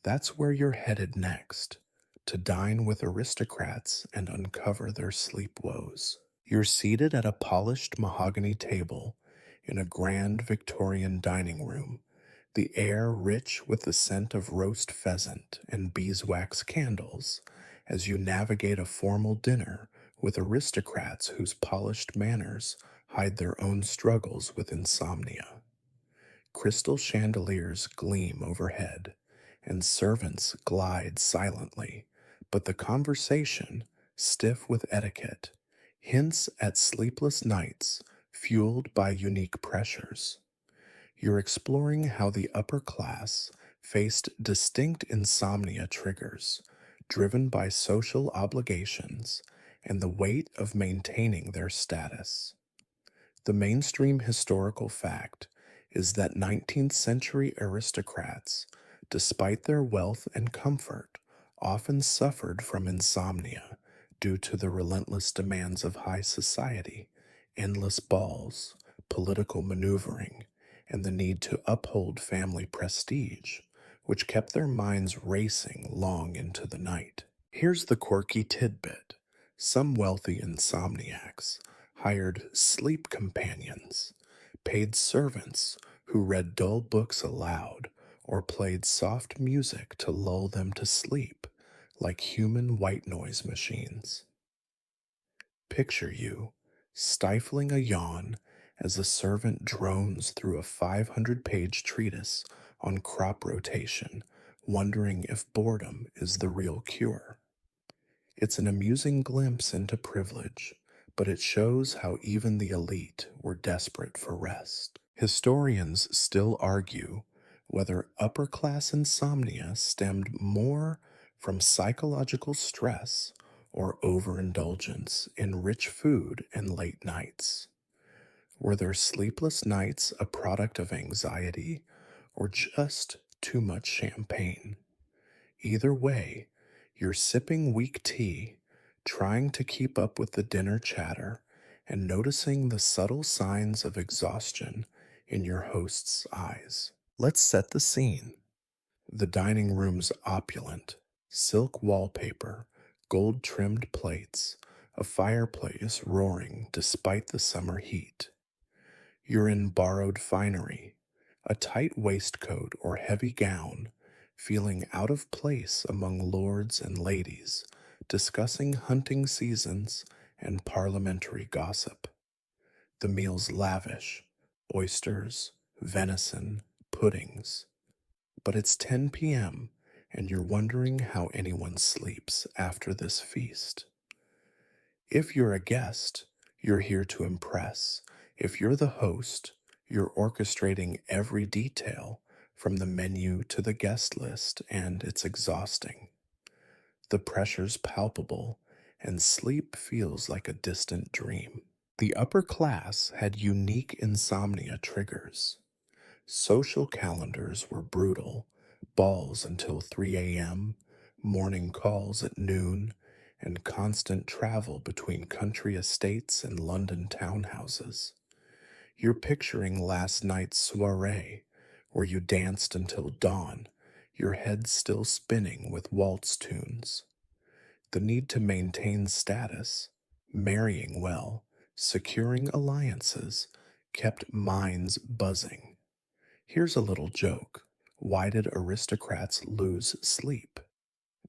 That's where you're headed next, to dine with aristocrats and uncover their sleep woes. You're seated at a polished mahogany table in a grand Victorian dining room, the air rich with the scent of roast pheasant and beeswax candles, as you navigate a formal dinner with aristocrats whose polished manners hide their own struggles with insomnia. Crystal chandeliers gleam overhead, and servants glide silently, but the conversation, stiff with etiquette, hints at sleepless nights fueled by unique pressures. You're exploring how the upper class faced distinct insomnia triggers, driven by social obligations and the weight of maintaining their status. The mainstream historical fact is that 19th century aristocrats, despite their wealth and comfort, often suffered from insomnia due to the relentless demands of high society, endless balls, political maneuvering, and the need to uphold family prestige, which kept their minds racing long into the night. Here's the quirky tidbit. Some wealthy insomniacs hired sleep companions, paid servants who read dull books aloud or played soft music to lull them to sleep, like human white noise machines. Picture you stifling a yawn as a servant drones through a 500-page treatise on crop rotation, wondering if boredom is the real cure. It's an amusing glimpse into privilege, but it shows how even the elite were desperate for rest. Historians still argue whether upper class insomnia stemmed more from psychological stress or overindulgence in rich food and late nights. Were their sleepless nights a product of anxiety or just too much champagne? Either way, you're sipping weak tea, trying to keep up with the dinner chatter, and noticing the subtle signs of exhaustion in your host's eyes. Let's set the scene. The dining room's opulent, silk wallpaper, gold trimmed plates, a fireplace roaring despite the summer heat. You're in borrowed finery, a tight waistcoat or heavy gown, feeling out of place among lords and ladies, discussing hunting seasons and parliamentary gossip. The meal's lavish: oysters, venison, puddings. But it's 10 p.m., and you're wondering how anyone sleeps after this feast. If you're a guest, you're here to impress. If you're the host, you're orchestrating every detail from the menu to the guest list, and it's exhausting. The pressure's palpable, and sleep feels like a distant dream. The upper class had unique insomnia triggers. Social calendars were brutal: balls until 3 a.m., morning calls at noon, and constant travel between country estates and London townhouses. You're picturing last night's soiree, where you danced until dawn, your head still spinning with waltz tunes. The need to maintain status, marrying well, securing alliances, kept minds buzzing. Here's a little joke. Why did aristocrats lose sleep?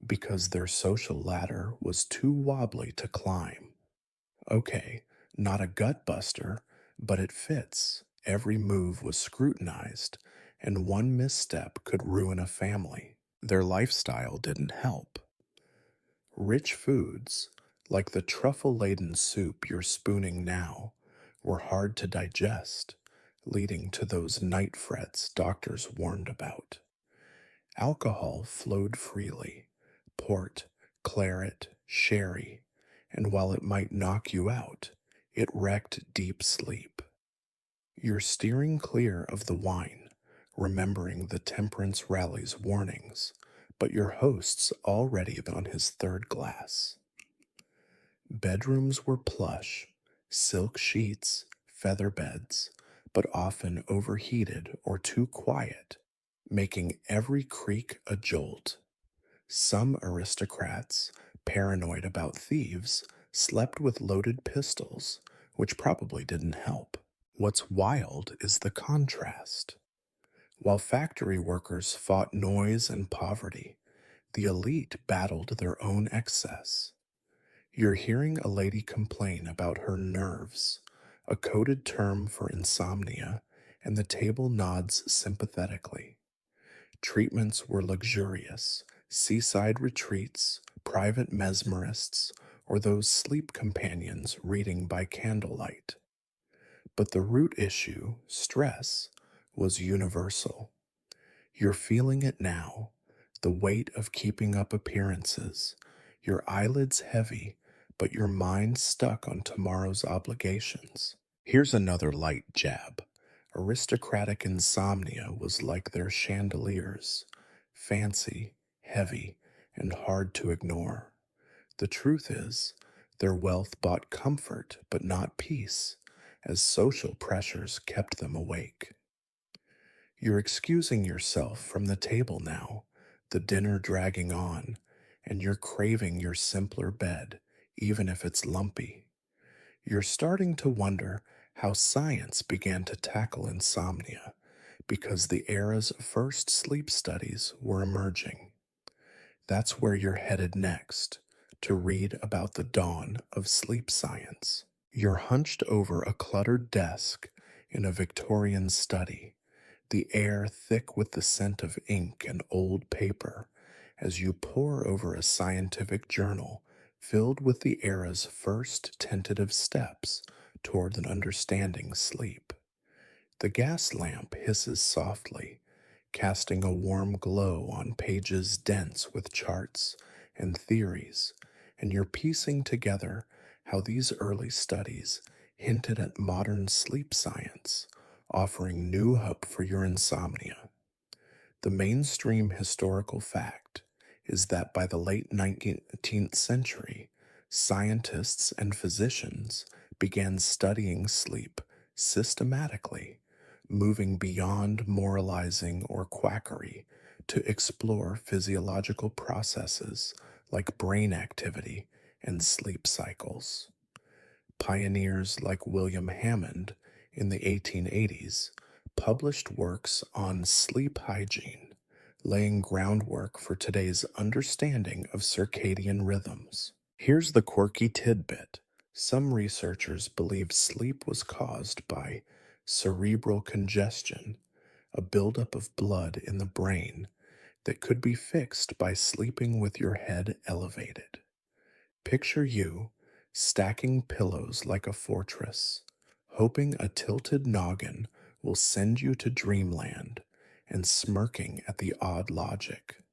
Because their social ladder was too wobbly to climb. Okay, not a gut buster, but it fits. Every move was scrutinized, and one misstep could ruin a family. Their lifestyle didn't help. Rich foods, like the truffle-laden soup you're spooning now, were hard to digest, leading to those night frets doctors warned about. Alcohol flowed freely, port, claret, sherry, and while it might knock you out, it wrecked deep sleep. You're steering clear of the wine, remembering the temperance rally's warnings, but your host's already on his third glass. Bedrooms were plush, silk sheets, feather beds, but often overheated or too quiet, making every creak a jolt. Some aristocrats, paranoid about thieves, slept with loaded pistols, which probably didn't help. What's wild is the contrast. While factory workers fought noise and poverty, the elite battled their own excess. You're hearing a lady complain about her nerves, a coded term for insomnia, and the table nods sympathetically. Treatments were luxurious, seaside retreats, private mesmerists, or those sleep companions reading by candlelight. But the root issue, stress, was universal. You're feeling it now, the weight of keeping up appearances, your eyelids heavy, but your mind stuck on tomorrow's obligations. Here's another light jab. Aristocratic insomnia was like their chandeliers, fancy, heavy, and hard to ignore. The truth is, their wealth bought comfort but not peace, as social pressures kept them awake. You're excusing yourself from the table now, the dinner dragging on, and you're craving your simpler bed, even if it's lumpy. You're starting to wonder how science began to tackle insomnia, because the era's first sleep studies were emerging. That's where you're headed next, to read about the dawn of sleep science. You're hunched over a cluttered desk in a Victorian study, the air thick with the scent of ink and old paper, as you pore over a scientific journal filled with the era's first tentative steps toward an understanding sleep. The gas lamp hisses softly, casting a warm glow on pages dense with charts and theories, and you're piecing together how these early studies hinted at modern sleep science, offering new hope for your insomnia. The mainstream historical fact is that by the late 19th century, scientists and physicians began studying sleep systematically, moving beyond moralizing or quackery to explore physiological processes like brain activity and sleep cycles. Pioneers like William Hammond in the 1880s published works on sleep hygiene, laying groundwork for today's understanding of circadian rhythms. Here's the quirky tidbit. Some researchers believe sleep was caused by cerebral congestion, a buildup of blood in the brain that could be fixed by sleeping with your head elevated. Picture you stacking pillows like a fortress, hoping a tilted noggin will send you to dreamland, and smirking at the odd logic.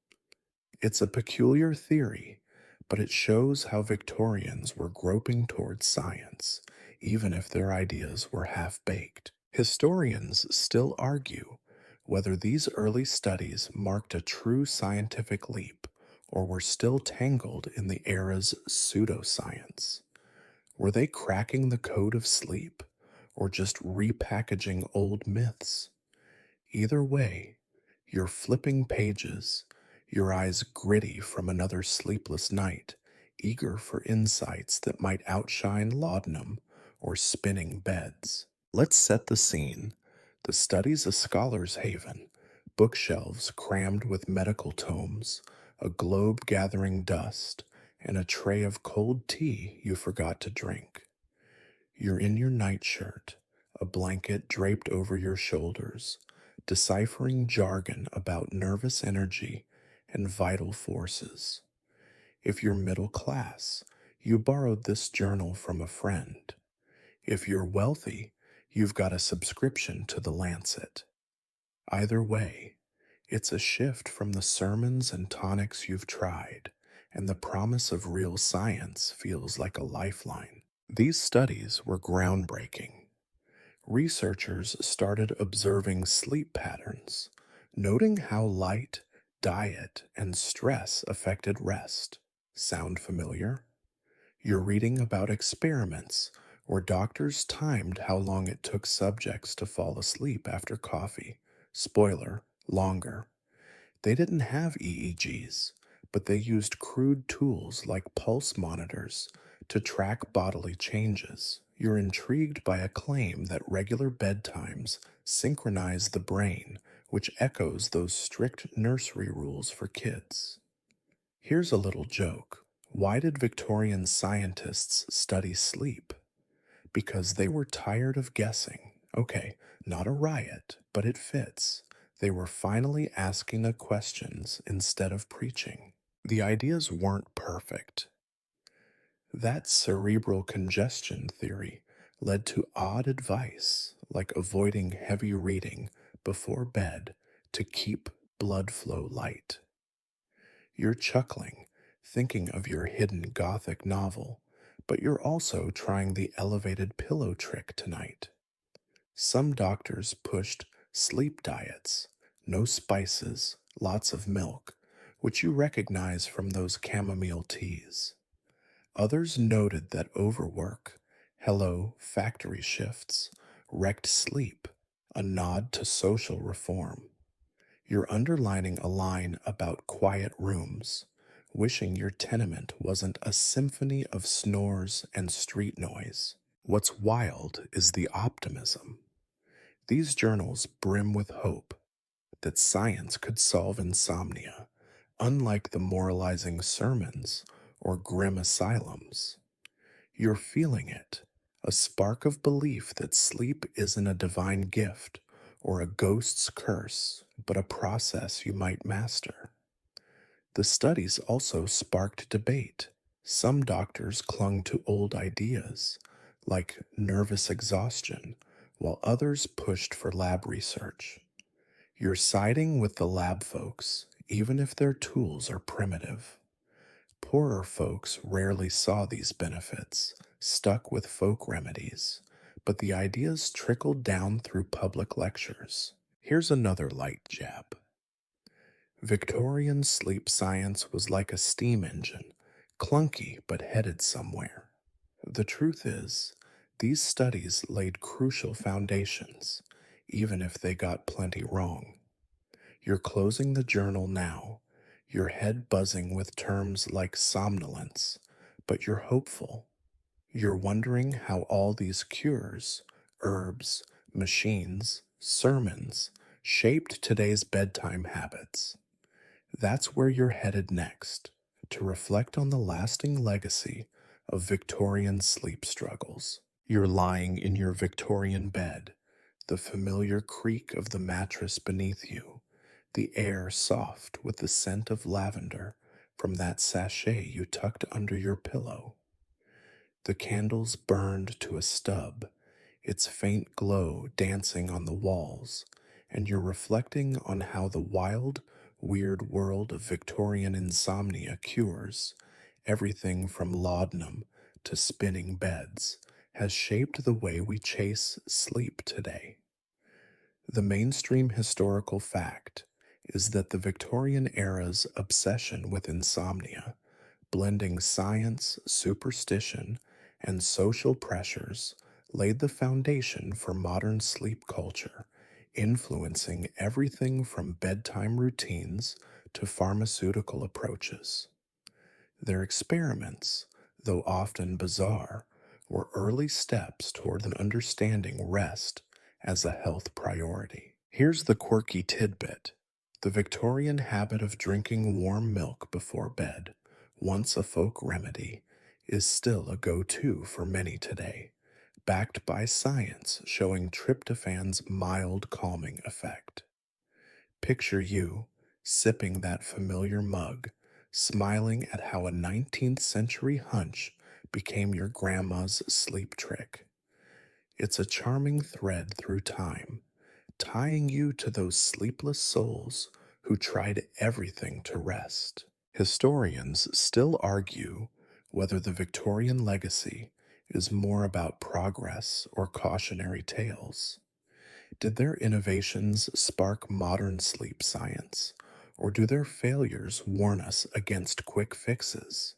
It's a peculiar theory, but it shows how Victorians were groping towards science, even if their ideas were half-baked. Historians still argue whether these early studies marked a true scientific leap or were still tangled in the era's pseudoscience? Were they cracking the code of sleep, or just repackaging old myths? Either way, you're flipping pages, your eyes gritty from another sleepless night, eager for insights that might outshine laudanum or spinning beds. Let's set the scene. The study's a scholar's haven, bookshelves crammed with medical tomes, a globe gathering dust, and a tray of cold tea you forgot to drink. You're in your nightshirt, a blanket draped over your shoulders, deciphering jargon about nervous energy and vital forces. If you're middle class, you borrowed this journal from a friend. If you're wealthy, you've got a subscription to the Lancet. Either way, it's a shift from the sermons and tonics you've tried, and the promise of real science feels like a lifeline. These studies were groundbreaking. Researchers started observing sleep patterns, noting how light, diet, and stress affected rest. Sound familiar? You're reading about experiments where doctors timed how long it took subjects to fall asleep after coffee. Spoiler, longer. They didn't have EEGs, but they used crude tools like pulse monitors to track bodily changes. You're intrigued by a claim that regular bedtimes synchronize the brain, which echoes those strict nursery rules for kids. Here's a little joke. Why did Victorian scientists study sleep? Because they were tired of guessing. Okay, not a riot, but it fits. They were finally asking the questions instead of preaching. The ideas weren't perfect. That cerebral congestion theory led to odd advice, like avoiding heavy reading before bed to keep blood flow light. You're chuckling, thinking of your hidden gothic novel, but you're also trying the elevated pillow trick tonight. Some doctors pushed sleep diets, no spices, lots of milk, which you recognize from those chamomile teas. Others noted that overwork, hello, factory shifts, wrecked sleep, a nod to social reform. You're underlining a line about quiet rooms, wishing your tenement wasn't a symphony of snores and street noise. What's wild is the optimism. These journals brim with hope that science could solve insomnia, unlike the moralizing sermons or grim asylums. You're feeling it, a spark of belief that sleep isn't a divine gift or a ghost's curse, but a process you might master. The studies also sparked debate. Some doctors clung to old ideas, like nervous exhaustion, while others pushed for lab research. You're siding with the lab folks, even if their tools are primitive. Poorer folks rarely saw these benefits, stuck with folk remedies, but the ideas trickled down through public lectures. Here's another light jab. Victorian sleep science was like a steam engine, clunky but headed somewhere. The truth is, these studies laid crucial foundations, even if they got plenty wrong. You're closing the journal now, your head buzzing with terms like somnolence, but you're hopeful. You're wondering how all these cures, herbs, machines, sermons, shaped today's bedtime habits. That's where you're headed next, to reflect on the lasting legacy of Victorian sleep struggles. You're lying in your Victorian bed, the familiar creak of the mattress beneath you, the air soft with the scent of lavender from that sachet you tucked under your pillow. The candles burned to a stub, its faint glow dancing on the walls, and you're reflecting on how the wild, weird world of Victorian insomnia cures, everything from laudanum to spinning beds, has shaped the way we chase sleep today. The mainstream historical fact, is that the Victorian era's obsession with insomnia, blending science, superstition, and social pressures, laid the foundation for modern sleep culture, influencing everything from bedtime routines to pharmaceutical approaches. Their experiments, though often bizarre, were early steps toward an understanding rest as a health priority. Here's the quirky tidbit. The Victorian habit of drinking warm milk before bed, once a folk remedy, is still a go-to for many today, backed by science showing tryptophan's mild calming effect. Picture you sipping that familiar mug, smiling at how a 19th century hunch became your grandma's sleep trick. It's a charming thread through time, tying you to those sleepless souls who tried everything to rest. Historians still argue whether the Victorian legacy is more about progress or cautionary tales. Did their innovations spark modern sleep science, or do their failures warn us against quick fixes?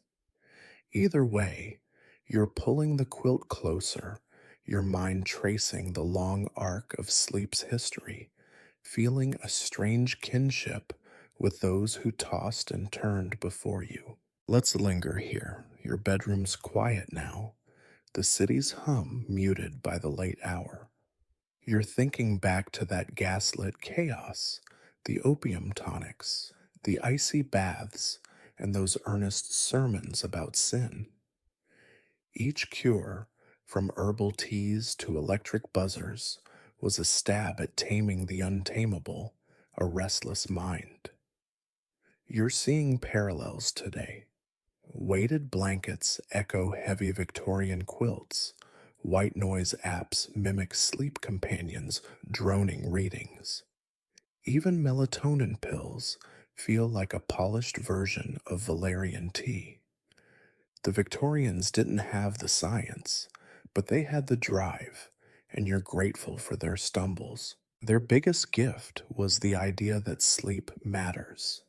Either way, you're pulling the quilt closer, your mind tracing the long arc of sleep's history, feeling a strange kinship with those who tossed and turned before you. Let's linger here. Your bedroom's quiet now, the city's hum muted by the late hour. You're thinking back to that gaslit chaos, the opium tonics, the icy baths, and those earnest sermons about sin. Each cure, from herbal teas to electric buzzers, was a stab at taming the untamable, a restless mind. You're seeing parallels today. Weighted blankets echo heavy Victorian quilts. White noise apps mimic sleep companions' droning readings. Even melatonin pills feel like a polished version of valerian tea. The Victorians didn't have the science, but they had the drive, and you're grateful for their stumbles. Their biggest gift was the idea that sleep matters.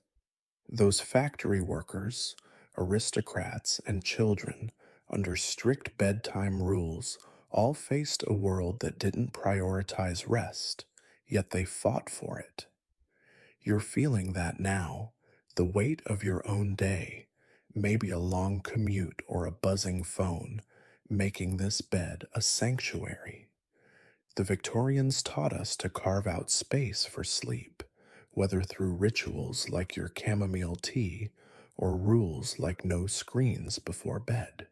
Those factory workers, aristocrats, and children, under strict bedtime rules, all faced a world that didn't prioritize rest, yet they fought for it. You're feeling that now, the weight of your own day, maybe a long commute or a buzzing phone, making this bed a sanctuary. The Victorians taught us to carve out space for sleep, whether through rituals like your chamomile tea or rules like no screens before bed.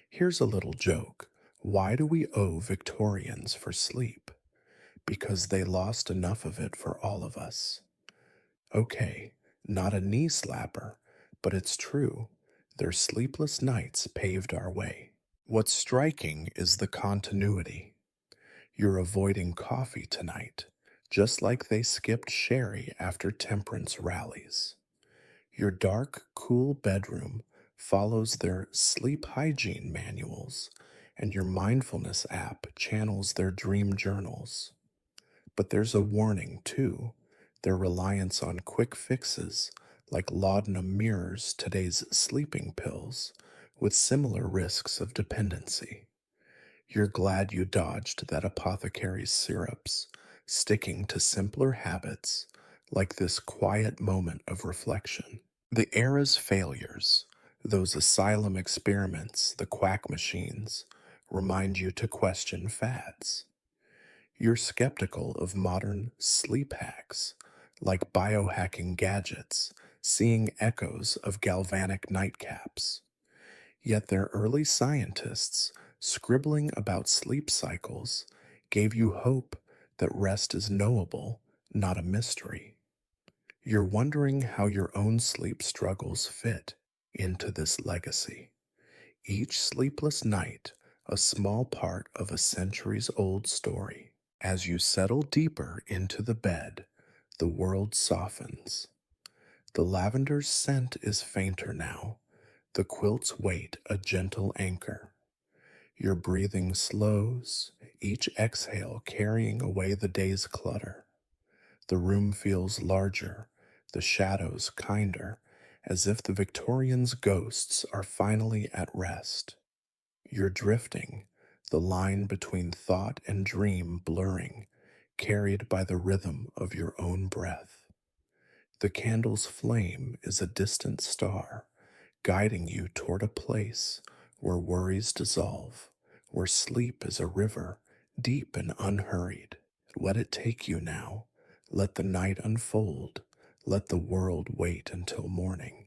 Here's a little joke. Why do we owe Victorians for sleep? Because they lost enough of it for all of us. Okay, not a knee slapper, but it's true. Their sleepless nights paved our way. What's striking is the continuity. You're avoiding coffee tonight, just like they skipped sherry after temperance rallies. Your dark, cool bedroom follows their sleep hygiene manuals, and your mindfulness app channels their dream journals. But there's a warning, too. Their reliance on quick fixes, like laudanum mirrors today's sleeping pills, with similar risks of dependency. You're glad you dodged that apothecary's syrups, sticking to simpler habits, like this quiet moment of reflection. The era's failures, those asylum experiments, the quack machines, remind you to question fads. You're skeptical of modern sleep hacks, like biohacking gadgets, seeing echoes of galvanic nightcaps. Yet their early scientists, scribbling about sleep cycles, gave you hope that rest is knowable, not a mystery. You're wondering how your own sleep struggles fit into this legacy. Each sleepless night, a small part of a centuries old story. As you settle deeper into the bed, the world softens. The lavender's scent is fainter now, the quilt's weight a gentle anchor. Your breathing slows, each exhale carrying away the day's clutter. The room feels larger, the shadows kinder, as if the Victorians' ghosts are finally at rest. You're drifting, the line between thought and dream blurring, carried by the rhythm of your own breath. The candle's flame is a distant star, guiding you toward a place where worries dissolve, where sleep is a river, deep and unhurried. Let it take you now. Let the night unfold. Let the world wait until morning.